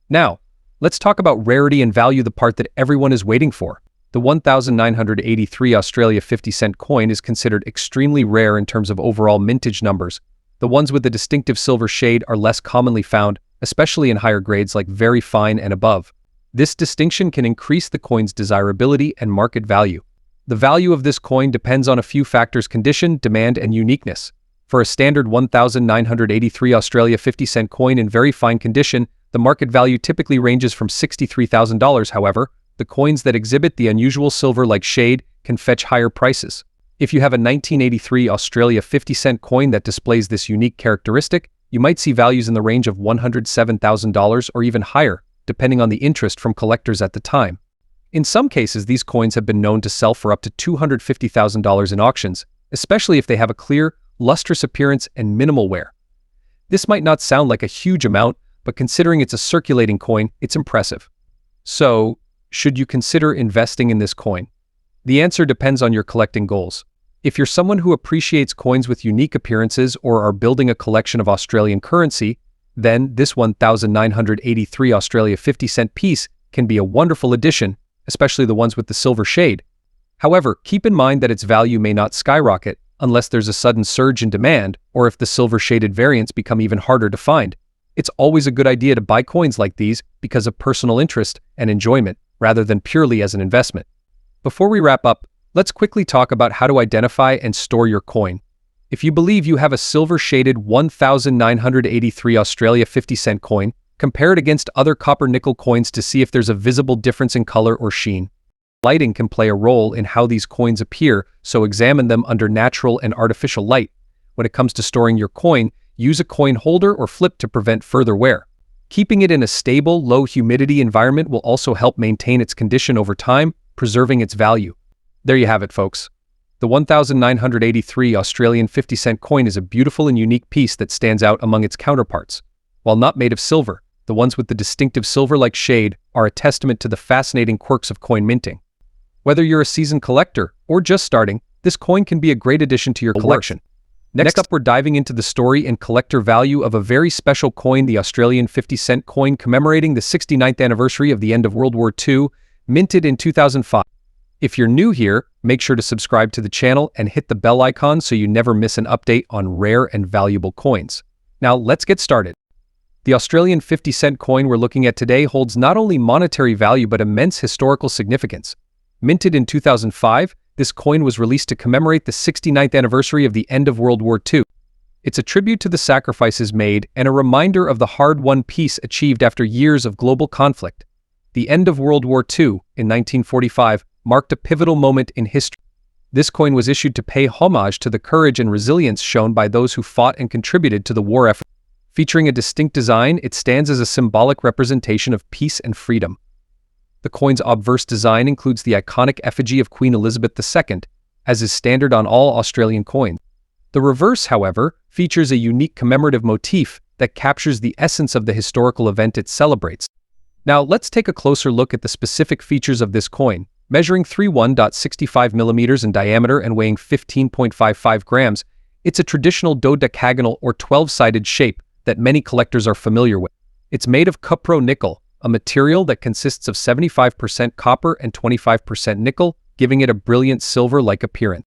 Now, let's talk about rarity and value, the part that everyone is waiting for. The 1983 Australia 50-cent coin is considered extremely rare in terms of overall mintage numbers. The ones with the distinctive silver shade are less commonly found, especially in higher grades like very fine and above. This distinction can increase the coin's desirability and market value. The value of this coin depends on a few factors: condition, demand, and uniqueness. For a standard 1983 Australia 50-cent coin in very fine condition, the market value typically ranges from $63,000. However, the coins that exhibit the unusual silver-like shade can fetch higher prices. If you have a 1983 Australia 50-cent coin that displays this unique characteristic, you might see values in the range of $107,000 or even higher, depending on the interest from collectors at the time. In some cases, these coins have been known to sell for up to $250,000 in auctions, especially if they have a clear, lustrous appearance and minimal wear. This might not sound like a huge amount, but considering it's a circulating coin, it's impressive. So, should you consider investing in this coin? The answer depends on your collecting goals. If you're someone who appreciates coins with unique appearances or are building a collection of Australian currency, then this 1983 Australia 50-cent piece can be a wonderful addition, especially the ones with the silver shade. However, keep in mind that its value may not skyrocket unless there's a sudden surge in demand or if the silver-shaded variants become even harder to find. It's always a good idea to buy coins like these because of personal interest and enjoyment, rather than purely as an investment. Before we wrap up, let's quickly talk about how to identify and store your coin. If you believe you have a silver-shaded 1983 Australia 50-cent coin, compare it against other copper-nickel coins to see if there's a visible difference in color or sheen. Lighting can play a role in how these coins appear, so examine them under natural and artificial light. When it comes to storing your coin, use a coin holder or flip to prevent further wear. Keeping it in a stable, low-humidity environment will also help maintain its condition over time, preserving its value. There you have it, folks. The 1983 Australian 50-cent coin is a beautiful and unique piece that stands out among its counterparts. While not made of silver, the ones with the distinctive silver-like shade are a testament to the fascinating quirks of coin minting. Whether you're a seasoned collector or just starting, this coin can be a great addition to your collection. Next up, we're diving into the story and collector value of a very special coin, the Australian 50-cent coin commemorating the 69th anniversary of the end of World War II, minted in 2005. If you're new here, make sure to subscribe to the channel and hit the bell icon so you never miss an update on rare and valuable coins. Now, let's get started. The Australian 50-cent coin we're looking at today holds not only monetary value but immense historical significance. Minted in 2005, this coin was released to commemorate the 69th anniversary of the end of World War II. It's a tribute to the sacrifices made and a reminder of the hard-won peace achieved after years of global conflict. The end of World War II, in 1945, marked a pivotal moment in history. This coin was issued to pay homage to the courage and resilience shown by those who fought and contributed to the war effort. Featuring a distinct design, it stands as a symbolic representation of peace and freedom. The coin's obverse design includes the iconic effigy of Queen Elizabeth II, as is standard on all Australian coins. The reverse, however, features a unique commemorative motif that captures the essence of the historical event it celebrates. Now, let's take a closer look at the specific features of this coin. Measuring 31.65 millimeters in diameter and weighing 15.55 grams, it's a traditional dodecagonal or 12-sided shape that many collectors are familiar with. It's made of cupro-nickel, a material that consists of 75% copper and 25% nickel, giving it a brilliant silver-like appearance.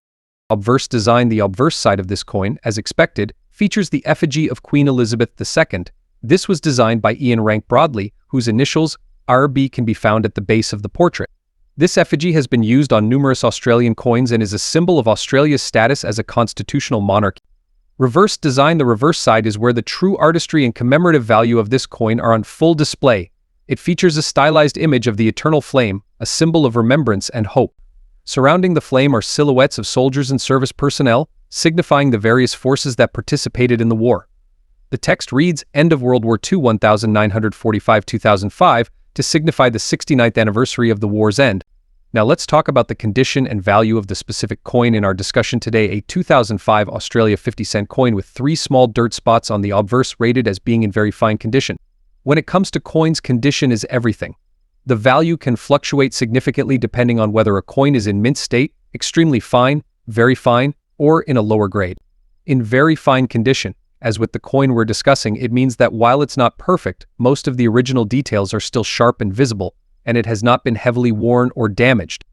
Obverse design. The obverse side of this coin, as expected, features the effigy of Queen Elizabeth II. This was designed by Ian Rank Broadley, whose initials RB can be found at the base of the portrait. This effigy has been used on numerous Australian coins and is a symbol of Australia's status as a constitutional monarchy. Reverse design. The reverse side is where the true artistry and commemorative value of this coin are on full display. It features a stylized image of the eternal flame, a symbol of remembrance and hope. Surrounding the flame are silhouettes of soldiers and service personnel, signifying the various forces that participated in the war. The text reads, "End of World War II 1945-2005, to signify the 69th anniversary of the war's end." Now let's talk about the condition and value of the specific coin in our discussion today. A 2005 Australia 50-cent coin with 3 small dirt spots on the obverse, rated as being in very fine condition. When it comes to coins, condition is everything. The value can fluctuate significantly depending on whether a coin is in mint state, extremely fine, very fine, or in a lower grade. In very fine condition, as with the coin we're discussing, it means that while it's not perfect, most of the original details are still sharp and visible, and it has not been heavily worn or damaged.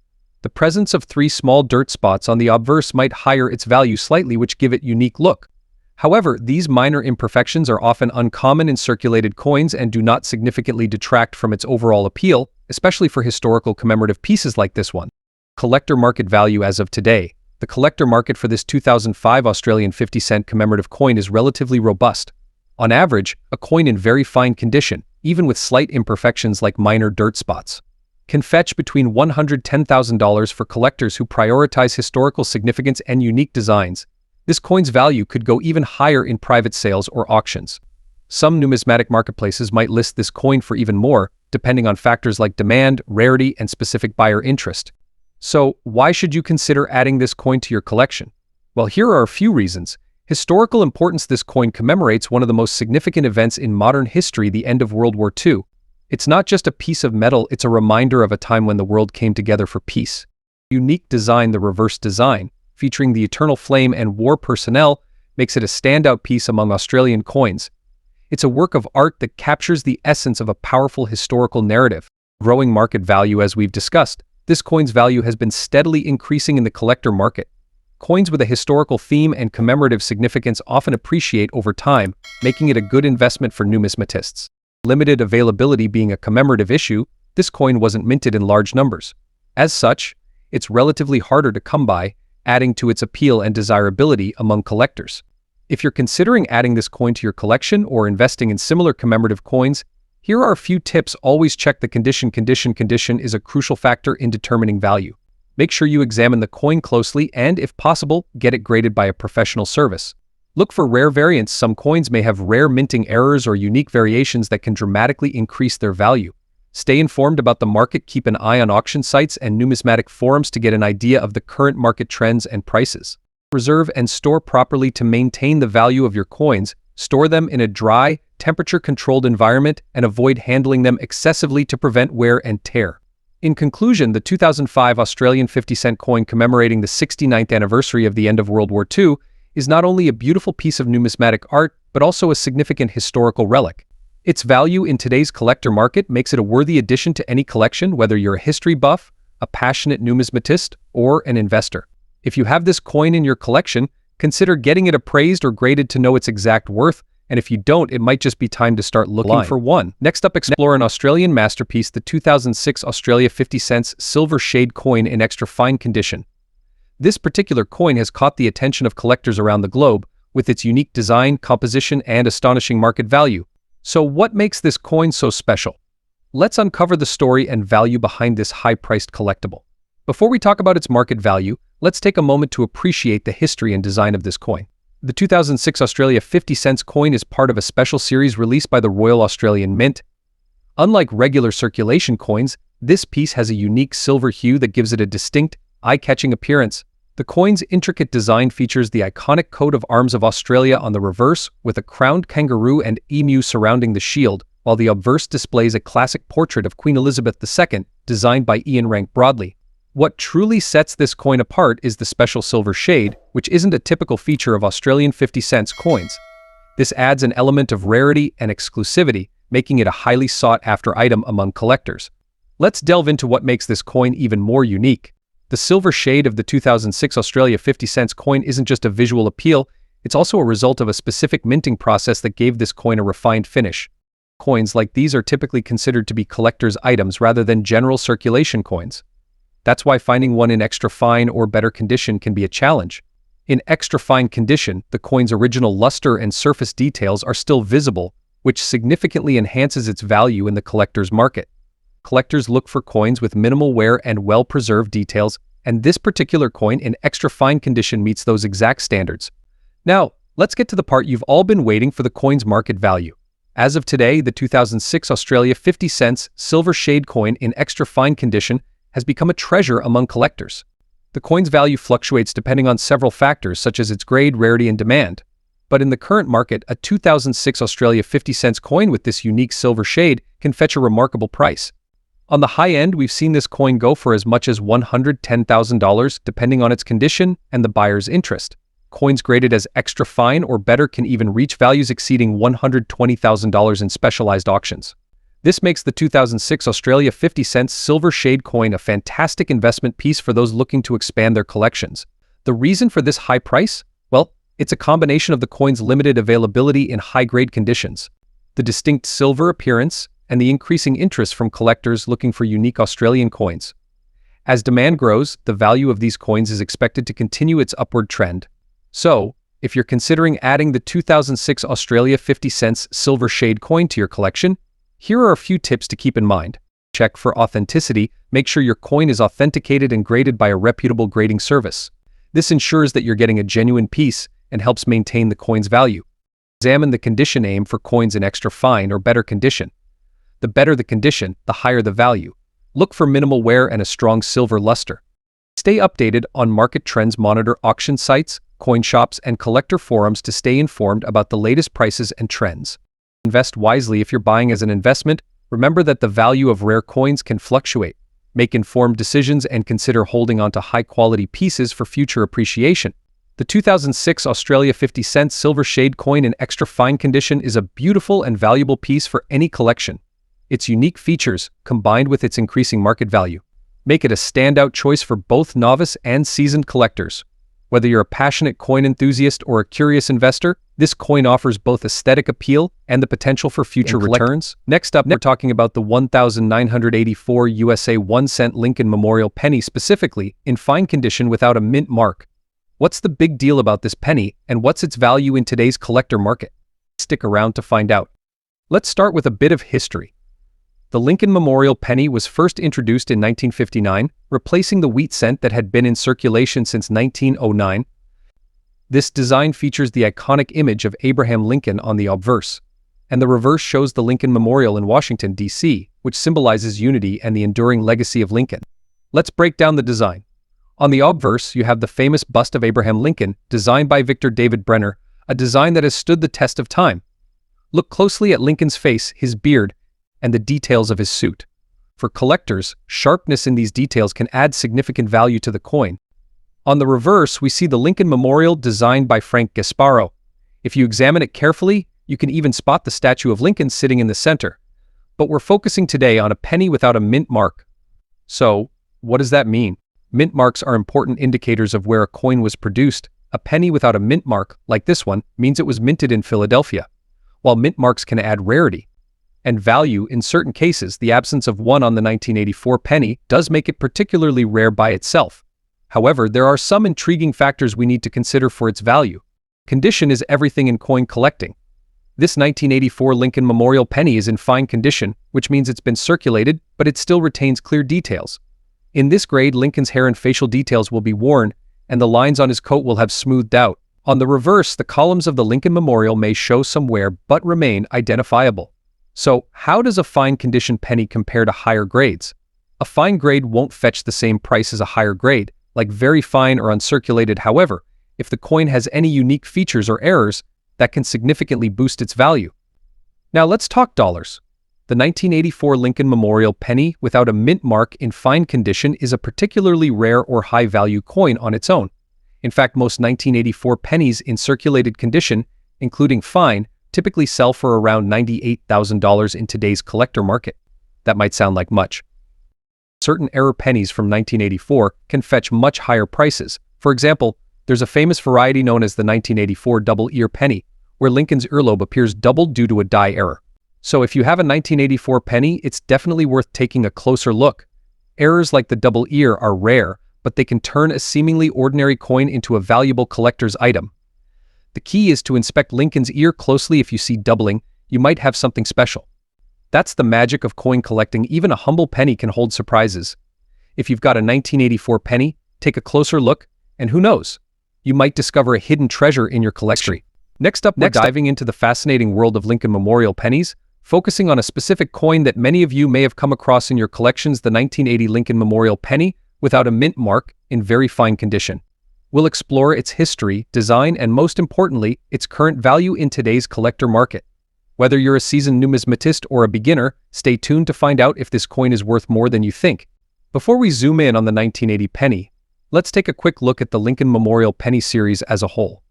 The presence of 3 small dirt spots on the obverse might higher its value slightly, which give it unique look. However, these minor imperfections are often uncommon in circulated coins and do not significantly detract from its overall appeal, especially for historical commemorative pieces like this one. Collector market value as of today. The collector market for this 2005 Australian 50-cent commemorative coin is relatively robust. On average, a coin in very fine condition, even with slight imperfections like minor dirt spots, can fetch between $110,000 for collectors who prioritize historical significance and unique designs. This coin's value could go even higher in private sales or auctions. Some numismatic marketplaces might list this coin for even more, depending on factors like demand, rarity, and specific buyer interest. So, why should you consider adding this coin to your collection? Well, here are a few reasons. Historical importance. This coin commemorates one of the most significant events in modern history, the end of World War II. It's not just a piece of metal, it's a reminder of a time when the world came together for peace. Unique design. The reverse design, featuring the eternal flame and war personnel, makes it a standout piece among Australian coins. It's a work of art that captures the essence of a powerful historical narrative. Growing market value. As we've discussed, this coin's value has been steadily increasing in the collector market. Coins with a historical theme and commemorative significance often appreciate over time, making it a good investment for numismatists. Limited availability. Being a commemorative issue, this coin wasn't minted in large numbers. As such, it's relatively harder to come by, adding to its appeal and desirability among collectors. If you're considering adding this coin to your collection or investing in similar commemorative coins, here are a few tips. Always check the condition. Condition is a crucial factor in determining value. Make sure you examine the coin closely and, if possible, get it graded by a professional service. Look for rare variants. Some coins may have rare minting errors or unique variations that can dramatically increase their value. Stay informed about the market. Keep an eye on auction sites and numismatic forums to get an idea of the current market trends and prices. Preserve and store properly. To maintain the value of your coins, store them in a dry, temperature-controlled environment and avoid handling them excessively to prevent wear and tear. In conclusion, the 2005 Australian 50-cent coin commemorating the 69th anniversary of the end of World War II is not only a beautiful piece of numismatic art, but also a significant historical relic. Its value in today's collector market makes it a worthy addition to any collection, whether you're a history buff, a passionate numismatist, or an investor. If you have this coin in your collection, consider getting it appraised or graded to know its exact worth, and if you don't, it might just be time to start looking for one. Next up, explore an Australian masterpiece, the 2006 Australia 50 cents silver shade coin in extra fine condition. This particular coin has caught the attention of collectors around the globe, with its unique design, composition, and astonishing market value. So what makes this coin so special? Let's uncover the story and value behind this high-priced collectible. Before we talk about its market value, let's take a moment to appreciate the history and design of this coin. The 2006 Australia 50 cents coin is part of a special series released by the Royal Australian Mint. Unlike regular circulation coins, this piece has a unique silver hue that gives it a distinct, eye-catching appearance. The coin's intricate design features the iconic coat of arms of Australia on the reverse, with a crowned kangaroo and emu surrounding the shield, while the obverse displays a classic portrait of Queen Elizabeth II, designed by Ian Rank Broadley. What truly sets this coin apart is the special silver shade, which isn't a typical feature of Australian 50 cents coins. This adds an element of rarity and exclusivity, making it a highly sought-after item among collectors. Let's delve into what makes this coin even more unique. The silver shade of the 2006 Australia 50 cents coin isn't just a visual appeal, it's also a result of a specific minting process that gave this coin a refined finish. Coins like these are typically considered to be collector's items rather than general circulation coins. That's why finding one in extra fine or better condition can be a challenge. In extra fine condition, the coin's original luster and surface details are still visible, which significantly enhances its value in the collector's market. Collectors look for coins with minimal wear and well-preserved details, and this particular coin in extra fine condition meets those exact standards. Now, let's get to the part you've all been waiting for: the coin's market value. As of today, the 2006 Australia 50 cents silver shade coin in extra fine condition has become a treasure among collectors. The coin's value fluctuates depending on several factors such as its grade, rarity, and demand. But in the current market, a 2006 Australia 50 cents coin with this unique silver shade can fetch a remarkable price. On the high end, we've seen this coin go for as much as $110,000 depending on its condition and the buyer's interest. Coins graded as extra fine or better can even reach values exceeding $120,000 in specialized auctions. This makes the 2006 Australia 50 cents silver shade coin a fantastic investment piece for those looking to expand their collections. The reason for this high price? Well, it's a combination of the coin's limited availability in high-grade conditions, the distinct silver appearance, and the increasing interest from collectors looking for unique Australian coins. As demand grows, the value of these coins is expected to continue its upward trend. So, if you're considering adding the 2006 Australia 50 cents silver shade coin to your collection, here are a few tips to keep in mind. Check for authenticity. Make sure your coin is authenticated and graded by a reputable grading service. This ensures that you're getting a genuine piece and helps maintain the coin's value. Examine the condition. Aim for coins in extra fine or better condition. The better the condition, the higher the value. Look for minimal wear and a strong silver luster. Stay updated on market trends. Monitor auction sites, coin shops, and collector forums to stay informed about the latest prices and trends. Invest wisely. If you're buying as an investment, remember that the value of rare coins can fluctuate. Make informed decisions and consider holding on to high-quality pieces for future appreciation. The 2006 Australia 50 cents silver shade coin in extra fine condition is a beautiful and valuable piece for any collection. Its unique features, combined with its increasing market value, make it a standout choice for both novice and seasoned collectors. Whether you're a passionate coin enthusiast or a curious investor, this coin offers both aesthetic appeal and the potential for future returns. Next up, we're talking about the 1984 USA 1 cent Lincoln Memorial penny, specifically in fine condition without a mint mark. What's the big deal about this penny, and what's its value in today's collector market? Stick around to find out. Let's start with a bit of history. The Lincoln Memorial penny was first introduced in 1959, replacing the wheat cent that had been in circulation since 1909. This design features the iconic image of Abraham Lincoln on the obverse, and the reverse shows the Lincoln Memorial in Washington, D.C., which symbolizes unity and the enduring legacy of Lincoln. Let's break down the design. On the obverse, you have the famous bust of Abraham Lincoln, designed by Victor David Brenner, a design that has stood the test of time. Look closely at Lincoln's face, his beard, and the details of his suit. For collectors, sharpness in these details can add significant value to the coin. On the reverse, we see the Lincoln Memorial designed by Frank Gasparo. If you examine it carefully, you can even spot the statue of Lincoln sitting in the center. But we're focusing today on a penny without a mint mark. So, what does that mean? Mint marks are important indicators of where a coin was produced. A penny without a mint mark, like this one, means it was minted in Philadelphia. While mint marks can add rarity and value in certain cases, the absence of one on the 1984 penny does make it particularly rare by itself. However, there are some intriguing factors we need to consider for its value. Condition is everything in coin collecting. This 1984 Lincoln Memorial penny is in fine condition, which means it's been circulated, but it still retains clear details. In this grade, Lincoln's hair and facial details will be worn, and the lines on his coat will have smoothed out. On the reverse, the columns of the Lincoln Memorial may show some wear but remain identifiable. So, how does a fine condition penny compare to higher grades? A fine grade won't fetch the same price as a higher grade, like very fine or uncirculated. However, if the coin has any unique features or errors, that can significantly boost its value. Now let's talk dollars. The 1984 Lincoln Memorial penny without a mint mark in fine condition is a particularly rare or high-value coin on its own. In fact, most 1984 pennies in circulated condition, including fine, typically sell for around $98,000 in today's collector market. That might sound like much. Certain error pennies from 1984 can fetch much higher prices. For example, there's a famous variety known as the 1984 double-ear penny, where Lincoln's earlobe appears doubled due to a die error. So if you have a 1984 penny, it's definitely worth taking a closer look. Errors like the double ear are rare, but they can turn a seemingly ordinary coin into a valuable collector's item. The key is to inspect Lincoln's ear closely. If you see doubling, you might have something special. That's the magic of coin collecting. Even a humble penny can hold surprises. If you've got a 1984 penny, take a closer look, and who knows, you might discover a hidden treasure in your collection. Next up, we're diving into the fascinating world of Lincoln Memorial pennies. focusing on a specific coin that many of you may have come across in your collections, the 1980 Lincoln Memorial penny without a mint mark in very fine condition. We'll explore its history, design, and most importantly, its current value in today's collector market. Whether you're a seasoned numismatist or a beginner, stay tuned to find out if this coin is worth more than you think. Before we zoom in on the 1980 penny, let's take a quick look at the Lincoln Memorial penny series as a whole.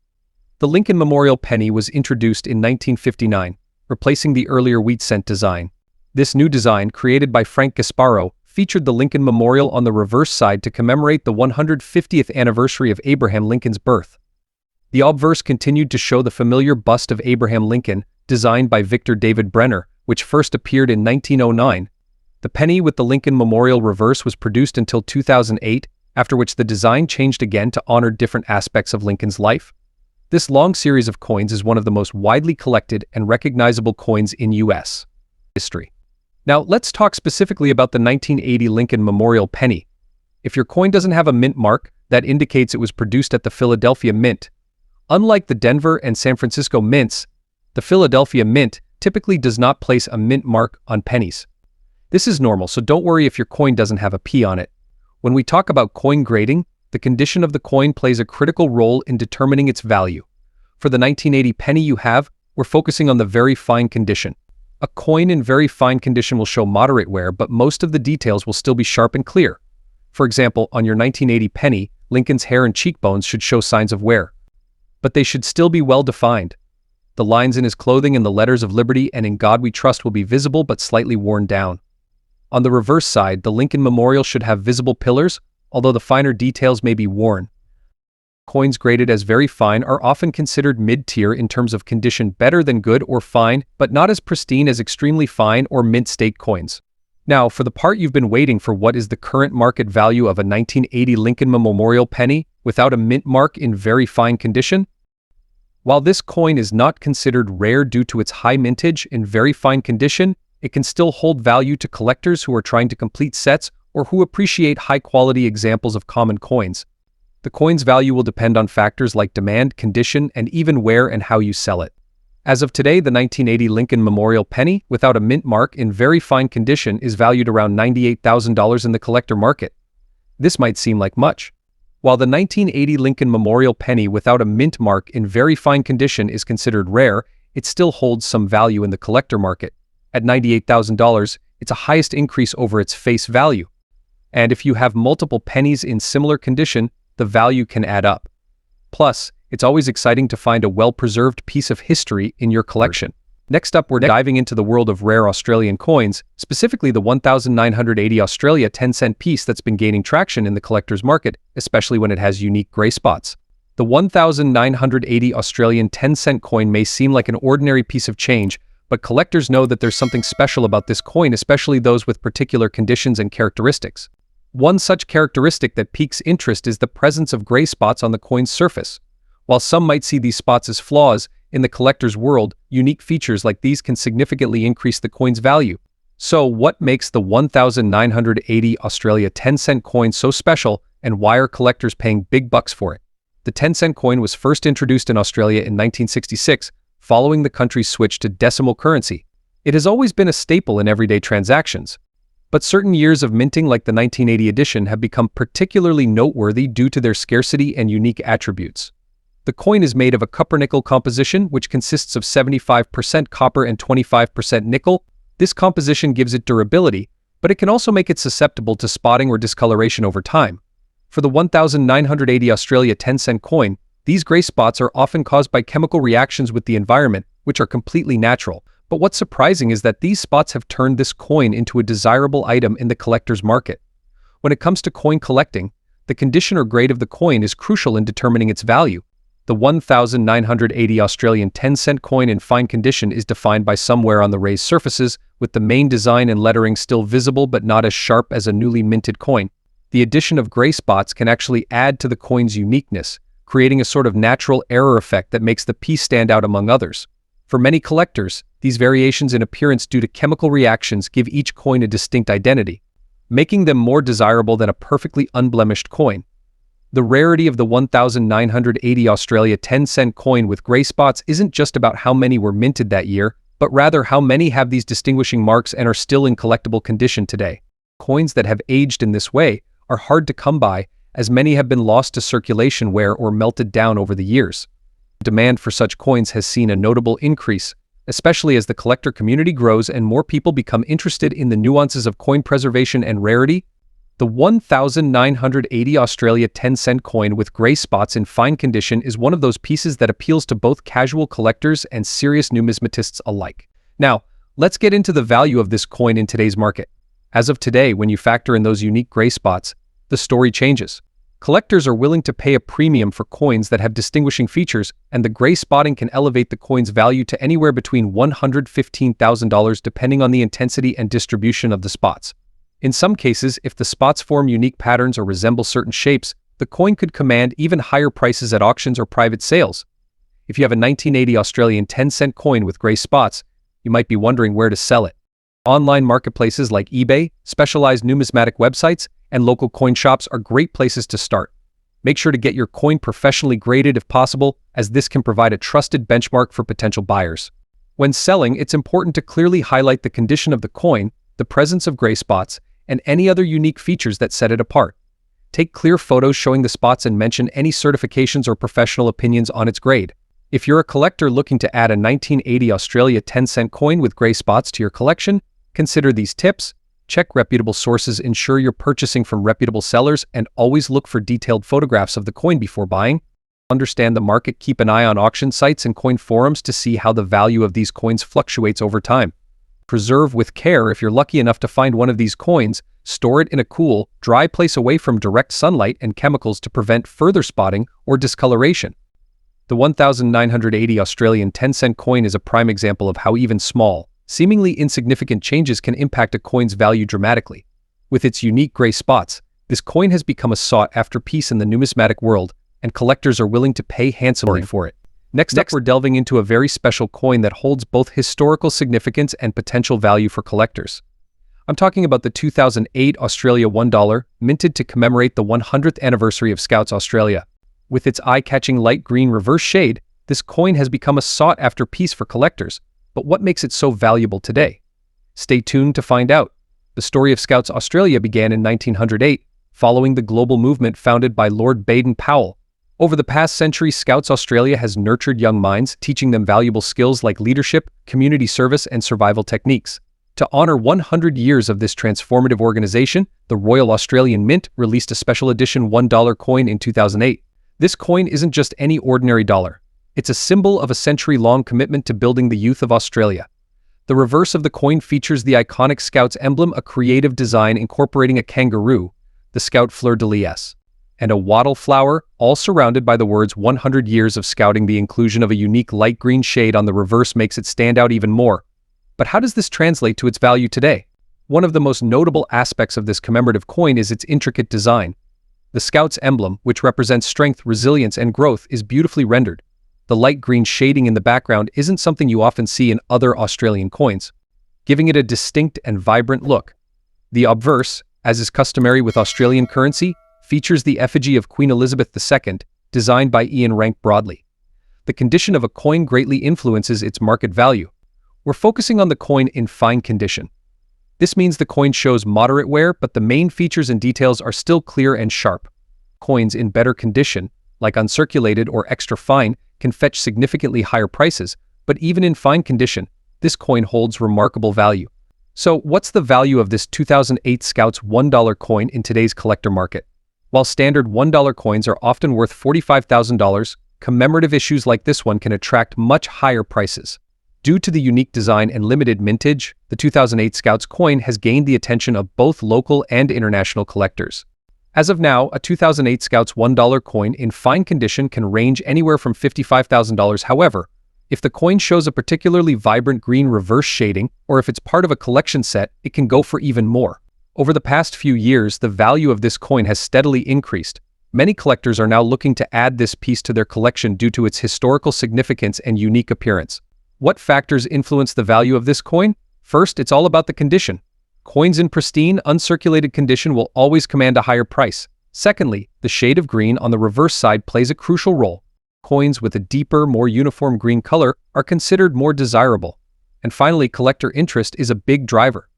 The Lincoln Memorial penny was introduced in 1959, replacing the earlier wheat cent design. This new design, created by Frank Gasparo, featured the Lincoln Memorial on the reverse side to commemorate the 150th anniversary of Abraham Lincoln's birth. The obverse continued to show the familiar bust of Abraham Lincoln, designed by Victor David Brenner, which first appeared in 1909. The penny with the Lincoln Memorial reverse was produced until 2008, after which the design changed again to honor different aspects of Lincoln's life. This long series of coins is one of the most widely collected and recognizable coins in U.S. history. Now, let's talk specifically about the 1980 Lincoln Memorial penny. If your coin doesn't have a mint mark, that indicates it was produced at the Philadelphia Mint. Unlike the Denver and San Francisco mints, the Philadelphia Mint typically does not place a mint mark on pennies. This is normal, so don't worry if your coin doesn't have a P on it. When we talk about coin grading, the condition of the coin plays a critical role in determining its value. For the 1980 penny we're focusing on the very fine condition. A coin in very fine condition will show moderate wear, but most of the details will still be sharp and clear. For example, on your 1980 penny, Lincoln's hair and cheekbones should show signs of wear. But they should still be well defined. The lines in his clothing and the letters of liberty and in God we trust will be visible but slightly worn down. On the reverse side, the Lincoln Memorial should have visible pillars, although the finer details may be worn. Coins graded as very fine are often considered mid-tier in terms of condition, better than good or fine, but not as pristine as extremely fine or mint-state coins. Now, for the part you've been waiting for, what is the current market value of a 1980 Lincoln Memorial penny without a mint mark in very fine condition? While this coin is not considered rare due to its high mintage in very fine condition, it can still hold value to collectors who are trying to complete sets or who appreciate high-quality examples of common coins. The coin's value will depend on factors like demand, condition, and even where and how you sell it. As of today, the 1980 Lincoln Memorial penny without a mint mark in very fine condition is valued around $98,000 in the collector market. This might seem like much. While the 1980 Lincoln Memorial penny without a mint mark in very fine condition is considered rare, it still holds some value in the collector market. At $98,000, it's a highest increase over its face value. And if you have multiple pennies in similar condition, the value can add up. Plus, it's always exciting to find a well-preserved piece of history in your collection. Next up, we're diving into the world of rare Australian coins, specifically the 1980 Australia 10-cent piece that's been gaining traction in the collector's market, especially when it has unique grey spots. The 1980 Australian 10-cent coin may seem like an ordinary piece of change, but collectors know that there's something special about this coin, especially those with particular conditions and characteristics. One such characteristic that piques interest is the presence of gray spots on the coin's surface. While some might see these spots as flaws, in the collector's world, unique features like these can significantly increase the coin's value. So, what makes the 1980 Australia 10-cent coin so special, and why are collectors paying big bucks for it? The 10-cent coin was first introduced in Australia in 1966, following the country's switch to decimal currency. It has always been a staple in everyday transactions. But certain years of minting like the 1980 edition have become particularly noteworthy due to their scarcity and unique attributes. The coin is made of a copper-nickel composition, which consists of 75% copper and 25% nickel. This composition gives it durability, but it can also make it susceptible to spotting or discoloration over time. For the 1980 Australia 10-cent coin, these gray spots are often caused by chemical reactions with the environment, which are completely natural. But what's surprising is that these spots have turned this coin into a desirable item in the collector's market. When it comes to coin collecting, the condition or grade of the coin is crucial in determining its value. The 1980 Australian 10-cent coin in fine condition is defined by some wear on the raised surfaces, with the main design and lettering still visible but not as sharp as a newly minted coin. The addition of gray spots can actually add to the coin's uniqueness, creating a sort of natural error effect that makes the piece stand out among others. For many collectors, these variations in appearance due to chemical reactions give each coin a distinct identity, making them more desirable than a perfectly unblemished coin. The rarity of the 1980 Australia 10-cent coin with gray spots isn't just about how many were minted that year, but rather how many have these distinguishing marks and are still in collectible condition today. Coins that have aged in this way are hard to come by, as many have been lost to circulation wear or melted down over the years. Demand for such coins has seen a notable increase, especially as the collector community grows and more people become interested in the nuances of coin preservation and rarity. The 1980 Australia 10-cent coin with grey spots in fine condition is one of those pieces that appeals to both casual collectors and serious numismatists alike. Now, let's get into the value of this coin in today's market. As of today, when you factor in those unique grey spots, the story changes. Collectors are willing to pay a premium for coins that have distinguishing features, and the grey spotting can elevate the coin's value to anywhere between $115,000 depending on the intensity and distribution of the spots. In some cases, if the spots form unique patterns or resemble certain shapes, the coin could command even higher prices at auctions or private sales. If you have a 1980 Australian 10-cent coin with grey spots, you might be wondering where to sell it. Online marketplaces like eBay, specialized numismatic websites, and local coin shops are great places to start. Make sure to get your coin professionally graded if possible, as this can provide a trusted benchmark for potential buyers. When selling, it's important to clearly highlight the condition of the coin, the presence of grey spots, and any other unique features that set it apart. Take clear photos showing the spots and mention any certifications or professional opinions on its grade. If you're a collector looking to add a 1980 Australia 10-cent coin with grey spots to your collection, consider these tips. Check reputable sources, ensure you're purchasing from reputable sellers, and always look for detailed photographs of the coin before buying. Understand the market, keep an eye on auction sites and coin forums to see how the value of these coins fluctuates over time. Preserve with care. If you're lucky enough to find one of these coins, store it in a cool, dry place away from direct sunlight and chemicals to prevent further spotting or discoloration. The 1980 Australian 10-cent coin is a prime example of how even small, seemingly insignificant changes can impact a coin's value dramatically. With its unique grey spots, this coin has become a sought-after piece in the numismatic world, and collectors are willing to pay handsomely for it. Next up, we're delving into a very special coin that holds both historical significance and potential value for collectors. I'm talking about the 2008 Australia $1, minted to commemorate the 100th anniversary of Scouts Australia. With its eye-catching light green reverse shade, this coin has become a sought-after piece for collectors. But what makes it so valuable today? Stay tuned to find out. The story of Scouts Australia began in 1908, following the global movement founded by Lord Baden-Powell. Over the past century, Scouts Australia has nurtured young minds, teaching them valuable skills like leadership, community service, and survival techniques. To honor 100 years of this transformative organization, the Royal Australian Mint released a special edition $1 coin in 2008. This coin isn't just any ordinary dollar. It's a symbol of a century-long commitment to building the youth of Australia. The reverse of the coin features the iconic Scouts emblem, a creative design incorporating a kangaroo, the Scout fleur-de-lis, and a wattle flower, all surrounded by the words 100 years of scouting. The inclusion of a unique light green shade on the reverse makes it stand out even more. But how does this translate to its value today? One of the most notable aspects of this commemorative coin is its intricate design. The Scouts emblem, which represents strength, resilience, and growth, is beautifully rendered. The light green shading in the background isn't something you often see in other Australian coins, giving it a distinct and vibrant look. The obverse, as is customary with Australian currency, features the effigy of Queen Elizabeth II, designed by Ian Rank Broadley. The condition of a coin greatly influences its market value. We're focusing on the coin in fine condition. This means the coin shows moderate wear, but the main features and details are still clear and sharp. Coins in better condition, like uncirculated or extra fine, can fetch significantly higher prices, but even in fine condition, this coin holds remarkable value. So, what's the value of this 2008 Scouts $1 coin in today's collector market? While standard $1 coins are often worth $45,000, commemorative issues like this one can attract much higher prices. Due to the unique design and limited mintage, the 2008 Scouts coin has gained the attention of both local and international collectors. As of now, a 2008 Scouts $1 coin in fine condition can range anywhere from $55,000. However, if the coin shows a particularly vibrant green reverse shading, or if it's part of a collection set, it can go for even more. Over the past few years, the value of this coin has steadily increased. Many collectors are now looking to add this piece to their collection due to its historical significance and unique appearance. What factors influence the value of this coin? First, it's all about the condition. Coins in pristine, uncirculated condition will always command a higher price. Secondly, the shade of green on the reverse side plays a crucial role. Coins with a deeper, more uniform green color are considered more desirable. And finally, collector interest is a big driver.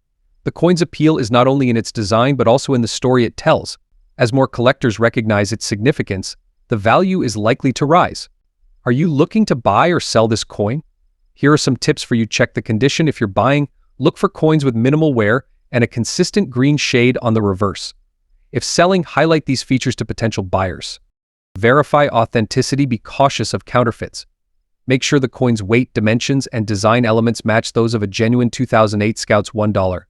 The coin's appeal is not only in its design but also in the story it tells. As more collectors recognize its significance, the value is likely to rise. Are you looking to buy or sell this coin? Here are some tips for you. Check the condition. If you're buying, look for coins with minimal wear and a consistent green shade on the reverse. If selling, highlight these features to potential buyers. Verify authenticity. Be cautious of counterfeits. Make sure the coin's weight, dimensions, and design elements match those of a genuine 2008 Scouts $1.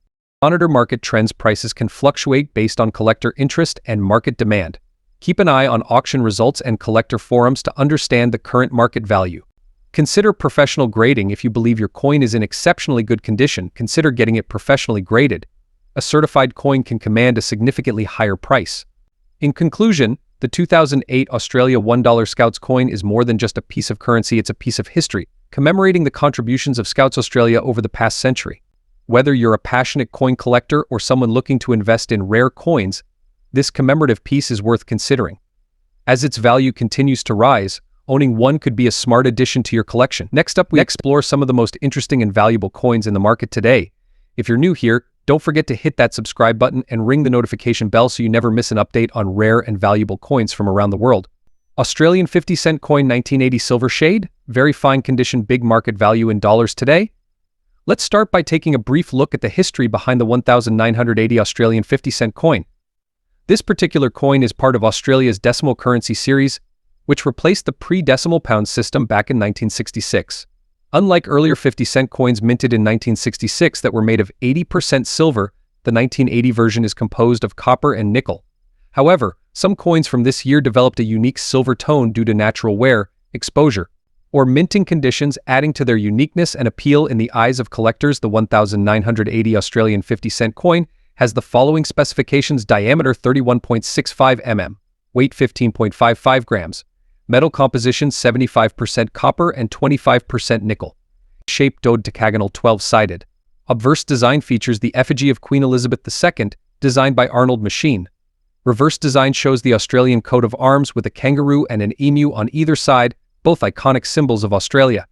Monitor market trends. Prices can fluctuate based on collector interest and market demand. Keep an eye on auction results and collector forums to understand the current market value. Consider professional grading. If you believe your coin is in exceptionally good condition, consider getting it professionally graded. A certified coin can command a significantly higher price. In conclusion, the 2008 Australia $1 Scouts coin is more than just a piece of currency, it's a piece of history, commemorating the contributions of Scouts Australia over the past century. Whether you're a passionate coin collector or someone looking to invest in rare coins, this commemorative piece is worth considering. As its value continues to rise, owning one could be a smart addition to your collection. Next up, we explore some of the most interesting and valuable coins in the market today. If you're new here, don't forget to hit that subscribe button and ring the notification bell so you never miss an update on rare and valuable coins from around the world. Australian 50-cent coin 1980 silver shade, very fine condition, big market value in dollars today. Let's start by taking a brief look at the history behind the 1980 Australian 50-cent coin. This particular coin is part of Australia's decimal currency series, which replaced the pre-decimal pound system back in 1966. Unlike earlier 50-cent coins minted in 1966 that were made of 80% silver, the 1980 version is composed of copper and nickel. However, some coins from this year developed a unique silver tone due to natural wear, exposure, or minting conditions, adding to their uniqueness and appeal in the eyes of collectors. The 1980 Australian 50-cent coin has the following specifications: diameter 31.65 mm, weight 15.55 grams, metal composition 75% copper and 25% nickel, shape dodecagonal 12-sided. Obverse design features the effigy of Queen Elizabeth II, designed by Arnold Machine. Reverse design shows the Australian coat of arms with a kangaroo and an emu on either side, both iconic symbols of Australia.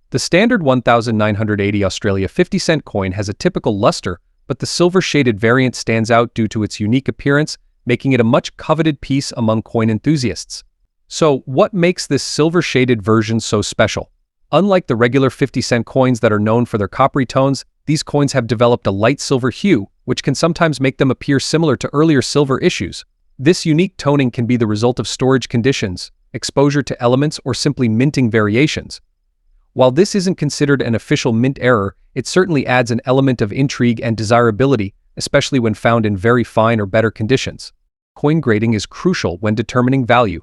The standard 1980 Australia 50-cent coin has a typical luster, but the silver-shaded variant stands out due to its unique appearance, making it a much coveted piece among coin enthusiasts. So, what makes this silver-shaded version so special? Unlike the regular 50-cent coins that are known for their coppery tones, these coins have developed a light silver hue, which can sometimes make them appear similar to earlier silver issues. This unique toning can be the result of storage conditions, exposure to elements, or simply minting variations. While this isn't considered an official mint error, it certainly adds an element of intrigue and desirability, especially when found in very fine or better conditions. Coin grading is crucial when determining value.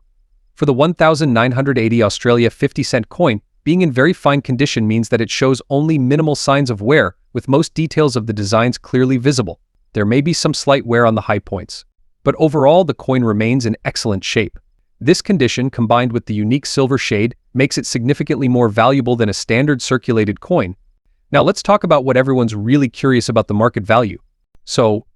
For the 1980 Australia 50-cent coin, being in very fine condition means that it shows only minimal signs of wear, with most details of the designs clearly visible. There may be some slight wear on the high points, but overall the coin remains in excellent shape. This condition, combined with the unique silver shade, makes it significantly more valuable than a standard circulated coin. Now let's talk about what everyone's really curious about: the market value. So,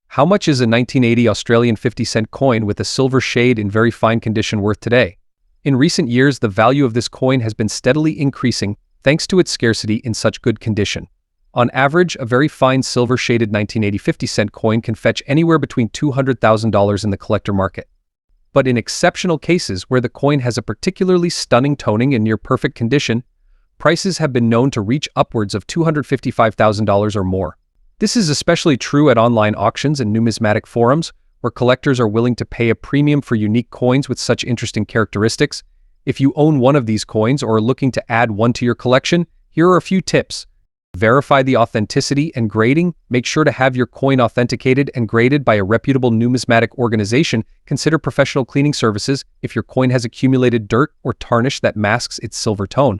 how much is a 1980 Australian 50-cent coin with a silver shade in very fine condition worth today? In recent years, the value of this coin has been steadily increasing thanks to its scarcity in such good condition. On average, a very fine silver-shaded 1980 50-cent coin can fetch anywhere between $200,000 in the collector market. But in exceptional cases where the coin has a particularly stunning toning in near-perfect condition, prices have been known to reach upwards of $255,000 or more. This is especially true at online auctions and numismatic forums, where collectors are willing to pay a premium for unique coins with such interesting characteristics. If you own one of these coins or are looking to add one to your collection, here are a few tips. Verify the authenticity and grading. Make sure to have your coin authenticated and graded by a reputable numismatic organization. Consider professional cleaning services if your coin has accumulated dirt or tarnish that masks its silver tone.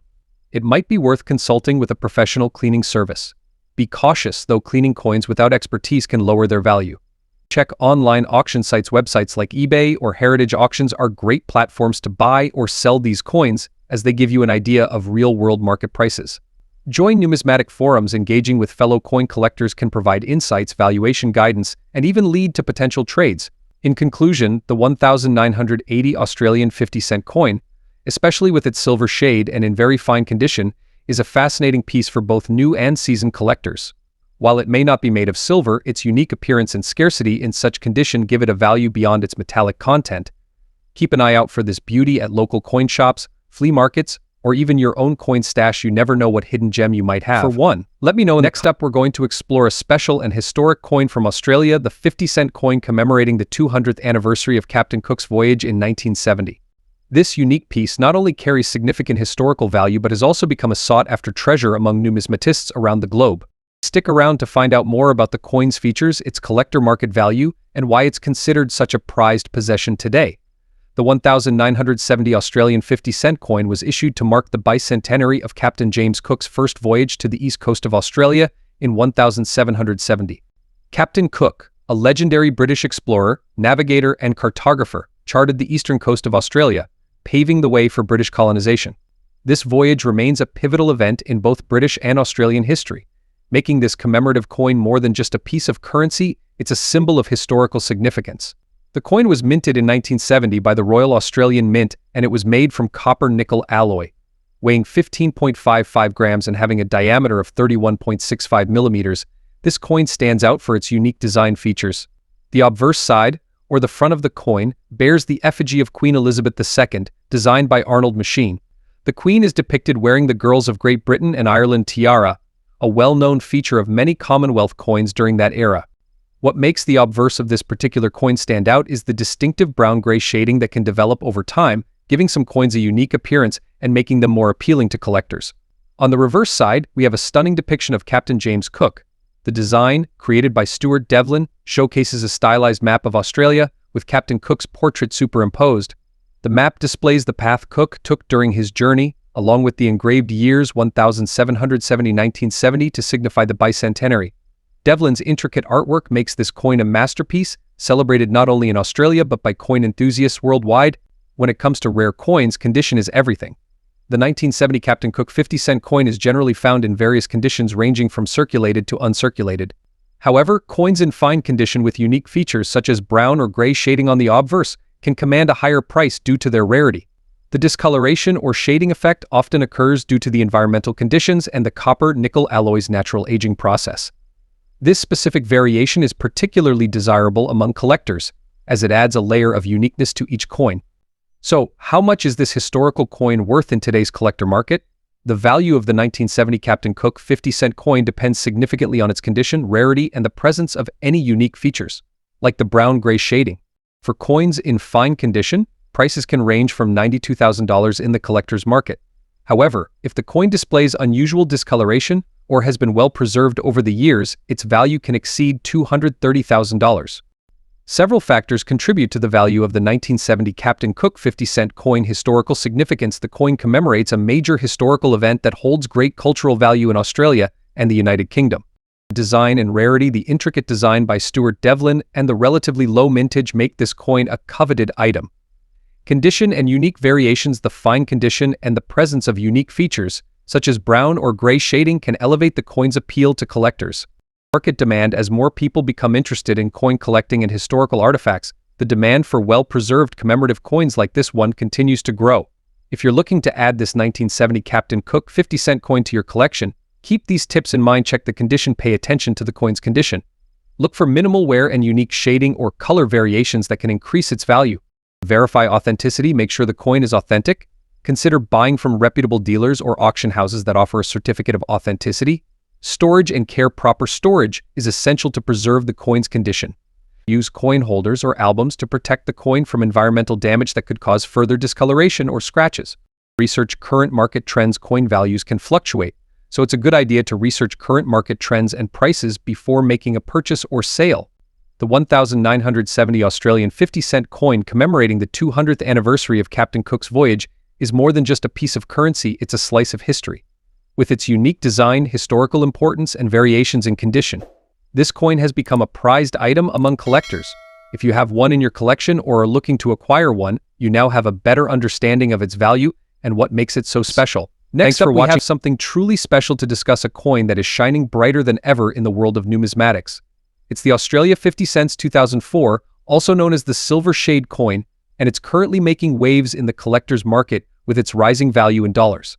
It might be worth consulting with a professional cleaning service. Be cautious, though cleaning coins without expertise can lower their value. Check online auction sites. Websites like eBay or Heritage Auctions are great platforms to buy or sell these coins, as they give you an idea of real-world market prices. Join numismatic forums. Engaging with fellow coin collectors can provide insights, valuation guidance, and even lead to potential trades. In conclusion, the 1980 Australian 50-cent coin, especially with its silver shade and in very fine condition, is a fascinating piece for both new and seasoned collectors. While it may not be made of silver, its unique appearance and scarcity in such condition give it a value beyond its metallic content. Keep an eye out for this beauty at local coin shops, flea markets, or even your own coin stash. You never know what hidden gem you might have. For one, let me know. Next up, we're going to explore a special and historic coin from Australia, the 50-cent coin commemorating the 200th anniversary of Captain Cook's voyage in 1970. This unique piece not only carries significant historical value but has also become a sought-after treasure among numismatists around the globe. Stick around to find out more about the coin's features, its collector market value, and why it's considered such a prized possession today. The 1970 Australian 50-cent coin was issued to mark the bicentenary of Captain James Cook's first voyage to the east coast of Australia in 1770. Captain Cook, a legendary British explorer, navigator, and cartographer, charted the eastern coast of Australia, paving the way for British colonization. This voyage remains a pivotal event in both British and Australian history, making this commemorative coin more than just a piece of currency. It's a symbol of historical significance. The coin was minted in 1970 by the Royal Australian Mint, and it was made from copper-nickel alloy. Weighing 15.55 grams and having a diameter of 31.65 millimeters, this coin stands out for its unique design features. The obverse side, or the front of the coin, bears the effigy of Queen Elizabeth II, designed by Arnold Machin. The Queen is depicted wearing the Girls of Great Britain and Ireland tiara, a well-known feature of many Commonwealth coins during that era. What makes the obverse of this particular coin stand out is the distinctive brown-gray shading that can develop over time, giving some coins a unique appearance and making them more appealing to collectors. On the reverse side, we have a stunning depiction of Captain James Cook. The design, created by Stuart Devlin, showcases a stylized map of Australia with Captain Cook's portrait superimposed. The map displays the path Cook took during his journey, along with the engraved years 1770-1970 to signify the bicentenary. Devlin's intricate artwork makes this coin a masterpiece, celebrated not only in Australia but by coin enthusiasts worldwide. When it comes to rare coins, condition is everything. The 1970 Captain Cook 50-cent coin is generally found in various conditions ranging from circulated to uncirculated. However, coins in fine condition with unique features such as brown or gray shading on the obverse can command a higher price due to their rarity. The discoloration or shading effect often occurs due to the environmental conditions and the copper-nickel alloy's natural aging process. This specific variation is particularly desirable among collectors, as it adds a layer of uniqueness to each coin. So, how much is this historical coin worth in today's collector market? The value of the 1970 Captain Cook 50-cent coin depends significantly on its condition, rarity, and the presence of any unique features, like the brown-gray shading. For coins in fine condition, prices can range from $92,000 in the collector's market. However, if the coin displays unusual discoloration or has been well preserved over the years, its value can exceed $230,000. Several factors contribute to the value of the 1970 Captain Cook 50-cent coin. Historical significance. The coin commemorates a major historical event that holds great cultural value in Australia and the United Kingdom. Design and rarity. The intricate design by Stuart Devlin and the relatively low mintage make this coin a coveted item. Condition and unique variations. The fine condition and the presence of unique features, such as brown or gray shading, can elevate the coin's appeal to collectors. Market demand. As more people become interested in coin collecting and historical artifacts, the demand for well-preserved commemorative coins like this one continues to grow. If you're looking to add this 1970 Captain Cook 50-cent coin to your collection, keep these tips in mind. Check the condition. Pay attention to the coin's condition. Look for minimal wear and unique shading or color variations that can increase its value. Verify authenticity. Make sure the coin is authentic. Consider buying from reputable dealers or auction houses that offer a certificate of authenticity. Storage and care. Proper storage is essential to preserve the coin's condition. Use coin holders or albums to protect the coin from environmental damage that could cause further discoloration or scratches. Research current market trends. Coin values can fluctuate, so it's a good idea to research current market trends and prices before making a purchase or sale. The 1970 Australian 50-cent coin commemorating the 200th anniversary of Captain Cook's voyage is more than just a piece of currency. It's a slice of history. With its unique design, historical importance, and variations in condition, this coin has become a prized item among collectors. If you have one in your collection or are looking to acquire one, you now have a better understanding of its value and what makes it so special. Next up, we have something truly special to discuss: a coin that is shining brighter than ever in the world of numismatics. It's the Australia 50 cents 2004, also known as the Silver Shade coin, and it's currently making waves in the collector's market with its rising value in dollars.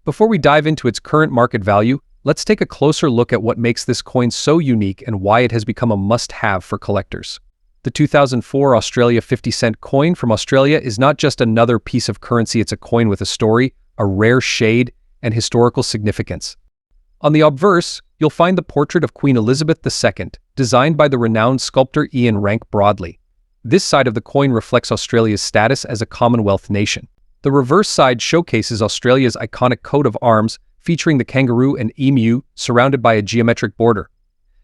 Before we dive into its current market value, let's take a closer look at what makes this coin so unique and why it has become a must-have for collectors. The 2004 Australia 50-cent coin from Australia is not just another piece of currency, it's a coin with a story, a rare shade, and historical significance. On the obverse, you'll find the portrait of Queen Elizabeth II, designed by the renowned sculptor Ian Rank Broadley. This side of the coin reflects Australia's status as a Commonwealth nation. The reverse side showcases Australia's iconic coat of arms, featuring the kangaroo and emu surrounded by a geometric border.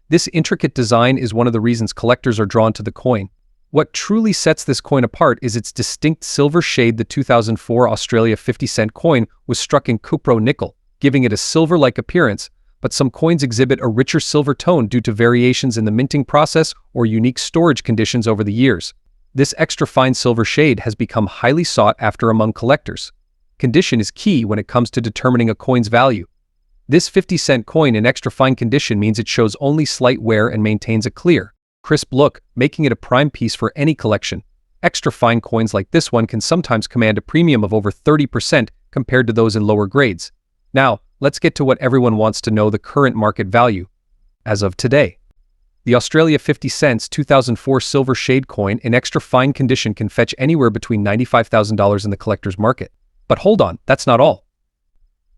This intricate design is one of the reasons collectors are drawn to the coin. What truly sets this coin apart is its distinct silver shade. The 2004 Australia 50-cent coin was struck in cupro nickel, giving it a silver-like appearance, but some coins exhibit a richer silver tone due to variations in the minting process or unique storage conditions over the years. This extra-fine silver shade has become highly sought after among collectors. Condition is key when it comes to determining a coin's value. This 50-cent coin in extra-fine condition means it shows only slight wear and maintains a clear, crisp look, making it a prime piece for any collection. Extra-fine coins like this one can sometimes command a premium of over 30% compared to those in lower grades. Now, let's get to what everyone wants to know: the current market value. As of today, the Australia 50 cents 2004 silver shade coin in extra-fine condition can fetch anywhere between $95,000 in the collector's market. But hold on, that's not all.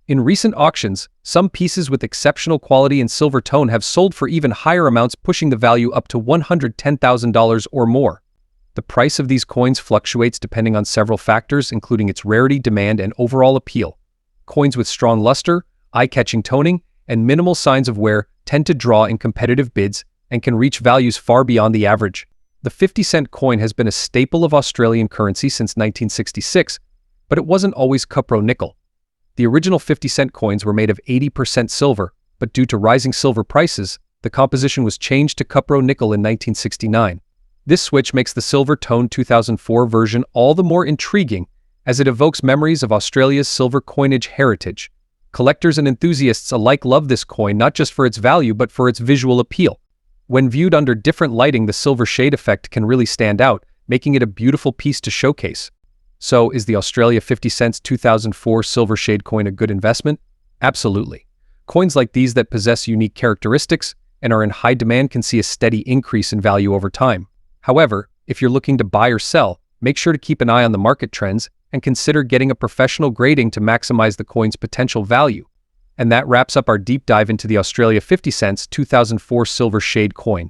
In recent auctions, some pieces with exceptional quality and silver tone have sold for even higher amounts, pushing the value up to $110,000 or more. The price of these coins fluctuates depending on several factors, including its rarity, demand, and overall appeal. Coins with strong luster, eye-catching toning, and minimal signs of wear tend to draw in competitive bids and can reach values far beyond the average. The 50-cent coin has been a staple of Australian currency since 1966, but it wasn't always cupro nickel. The original 50-cent coins were made of 80% silver, but due to rising silver prices, the composition was changed to cupro nickel in 1969. This switch makes the silver-toned 2004 version all the more intriguing, as it evokes memories of Australia's silver coinage heritage. Collectors and enthusiasts alike love this coin not just for its value but for its visual appeal. When viewed under different lighting, the silver shade effect can really stand out, making it a beautiful piece to showcase. So, is the Australia 50 cents 2004 silver shade coin a good investment? Absolutely. Coins like these that possess unique characteristics and are in high demand can see a steady increase in value over time. However, if you're looking to buy or sell, make sure to keep an eye on the market trends and consider getting a professional grading to maximize the coin's potential value. And that wraps up our deep dive into the Australia 50 cents 2004 silver shade coin.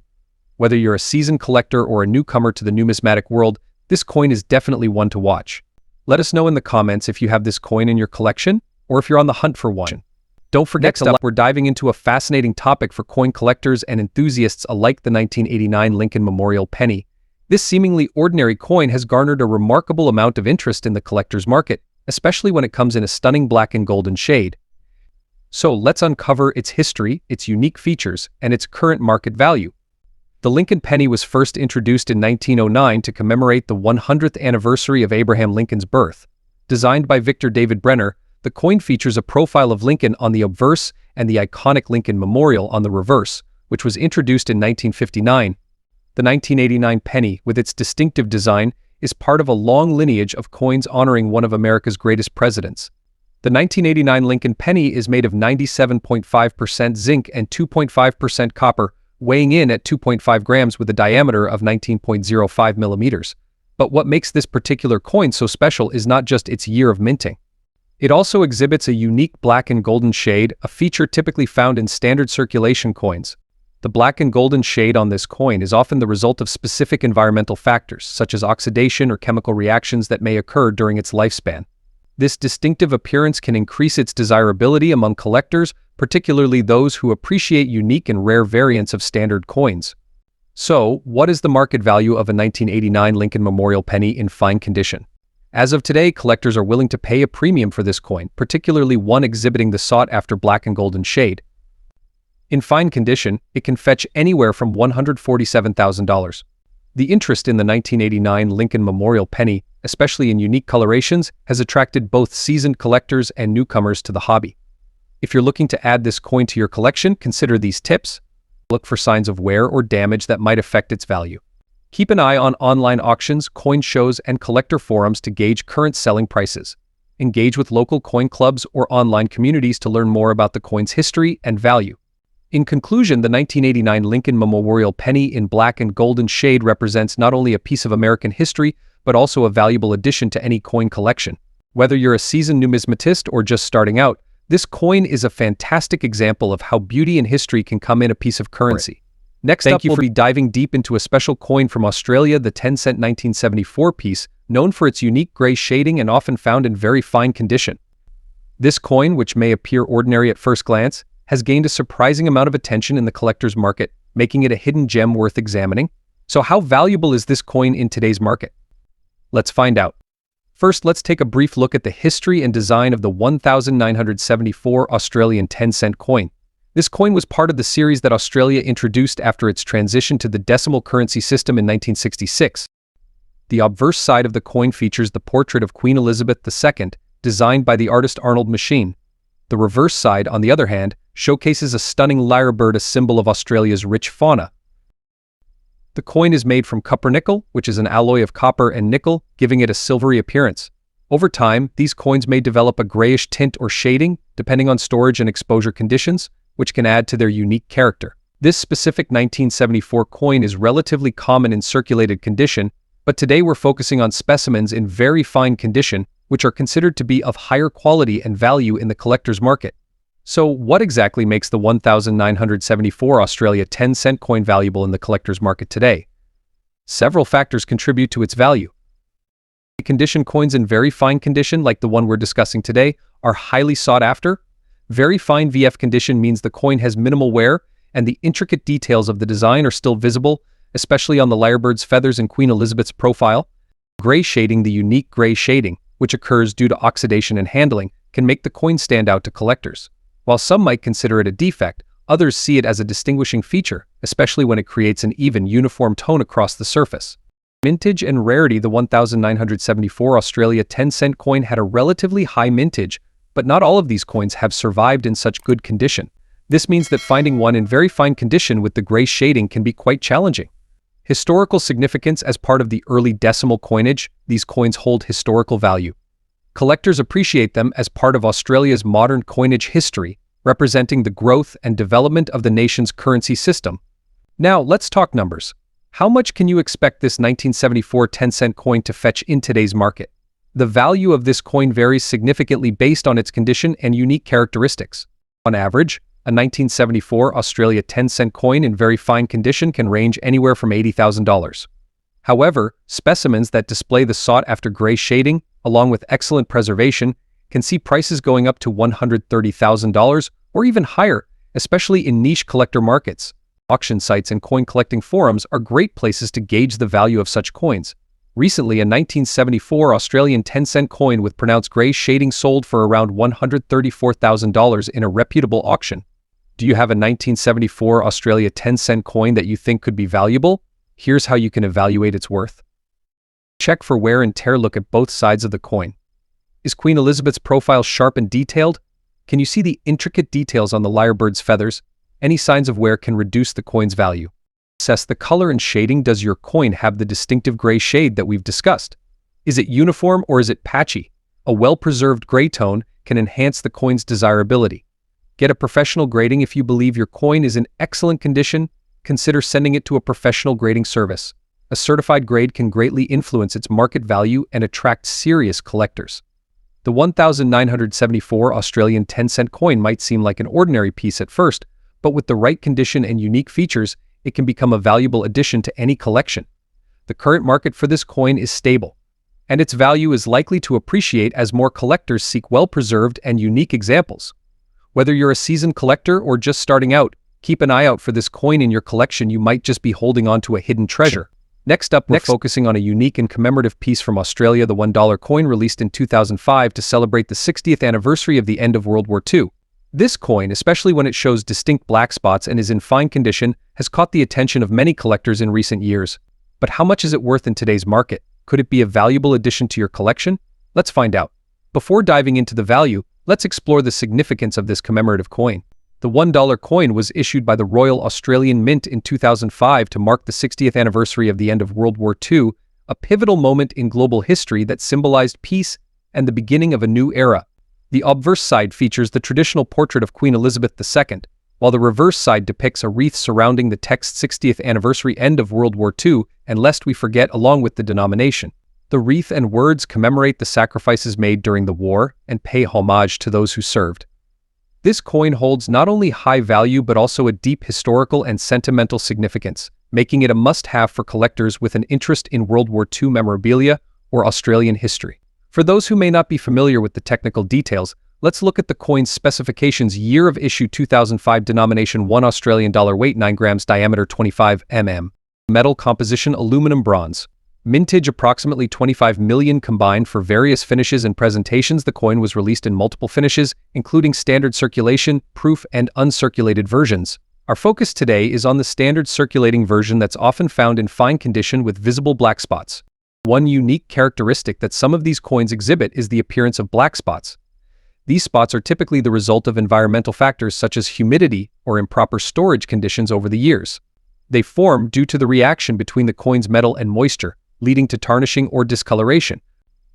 Whether you're a seasoned collector or a newcomer to the numismatic world, this coin is definitely one to watch. Let us know in the comments if you have this coin in your collection or if you're on the hunt for one. Don't forget Next up, we're diving into a fascinating topic for coin collectors and enthusiasts alike: the 1989 Lincoln Memorial penny. This seemingly ordinary coin has garnered a remarkable amount of interest in the collector's market, especially when it comes in a stunning black and golden shade. So let's uncover its history, its unique features, and its current market value. The Lincoln penny was first introduced in 1909 to commemorate the 100th anniversary of Abraham Lincoln's birth. Designed by Victor David Brenner, the coin features a profile of Lincoln on the obverse and the iconic Lincoln Memorial on the reverse, which was introduced in 1959. The 1989 penny, with its distinctive design, is part of a long lineage of coins honoring one of America's greatest presidents. The 1989 Lincoln penny is made of 97.5% zinc and 2.5% copper, weighing in at 2.5 grams with a diameter of 19.05 millimeters. But what makes this particular coin so special is not just its year of minting. It also exhibits a unique black and golden shade, a feature typically found in standard circulation coins. The black and golden shade on this coin is often the result of specific environmental factors, such as oxidation or chemical reactions that may occur during its lifespan. This distinctive appearance can increase its desirability among collectors, particularly those who appreciate unique and rare variants of standard coins. So, what is the market value of a 1989 Lincoln Memorial penny in fine condition? As of today, collectors are willing to pay a premium for this coin, particularly one exhibiting the sought-after black and golden shade. In fine condition, it can fetch anywhere from $147,000. The interest in the 1989 Lincoln Memorial penny, especially in unique colorations, has attracted both seasoned collectors and newcomers to the hobby. If you're looking to add this coin to your collection, consider these tips. Look for signs of wear or damage that might affect its value. Keep an eye on online auctions, coin shows, and collector forums to gauge current selling prices. engage with local coin clubs or online communities to learn more about the coin's history and value. In conclusion, the 1989 Lincoln Memorial penny in black and golden shade represents not only a piece of American history, but also a valuable addition to any coin collection. Whether you're a seasoned numismatist or just starting out, this coin is a fantastic example of how beauty and history can come in a piece of currency. Right. Next up, we'll be diving deep into a special coin from Australia, the 10-cent 1974 piece, known for its unique gray shading and often found in very fine condition. This coin, which may appear ordinary at first glance, has gained a surprising amount of attention in the collector's market, making it a hidden gem worth examining. So how valuable is this coin in today's market? Let's find out. First, let's take a brief look at the history and design of the 1974 Australian 10-cent coin. This coin was part of the series that Australia introduced after its transition to the decimal currency system in 1966. The obverse side of the coin features the portrait of Queen Elizabeth II, designed by the artist Arnold Machin. The reverse side, on the other hand, showcases a stunning lyrebird, a symbol of Australia's rich fauna. The coin is made from copper nickel, which is an alloy of copper and nickel, giving it a silvery appearance. Over time, these coins may develop a grayish tint or shading, depending on storage and exposure conditions, which can add to their unique character. This specific 1974 coin is relatively common in circulated condition, but today we're focusing on specimens in very fine condition, which are considered to be of higher quality and value in the collector's market. So what exactly makes the 1974 Australia 10-cent coin valuable in the collector's market today? Several factors contribute to its value. Condition coins in very fine condition, like the one we're discussing today, are highly sought after. Very fine VF condition means the coin has minimal wear, and the intricate details of the design are still visible, especially on the lyrebird's feathers and Queen Elizabeth's profile. Gray shading, the unique gray shading, which occurs due to oxidation and handling, can make the coin stand out to collectors. While some might consider it a defect, others see it as a distinguishing feature, especially when it creates an even, uniform tone across the surface. Mintage and rarity. The 1974 Australia 10-cent coin had a relatively high mintage, but not all of these coins have survived in such good condition. This means that finding one in very fine condition with the gray shading can be quite challenging. Historical significance. As part of the early decimal coinage, these coins hold historical value. Collectors appreciate them as part of Australia's modern coinage history, representing the growth and development of the nation's currency system. Now, let's talk numbers. How much can you expect this 1974 10-cent coin to fetch in today's market? The value of this coin varies significantly based on its condition and unique characteristics. On average, a 1974 Australia 10-cent coin in very fine condition can range anywhere from $80,000. However, specimens that display the sought-after gray shading, along with excellent preservation, can see prices going up to $130,000 or even higher, especially in niche collector markets. Auction sites and coin collecting forums are great places to gauge the value of such coins. Recently, a 1974 Australian 10-cent coin with pronounced grey shading sold for around $134,000 in a reputable auction. Do you have a 1974 Australia 10-cent coin that you think could be valuable? Here's how you can evaluate its worth. Check for wear and tear. Look at both sides of the coin. Is Queen Elizabeth's profile sharp and detailed? Can you see the intricate details on the lyrebird's feathers? Any signs of wear can reduce the coin's value. Assess the color and shading. Does your coin have the distinctive gray shade that we've discussed? Is it uniform or is it patchy? A well-preserved gray tone can enhance the coin's desirability. Get a professional grading. If you believe your coin is in excellent condition, consider sending it to a professional grading service. A certified grade can greatly influence its market value and attract serious collectors. The 1974 Australian 10-cent coin might seem like an ordinary piece at first, but with the right condition and unique features, it can become a valuable addition to any collection. The current market for this coin is stable, and its value is likely to appreciate as more collectors seek well-preserved and unique examples. Whether you're a seasoned collector or just starting out, keep an eye out for this coin in your collection. You might just be holding on to a hidden treasure. Next up, we're focusing on a unique and commemorative piece from Australia, the $1 coin released in 2005 to celebrate the 60th anniversary of the end of World War II. This coin, especially when it shows distinct black spots and is in fine condition, has caught the attention of many collectors in recent years. But how much is it worth in today's market? Could it be a valuable addition to your collection? Let's find out. Before diving into the value, let's explore the significance of this commemorative coin. The $1 coin was issued by the Royal Australian Mint in 2005 to mark the 60th anniversary of the end of World War II, a pivotal moment in global history that symbolized peace and the beginning of a new era. The obverse side features the traditional portrait of Queen Elizabeth II, while the reverse side depicts a wreath surrounding the text's 60th anniversary end of World War II, and lest we forget, along with the denomination. The wreath and words commemorate the sacrifices made during the war and pay homage to those who served. This coin holds not only high value but also a deep historical and sentimental significance, making it a must-have for collectors with an interest in World War II memorabilia or Australian history. For those who may not be familiar with the technical details, let's look at the coin's specifications. Year of issue 2005, denomination 1 Australian dollar, weight 9 grams, diameter 25 mm. Metal composition aluminum bronze. Mintage approximately 25 million combined. For various finishes and presentations, the coin was released in multiple finishes, including standard circulation, proof, and uncirculated versions. Our focus today is on the standard circulating version that's often found in fine condition with visible black spots. One unique characteristic that some of these coins exhibit is the appearance of black spots. These spots are typically the result of environmental factors such as humidity or improper storage conditions over the years. They form due to the reaction between the coin's metal and moisture, leading to tarnishing or discoloration.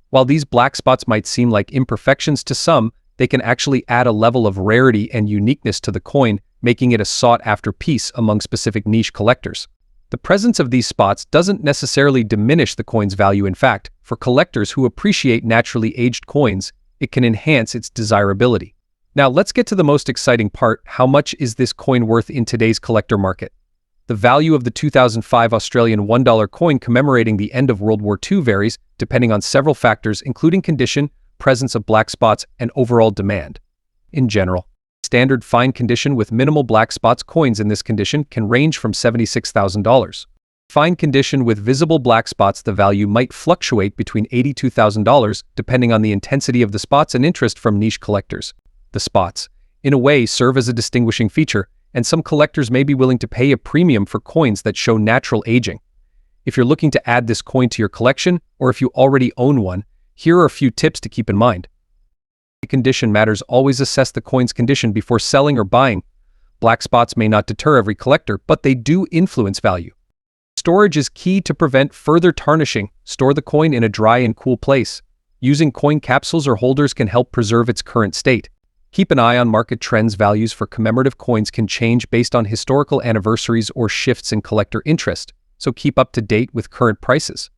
While these black spots might seem like imperfections to some, they can actually add a level of rarity and uniqueness to the coin, making it a sought-after piece among specific niche collectors. The presence of these spots doesn't necessarily diminish the coin's value. In fact, for collectors who appreciate naturally aged coins, it can enhance its desirability. Now let's get to the most exciting part: how much is this coin worth in today's collector market? The value of the 2005 Australian $1 coin commemorating the end of World War II varies depending on several factors, including condition, presence of black spots, and overall demand. In general, standard fine condition with minimal black spots coins in this condition can range from $76,000. Fine condition with visible black spots, the value might fluctuate between $82,000 depending on the intensity of the spots and interest from niche collectors. The spots, in a way, serve as a distinguishing feature, and some collectors may be willing to pay a premium for coins that show natural aging. If you're looking to add this coin to your collection, or if you already own one, here are a few tips to keep in mind. Condition matters. Always assess the coin's condition before selling or buying. Black spots may not deter every collector, but they do influence value. Storage is key to prevent further tarnishing. Store the coin in a dry and cool place. Using coin capsules or holders can help preserve its current state. Keep an eye on market trends. Values for commemorative coins can change based on historical anniversaries or shifts in collector interest, so keep up to date with current prices.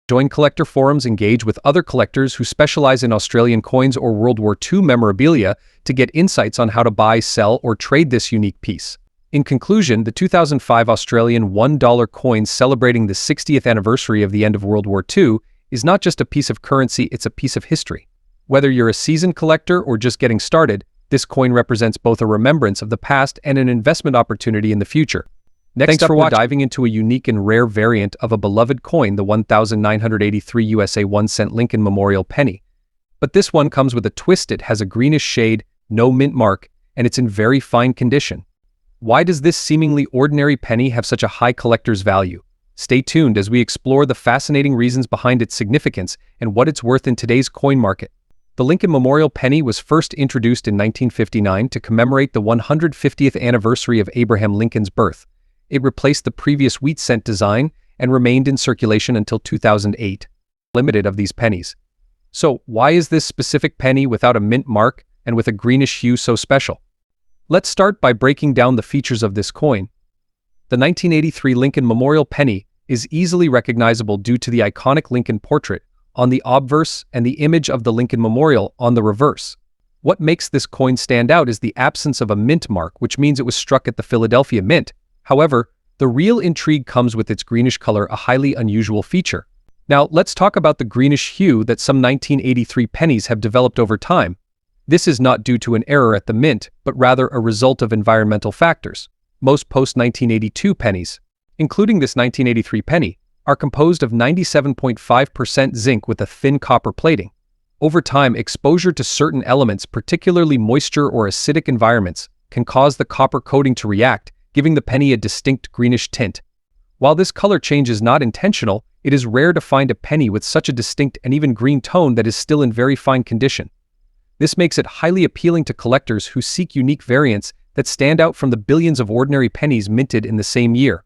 Join collector forums, engage with other collectors who specialize in Australian coins or World War II memorabilia to get insights on how to buy, sell, or trade this unique piece. In conclusion, the 2005 Australian $1 coin celebrating the 60th anniversary of the end of World War II is not just a piece of currency, it's a piece of history. Whether you're a seasoned collector or just getting started, this coin represents both a remembrance of the past and an investment opportunity in the future. Next up, we're diving into a unique and rare variant of a beloved coin, the 1983 USA 1-cent Lincoln Memorial penny. But this one comes with a twist. It has a greenish shade, no mint mark, and it's in very fine condition. Why does this seemingly ordinary penny have such a high collector's value? Stay tuned as we explore the fascinating reasons behind its significance and what it's worth in today's coin market. The Lincoln Memorial penny was first introduced in 1959 to commemorate the 150th anniversary of Abraham Lincoln's birth. It replaced the previous wheat cent design and remained in circulation until 2008. Limited of these pennies. So, why is this specific penny without a mint mark and with a greenish hue so special? Let's start by breaking down the features of this coin. The 1983 Lincoln Memorial penny is easily recognizable due to the iconic Lincoln portrait on the obverse and the image of the Lincoln Memorial on the reverse. What makes this coin stand out is the absence of a mint mark, which means it was struck at the Philadelphia Mint. However, the real intrigue comes with its greenish color, a highly unusual feature. Now, let's talk about the greenish hue that some 1983 pennies have developed over time. This is not due to an error at the mint, but rather a result of environmental factors. Most post-1982 pennies, including this 1983 penny, are composed of 97.5% zinc with a thin copper plating. Over time, exposure to certain elements, particularly moisture or acidic environments, can cause the copper coating to react, giving the penny a distinct greenish tint. While this color change is not intentional, it is rare to find a penny with such a distinct and even green tone that is still in very fine condition. This makes it highly appealing to collectors who seek unique variants that stand out from the billions of ordinary pennies minted in the same year.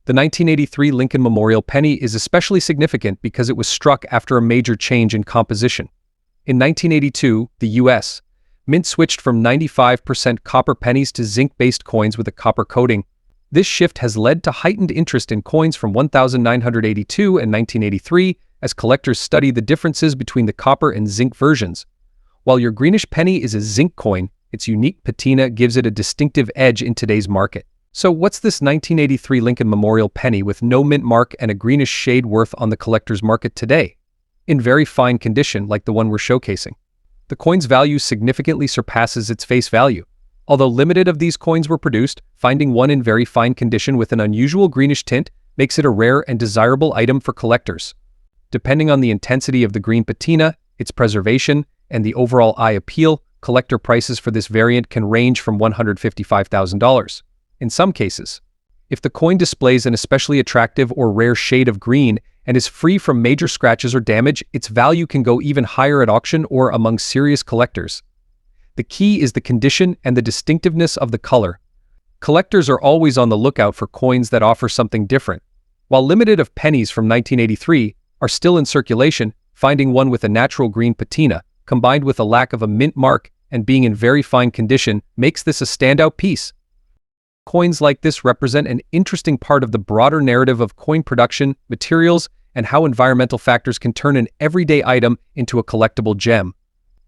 The 1983 Lincoln Memorial penny is especially significant because it was struck after a major change in composition. In 1982, the U.S. Mint switched from 95% copper pennies to zinc-based coins with a copper coating. This shift has led to heightened interest in coins from 1982 and 1983 as collectors study the differences between the copper and zinc versions. While your greenish penny is a zinc coin, its unique patina gives it a distinctive edge in today's market. So what's this 1983 Lincoln Memorial penny with no mint mark and a greenish shade worth on the collector's market today? In very fine condition like the one we're showcasing. The coin's value significantly surpasses its face value. Although limited of these coins were produced, finding one in very fine condition with an unusual greenish tint makes it a rare and desirable item for collectors. Depending on the intensity of the green patina, its preservation, and the overall eye appeal, collector prices for this variant can range from $155,000. In some cases, if the coin displays an especially attractive or rare shade of green and is free from major scratches or damage, its value can go even higher at auction or among serious collectors. The key is the condition and the distinctiveness of the color. Collectors are always on the lookout for coins that offer something different. While limited of pennies from 1983 are still in circulation, finding one with a natural green patina, combined with a lack of a mint mark and being in very fine condition, makes this a standout piece. Coins like this represent an interesting part of the broader narrative of coin production, materials, and how environmental factors can turn an everyday item into a collectible gem.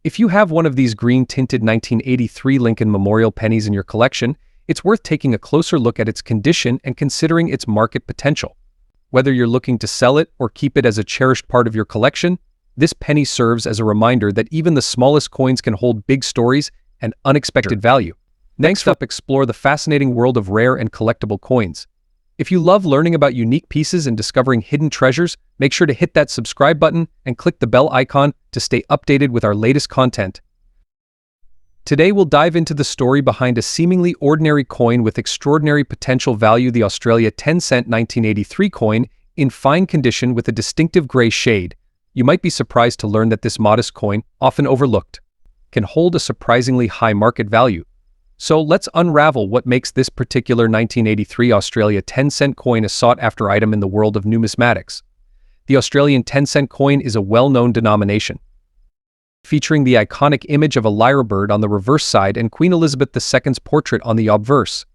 If you have one of these green-tinted 1983 Lincoln Memorial pennies in your collection, it's worth taking a closer look at its condition and considering its market potential. Whether you're looking to sell it or keep it as a cherished part of your collection, this penny serves as a reminder that even the smallest coins can hold big stories and unexpected value. Next up, explore the fascinating world of rare and collectible coins. If you love learning about unique pieces and discovering hidden treasures, make sure to hit that subscribe button and click the bell icon to stay updated with our latest content. Today we'll dive into the story behind a seemingly ordinary coin with extraordinary potential value, the Australia 10-cent 1983 coin, in fine condition with a distinctive gray shade. You might be surprised to learn that this modest coin, often overlooked, can hold a surprisingly high market value. So let's unravel what makes this particular 1983 Australia 10-cent coin a sought-after item in the world of numismatics. The Australian 10-cent coin is a well-known denomination, featuring the iconic image of a lyrebird on the reverse side and Queen Elizabeth II's portrait on the obverse.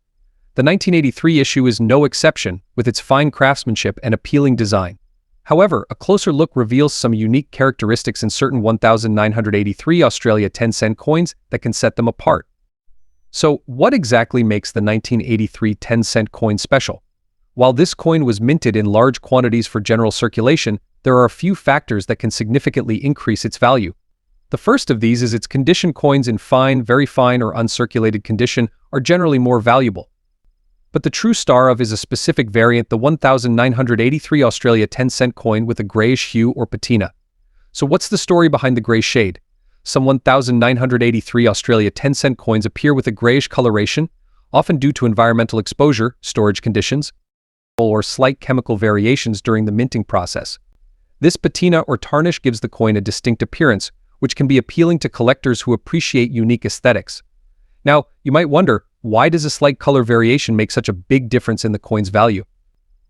The 1983 issue is no exception, with its fine craftsmanship and appealing design. However, a closer look reveals some unique characteristics in certain 1983 Australia 10-cent coins that can set them apart. So, what exactly makes the 1983 10-cent coin special? While this coin was minted in large quantities for general circulation, there are a few factors that can significantly increase its value. The first of these is its condition. Coins in fine, very fine, or uncirculated condition are generally more valuable. But the true star of is a specific variant, the 1983 Australia 10-cent coin with a grayish hue or patina. So what's the story behind the gray shade? Some 1983 Australia 10-cent coins appear with a grayish coloration, often due to environmental exposure, storage conditions, or slight chemical variations during the minting process. This patina or tarnish gives the coin a distinct appearance, which can be appealing to collectors who appreciate unique aesthetics. Now, you might wonder, why does a slight color variation make such a big difference in the coin's value?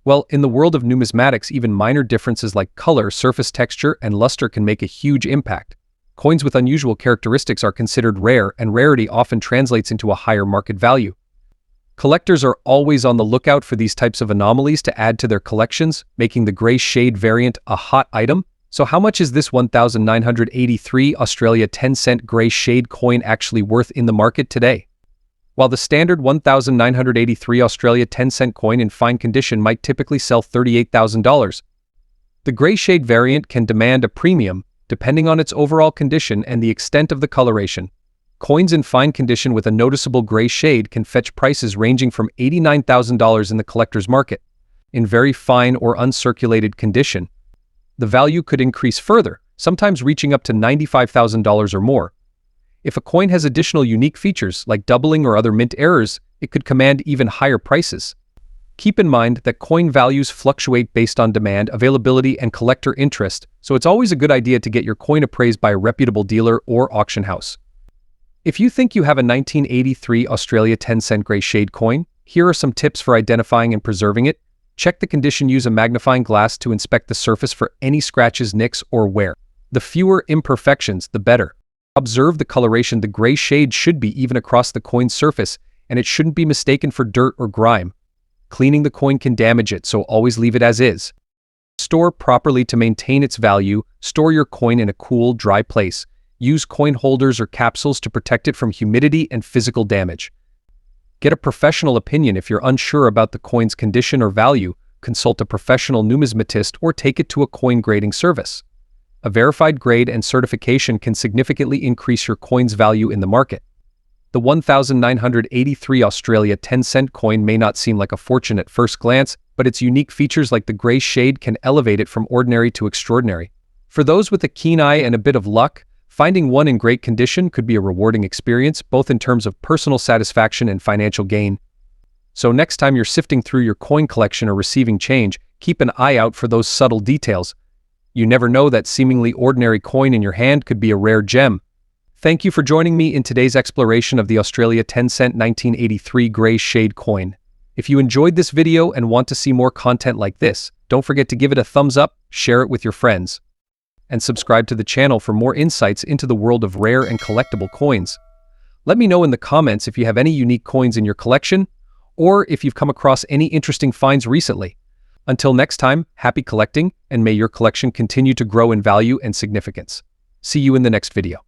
Well, in the world of numismatics, even minor differences like color, surface texture, and luster can make a huge impact. Coins with unusual characteristics are considered rare, and rarity often translates into a higher market value. Collectors are always on the lookout for these types of anomalies to add to their collections, making the gray shade variant a hot item. So how much is this 1983 Australia 10-cent gray shade coin actually worth in the market today? While the standard 1983 Australia 10-cent coin in fine condition might typically sell $38,000, the gray shade variant can demand a premium, depending on its overall condition and the extent of the coloration. Coins in fine condition with a noticeable gray shade can fetch prices ranging from $89,000 in the collector's market. In very fine or uncirculated condition, the value could increase further, sometimes reaching up to $95,000 or more. If a coin has additional unique features like doubling or other mint errors, it could command even higher prices. Keep in mind that coin values fluctuate based on demand, availability, and collector interest, so it's always a good idea to get your coin appraised by a reputable dealer or auction house. If you think you have a 1983 Australia 10-cent gray shade coin, here are some tips for identifying and preserving it. Check the condition. Use a magnifying glass to inspect the surface for any scratches, nicks, or wear. The fewer imperfections, the better. Observe the coloration. The gray shade should be even across the coin's surface, and it shouldn't be mistaken for dirt or grime. Cleaning the coin can damage it, so always leave it as is. Store properly to maintain its value. Store your coin in a cool, dry place. Use coin holders or capsules to protect it from humidity and physical damage. Get a professional opinion if you're unsure about the coin's condition or value. Consult a professional numismatist or take it to a coin grading service. A verified grade and certification can significantly increase your coin's value in the market. The 1983 Australia 10-cent coin may not seem like a fortune at first glance, but its unique features like the gray shade can elevate it from ordinary to extraordinary. For those with a keen eye and a bit of luck, finding one in great condition could be a rewarding experience, both in terms of personal satisfaction and financial gain. So next time you're sifting through your coin collection or receiving change, keep an eye out for those subtle details. You never know, that seemingly ordinary coin in your hand could be a rare gem. Thank you for joining me in today's exploration of the Australia 10-cent 1983 gray shade coin. If you enjoyed this video and want to see more content like this, don't forget to give it a thumbs up, share it with your friends, and subscribe to the channel for more insights into the world of rare and collectible coins. Let me know in the comments if you have any unique coins in your collection, or if you've come across any interesting finds recently. Until next time, happy collecting, and may your collection continue to grow in value and significance. See you in the next video.